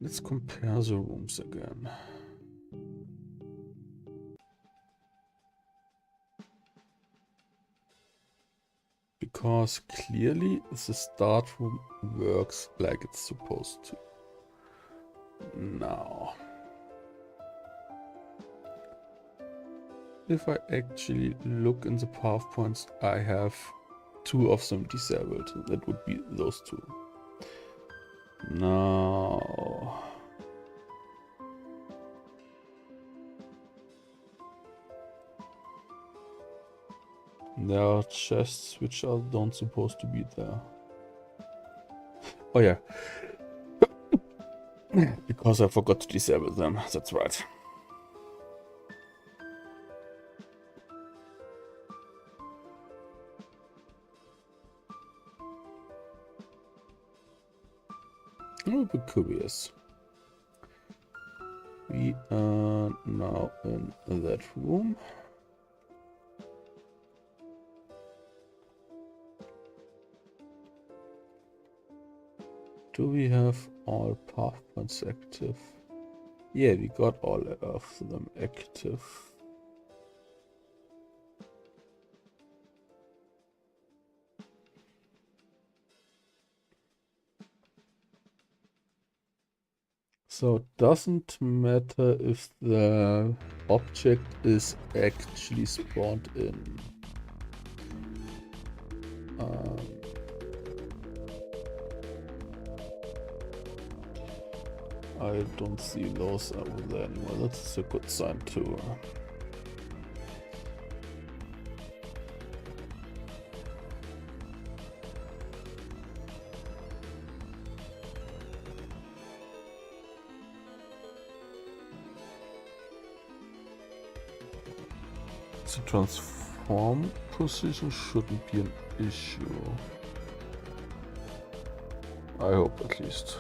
Let's compare the rooms again. Because clearly the start room works like it's supposed to. Now, if I actually look in the path points, I have 2 of them disabled. That would be those 2. Now, there are chests which don't supposed to be there. Oh yeah, because I forgot to disable them, that's right. curious. We are now in that room. Do we have all path points active? Yeah, we got all of them active. So it doesn't matter if the object is actually spawned in. I don't see those over there anymore. That's a good sign too. The transform position shouldn't be an issue. I hope at least.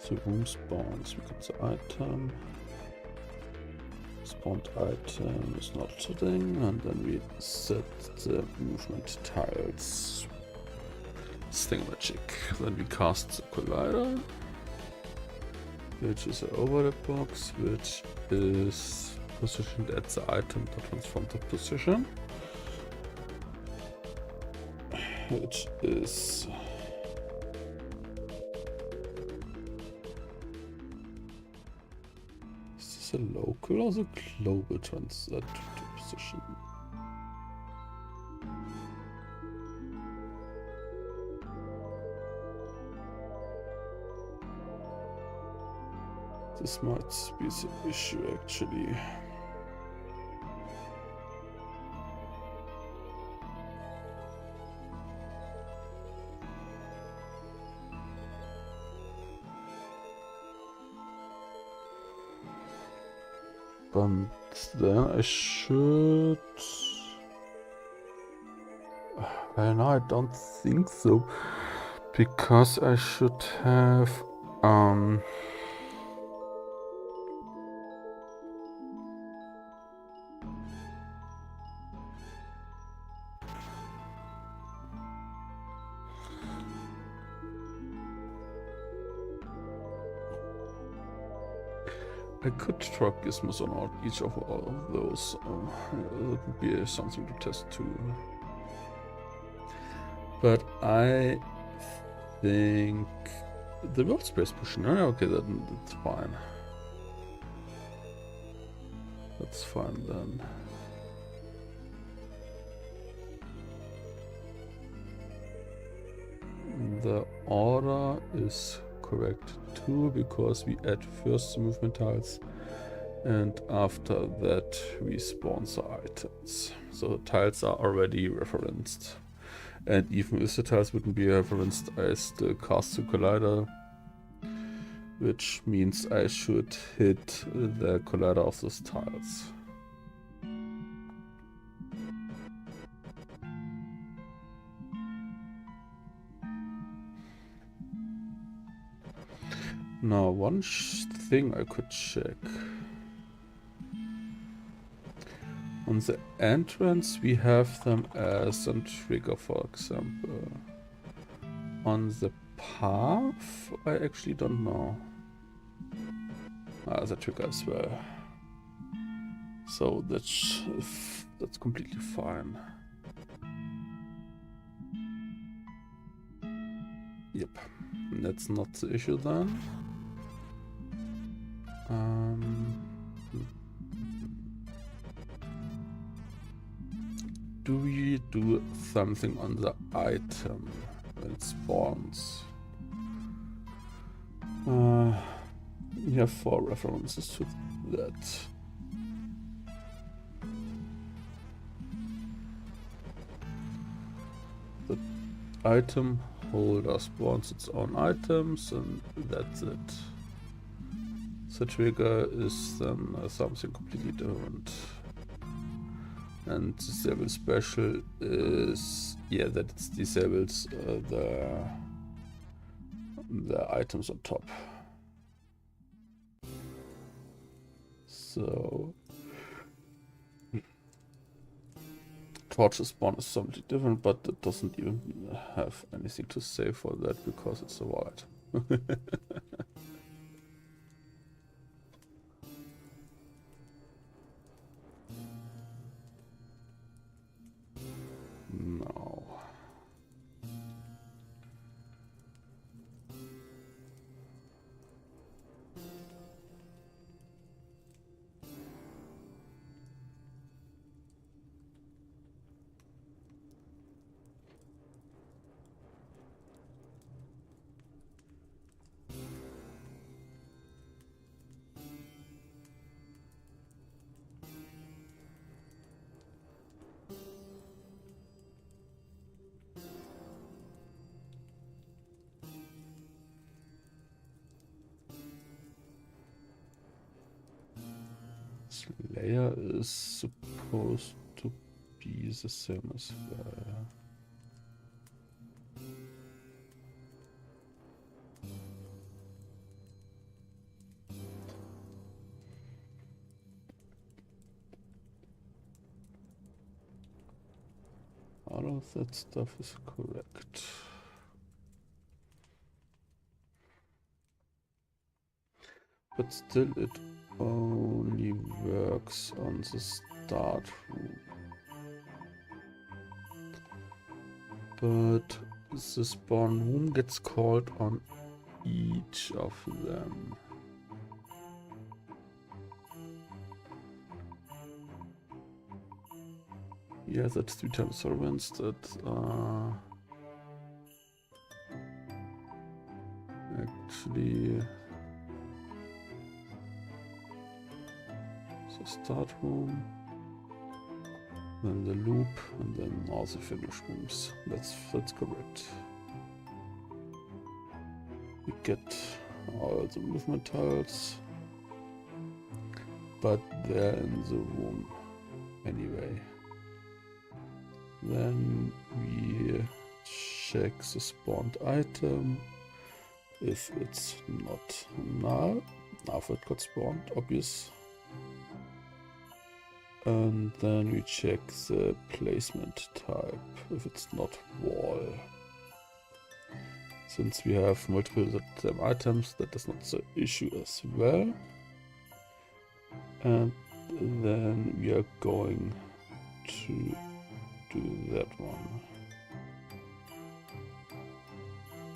The room spawns, we get the item. Spawned item is not a thing, and then we set the movement tiles. Thingamajig. Then we cast the collider, which is an overlap box, which is positioned at the item to transform the position. Which is a local or the global transit position? This might be the issue actually. But then I should... Well, no, I don't think so. Because I should have... I could throw gizmos on each of all of those. That would be something to test too. But I think the world space pushing. Okay, that's fine. That's fine then. The order is correct too, because we add first the movement tiles and after that we spawn the items. So the tiles are already referenced, and even if the tiles wouldn't be referenced, I still cast the collider, which means I should hit the collider of those tiles. Now, one thing I could check. On the entrance, we have them as a trigger, for example. On the path, I actually don't know. The trigger as well. So that's completely fine. Yep, that's not the issue then. Do we do something on the item when it spawns? We have 4 references to that. item holder spawns its own items, and that's it. The trigger is then something completely different. And disable special is, yeah, that it disables the items on top. So torches spawn is something different, but it doesn't even have anything to say for that because it's a void. No. Layer is supposed to be the same as well. All of that stuff is correct. But still it only works on the start room. But the spawn room gets called on each of them. Yeah, that's 3 times servants that actually the start room, then the loop, and then all the finish rooms. That's correct. We get all the movement tiles, but they're in the room anyway. Then we check the spawned item. If it's not null, after it got spawned, obvious. And then we check the placement type, if it's not wall. Since we have multiple items, that is not the issue as well. And then we are going to do that one.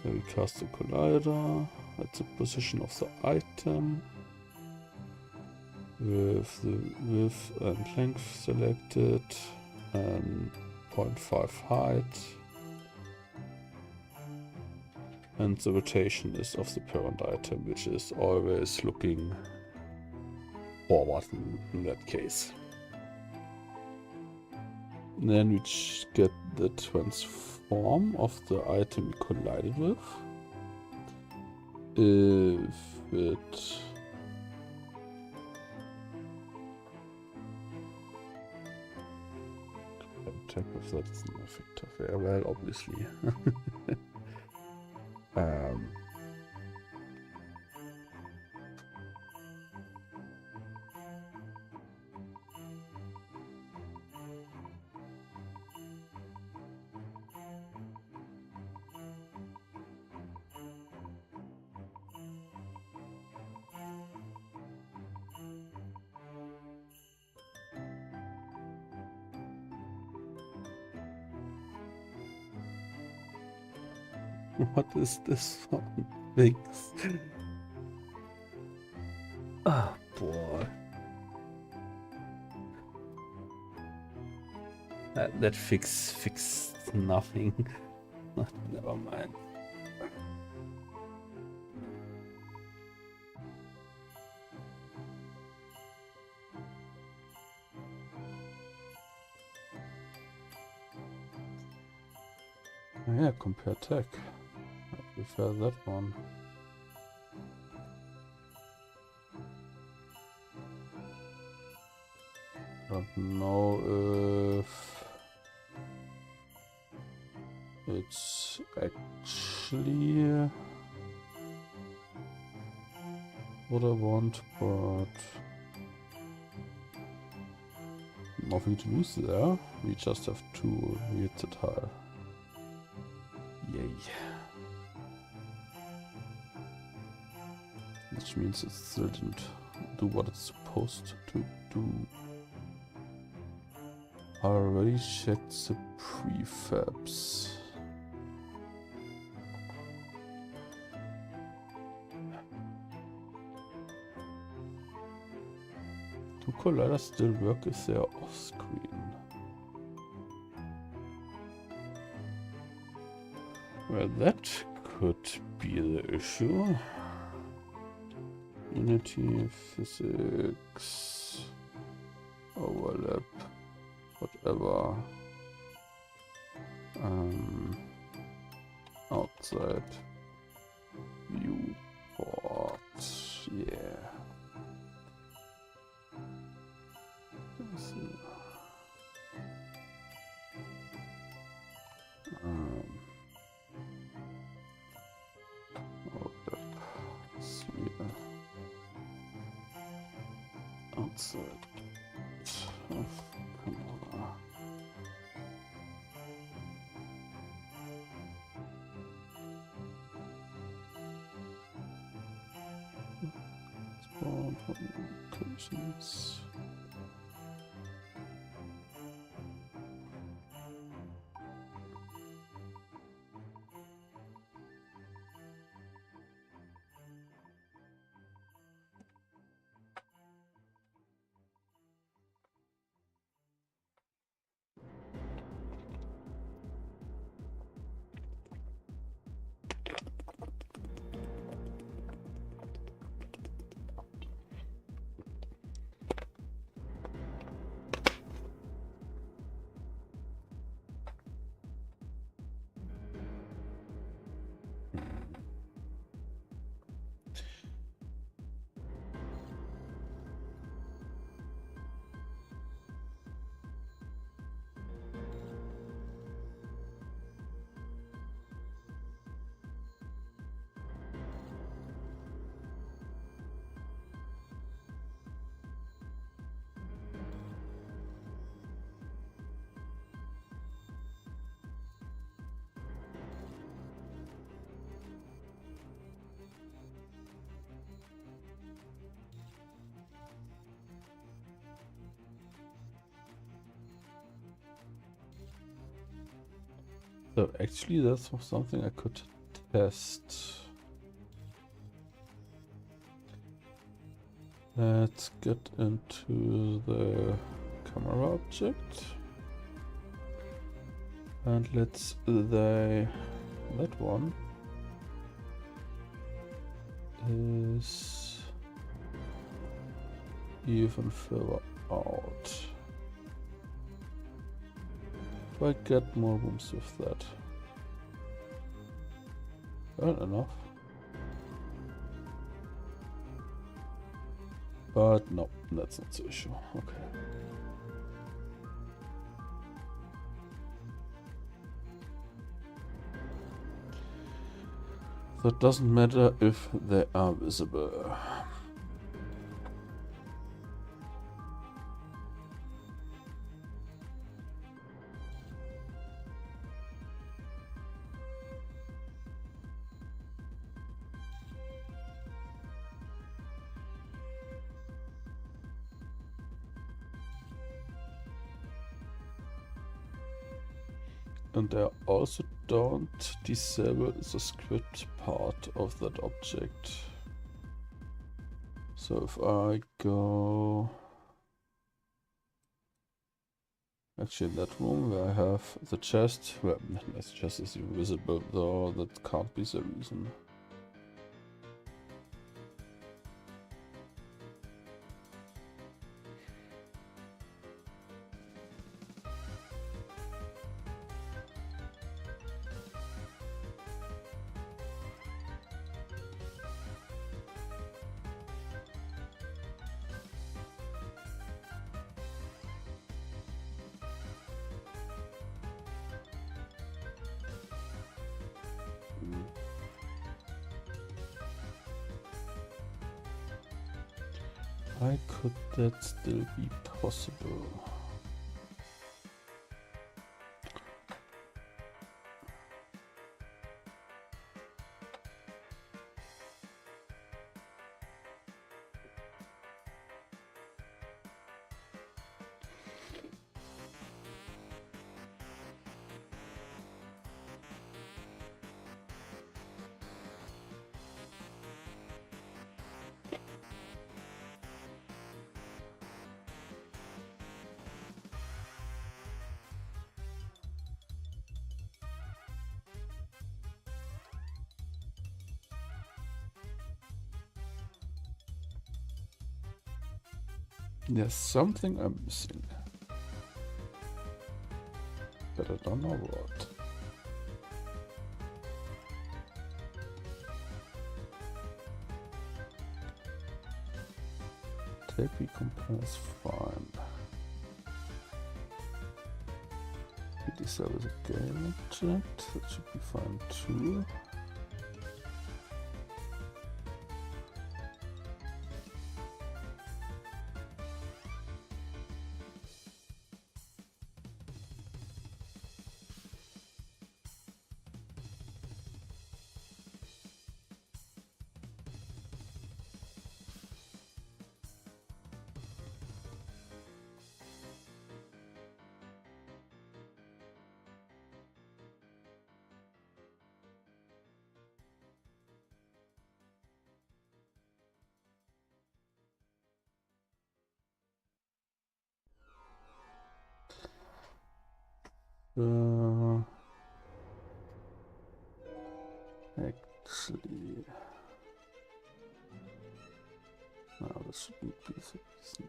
Then we cast the collider at the position of the item with the width and length selected and 0.5 height, and the rotation is of the parent item, which is always looking forward in that case. Then we get the transform of the item we collided with. If it check if that is an effect of air, well, obviously. What is this one? Things. Ah, boy. That fixed nothing. Never mind. Yeah, compare tech. I prefer that one. Don't know if it's actually what I want, but nothing to lose there. We just have to read the tile. Yay. Which means it still didn't do what it's supposed to do. I already checked the prefabs. Do colliders still work if they are off screen? Well, that could be the issue. Unity, physics, overlap, whatever. Outside viewport, yeah. Let's see. Outside of camera. Spawn locations. So actually that's something I could test. Let's get into the camera object. And let's that one is even further out. Do I get more rooms with that? Well, enough. But no, that's not the issue. Okay. So it doesn't matter if they are visible. And I also don't disable the script part of that object. So if I go... Actually in that room where I have the chest, well, the chest is invisible though, that can't be the reason. Why could that still be possible? There's something I'm missing, but I don't know what. Take we compare is fine. PD cell is a game object, that should be fine too. Actually, no, this shouldn't be so easy.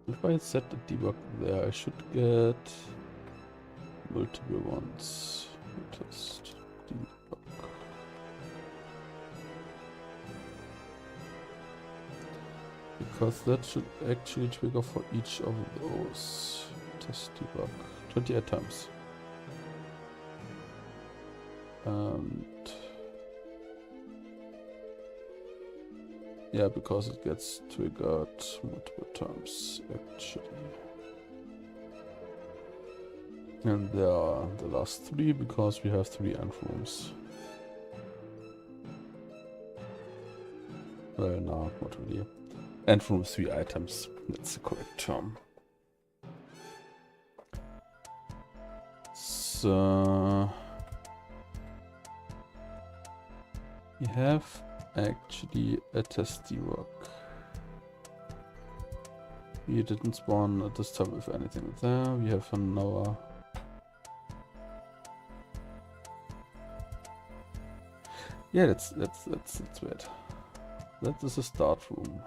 If I set the debug there, I should get multiple ones. Test debug. Because that should actually trigger for each of those. Test debug. 28 times. And yeah, because it gets triggered multiple times actually. And there are the last 3 because we have 3 end rooms. Well, no, not really. End room 3 items, that's the correct term. So we have actually a test debug. We didn't spawn at this time with anything there. We have another. Yeah, that's weird. That is a start room.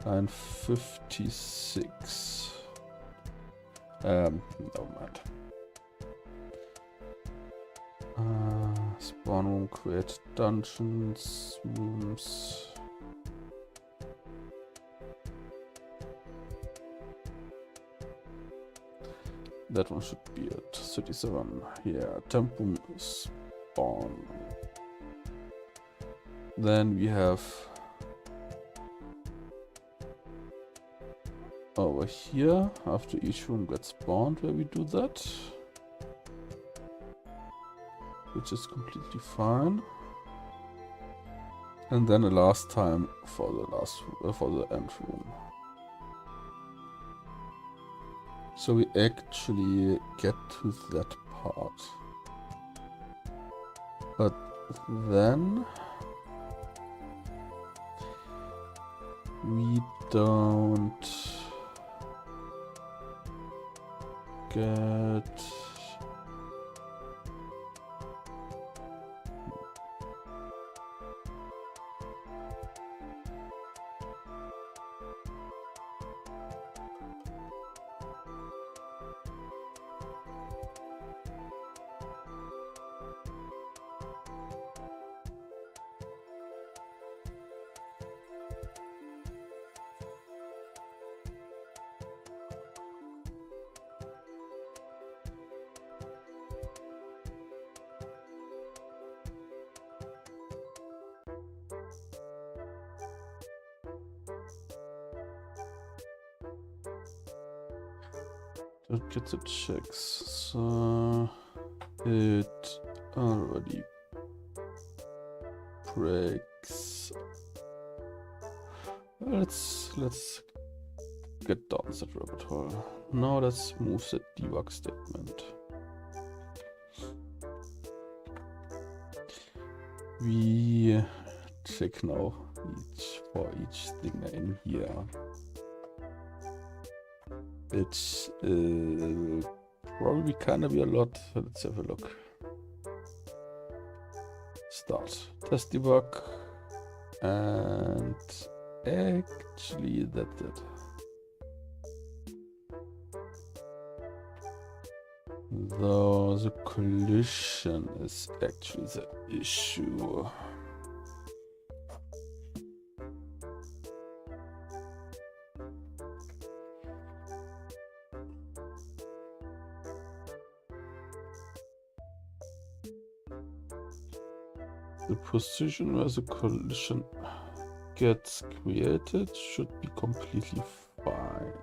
And 56. Never mind. Spawn room, create dungeons, rooms. That one should be at 37. Yeah, temp room spawn. Then we have over here, after each room gets spawned, where we do that, which is completely fine. And then a last time for the end room. So we actually get to that part. But then we don't get Don't get the checks. So it already breaks. Let's get down that rabbit hole. Now let's move the debug statement. We check now for each thing in here. It's probably kinda be a lot. Let's have a look. Start test debug, and actually that's it. Though the collision is actually the issue. The position where the collision gets created should be completely fine.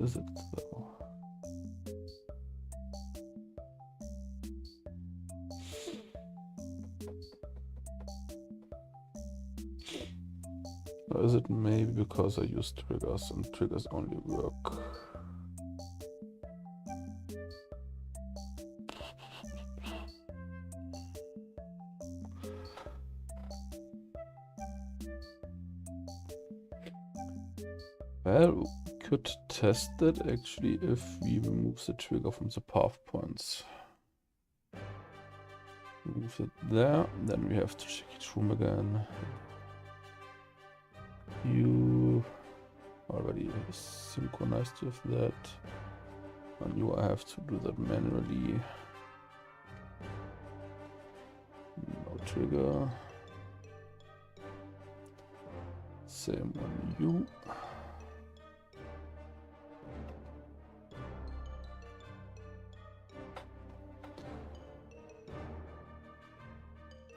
Is it though? Or is it maybe because I use triggers and triggers only work? Well, we could test that actually if we remove the trigger from the path points. Move it there, then we have to check each room again. You already synchronized with that, and you have to do that manually. No trigger. Same on you.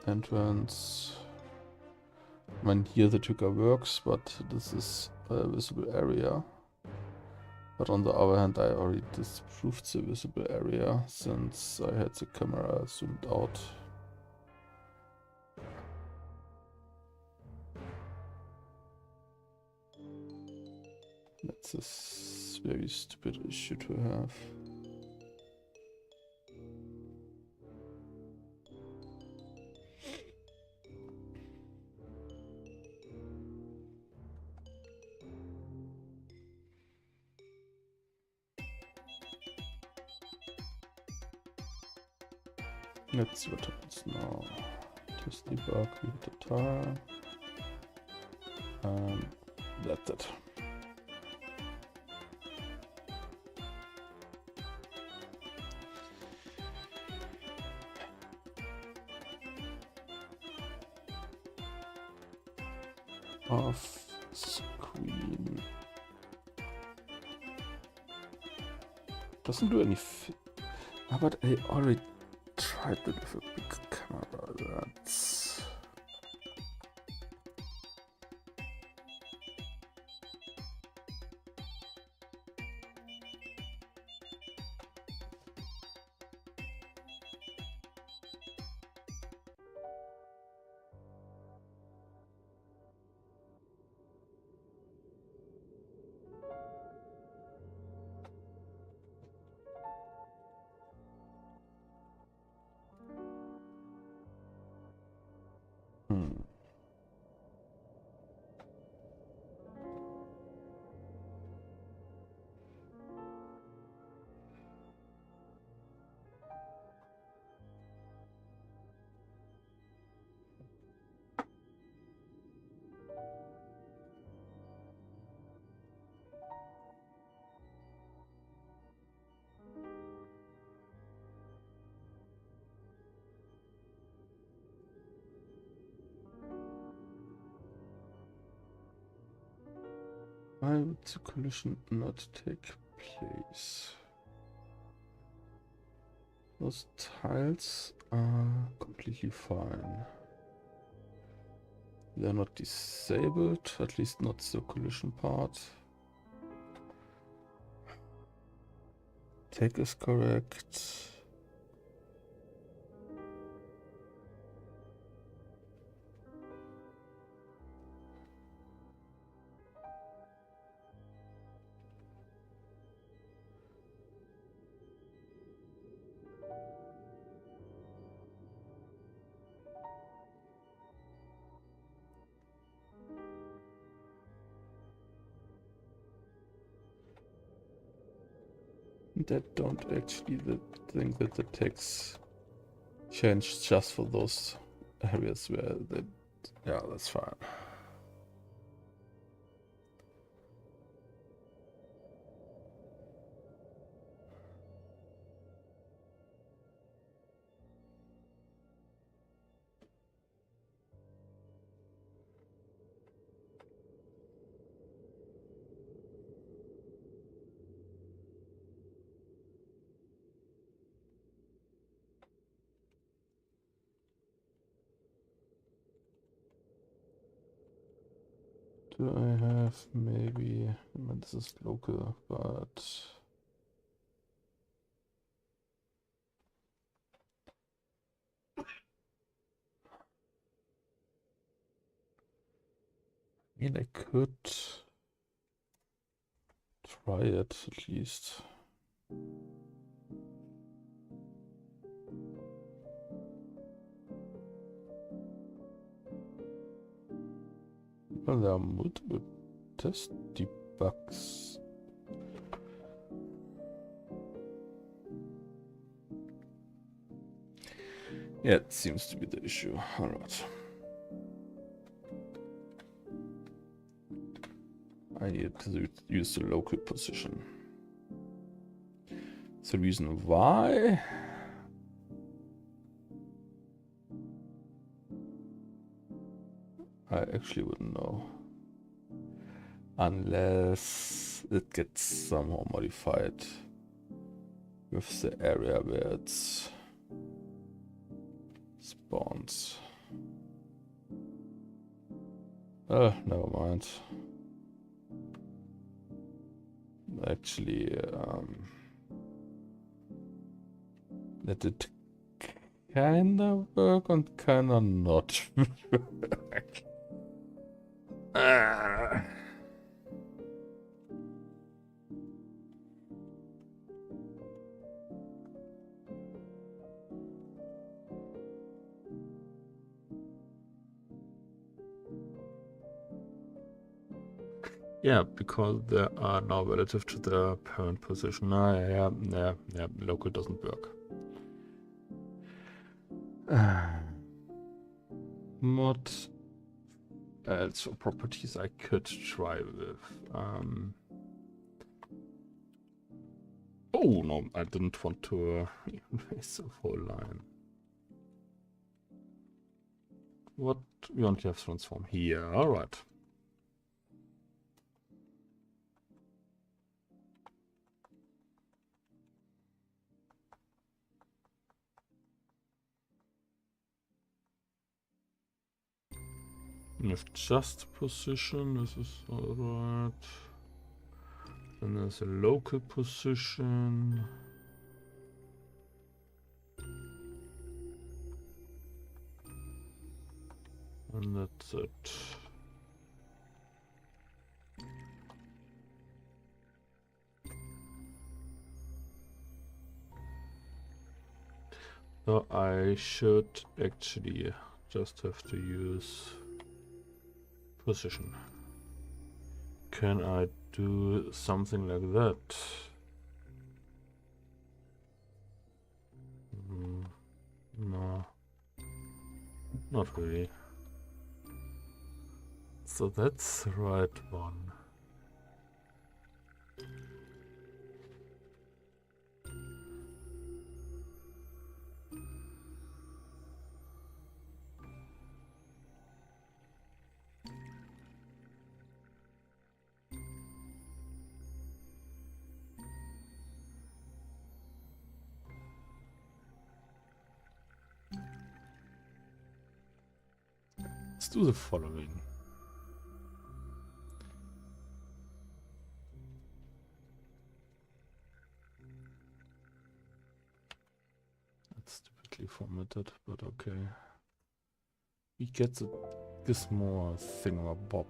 Entrance. I mean, here the trigger works, but this is a visible area. But on the other hand, I already disproved the visible area since I had the camera zoomed out. That's a very stupid issue to have. Let's see what happens now. Test debug, hit the tile. That's it. Off screen. Doesn't do any but I already tried it with a big camera. That's why would the collision not take place? Those tiles are completely fine. They're not disabled, at least not the collision part. Tech is correct. That don't actually think that the text changed just for those areas where the yeah, that's fine. Do I have maybe, I mean, this is local, but I mean, I could try it at least. Well, there are multiple test debugs. Yeah, it seems to be the issue. Alright. I need to use the local position. The reason why? I actually wouldn't know. Unless it gets somehow modified with the area where it spawns. Oh, never mind. Actually, that it kinda work and kinda not work. Yeah, because they are now relative to the parent position. Yeah, local doesn't work. What else for properties I could try with? Oh no, I didn't want to erase the whole line. What we only have transform here, alright. With just position, this is alright. Then there's a local position. And that's it. So I should actually just have to use position. Can I do something like that? No, not really. So that's the right one. Let's do the following. That's typically formatted, but okay. We get the gizmo thingamabob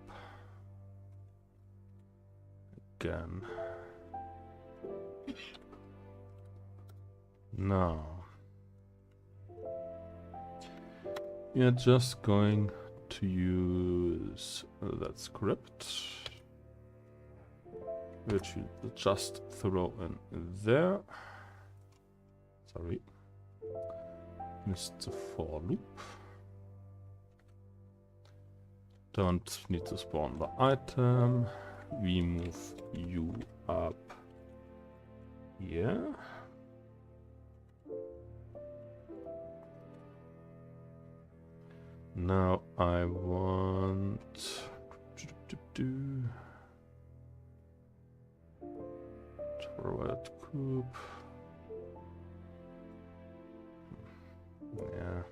again. Now we are just going to use that script, which you just throw in there. Sorry, missed the for loop. Don't need to spawn the item. We move you up here. Now I want forward coop. Yeah.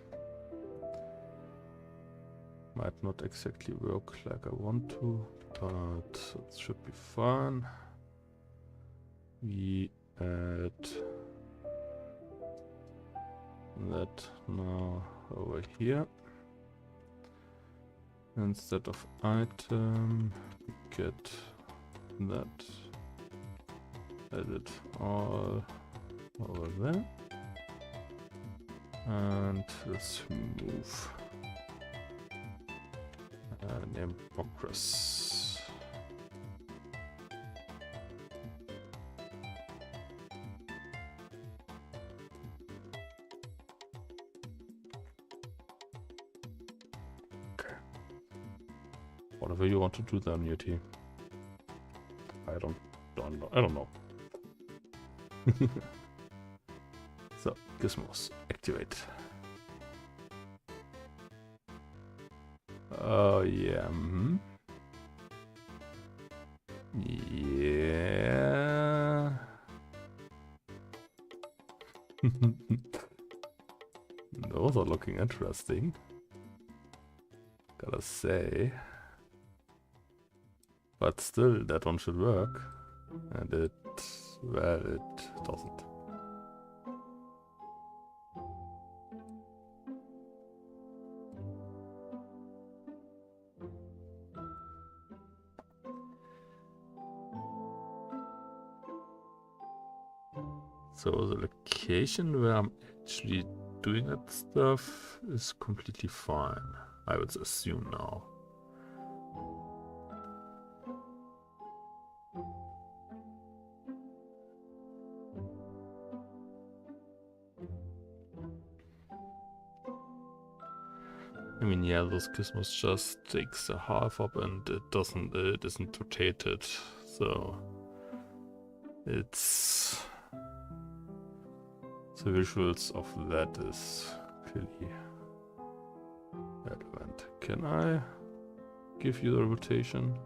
Might not exactly work like I want to, but it should be fine. We add that now over here. Instead of item, we get that edit all over there. And let's move name progress. Okay. Whatever you want to do there, Newty. I don't know. So, gizmos, activate. Oh, yeah. Yeah. Those are looking interesting. Gotta say. But still, that one should work. And it doesn't. So the location where I'm actually doing that stuff is completely fine, I would assume now. I mean, yeah, those gizmos just takes a half up and it isn't rotated, so it's the visuals of that is clearly relevant. Can I give you the rotation?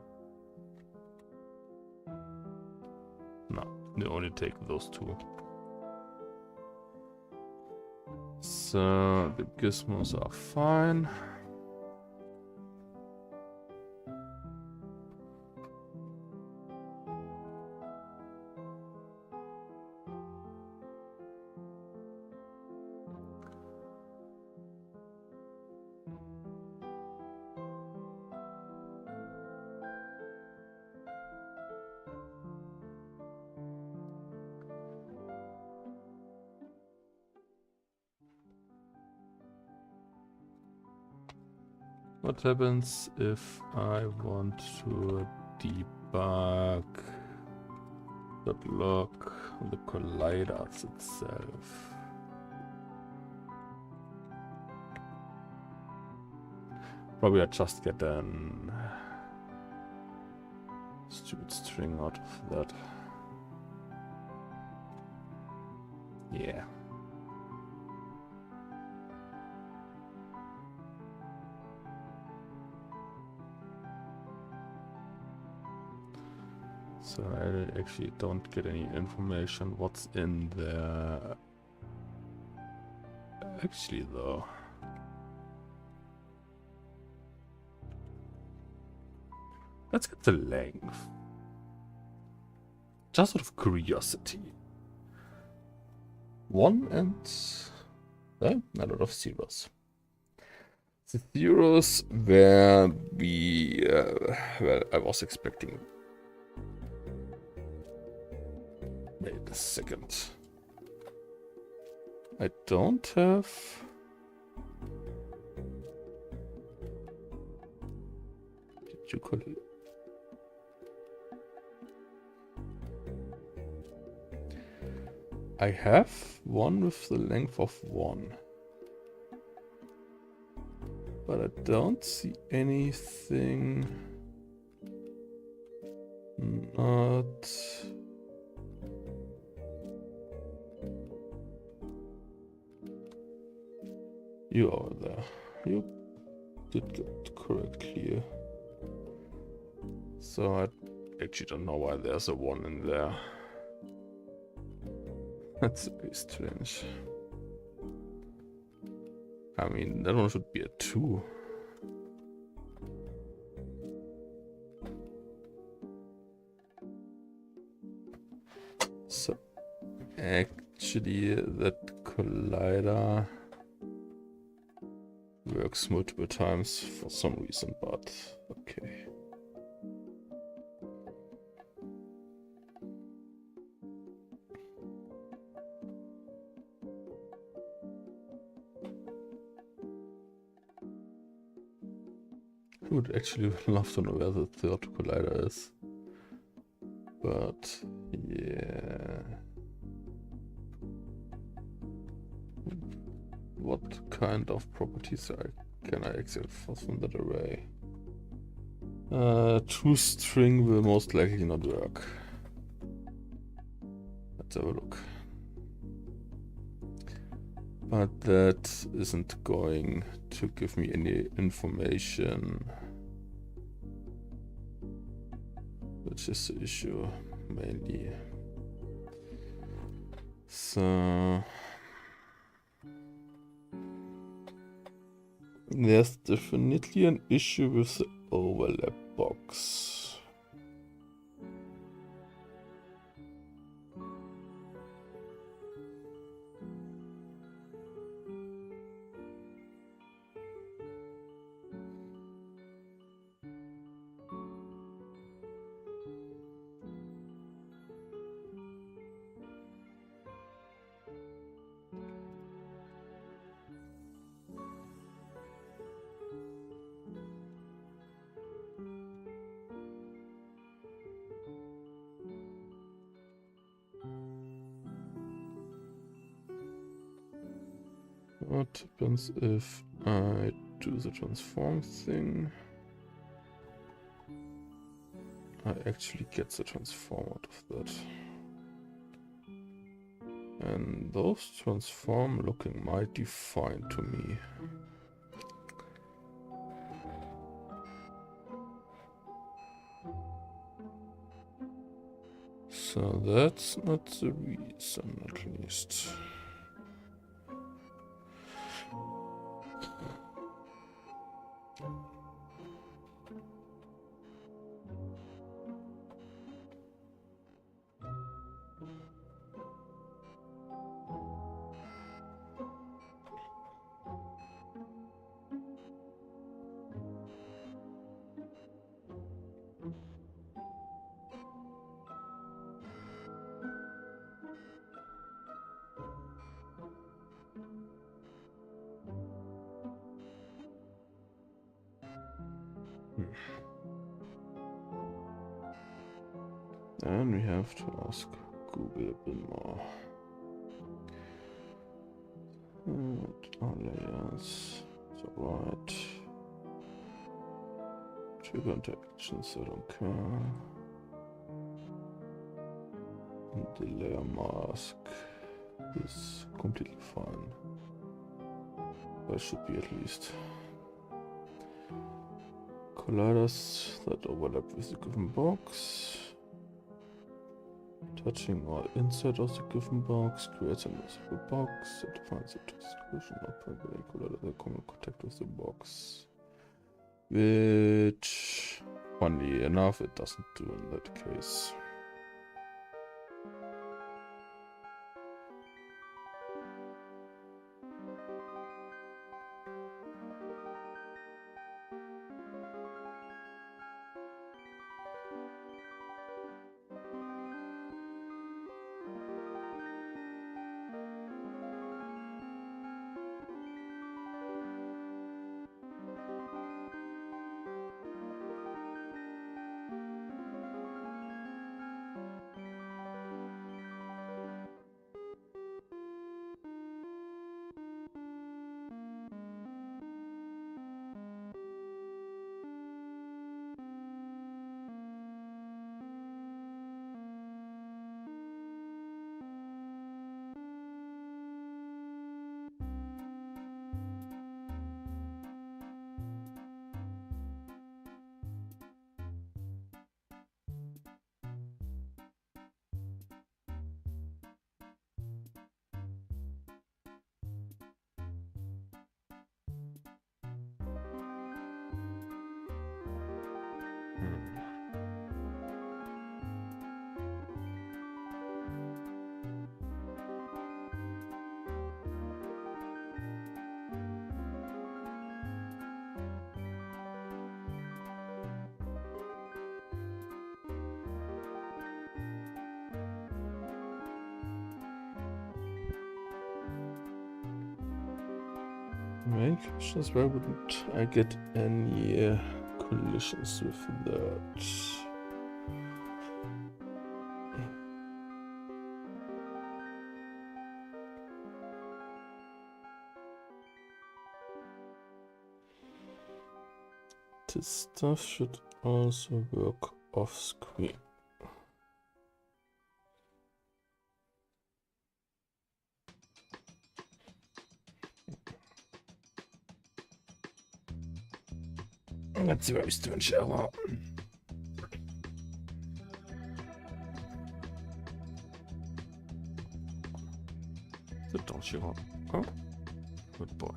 No, you only take those two. So the gizmos are fine. What happens if I want to debug the block, the colliders itself? Probably I just get an stupid string out of that. Yeah. So I actually don't get any information what's in there. Actually though. Let's get the length. Just out of curiosity. 1 and a lot of zeros. The zeros where I was expecting. Wait a second. I don't have. Did you call it? I have one with the length of 1. But I don't see anything. Not. You are there. You did get correctly here. So I actually don't know why there's a 1 in there. That's a bit strange. I mean, that one should be a 2. So, actually, that collider works multiple times for some reason, but okay. I would actually love to know where the third collider is. But yeah. What kind of properties can I exit from that array? True string will most likely not work. Let's have a look. But that isn't going to give me any information. Which is the issue, mainly. So there's definitely an issue with the overlap box. What happens if I do the transform thing? I actually get the transform out of that. And those transform looking mighty fine to me. So that's not the reason, at least. And we have to ask Google a bit more. And our layers, so right. Trigger interactions, I don't care. And the layer mask is completely fine. That should be at least. Colliders that overlap with the given box. Touching or inside of the given box creates a invisible box that defines the exclusion of perpendicular that come in contact with the box. Which Funnily enough, it doesn't do in that case. Main question is, why wouldn't I get any collisions with that? This stuff should also work off screen. That's a very strange error. Sit down, Shiro. Oh, good boy.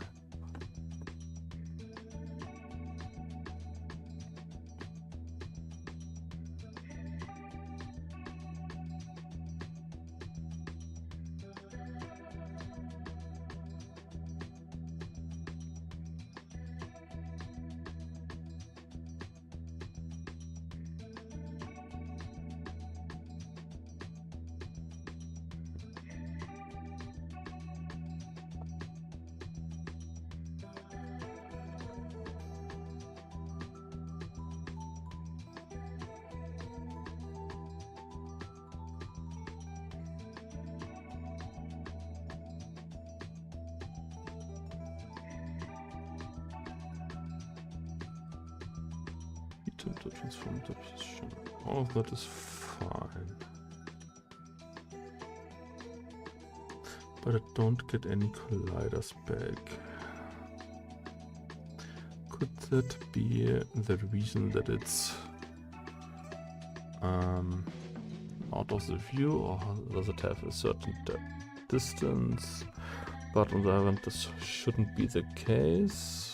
To transform the position. All of that is fine. But I don't get any colliders back. Could that be the reason that it's out of the view, or does it have a certain distance? But on the other hand, this shouldn't be the case.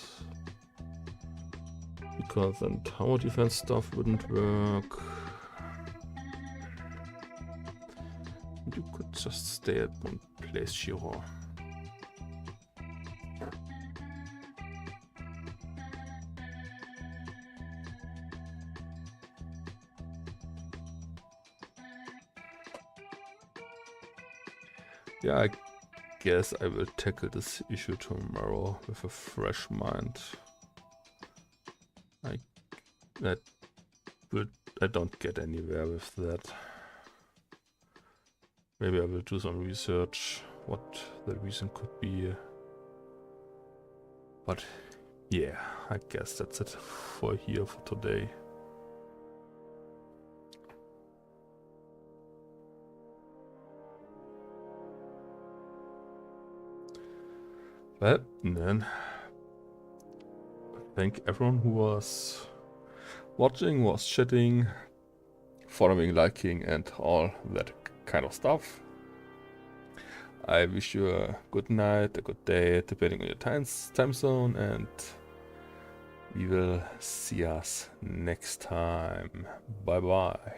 Because then tower defense stuff wouldn't work. You could just stay at one place, Shiro. Yeah, I guess I will tackle this issue tomorrow with a fresh mind. I don't get anywhere with that. Maybe I will do some research what the reason could be. But yeah, I guess that's it for today. Well, then, thank everyone who was watching, was chatting, following, liking, and all that kind of stuff. I wish you a good night, a good day, depending on your time zone, and We will see us next time. Bye bye.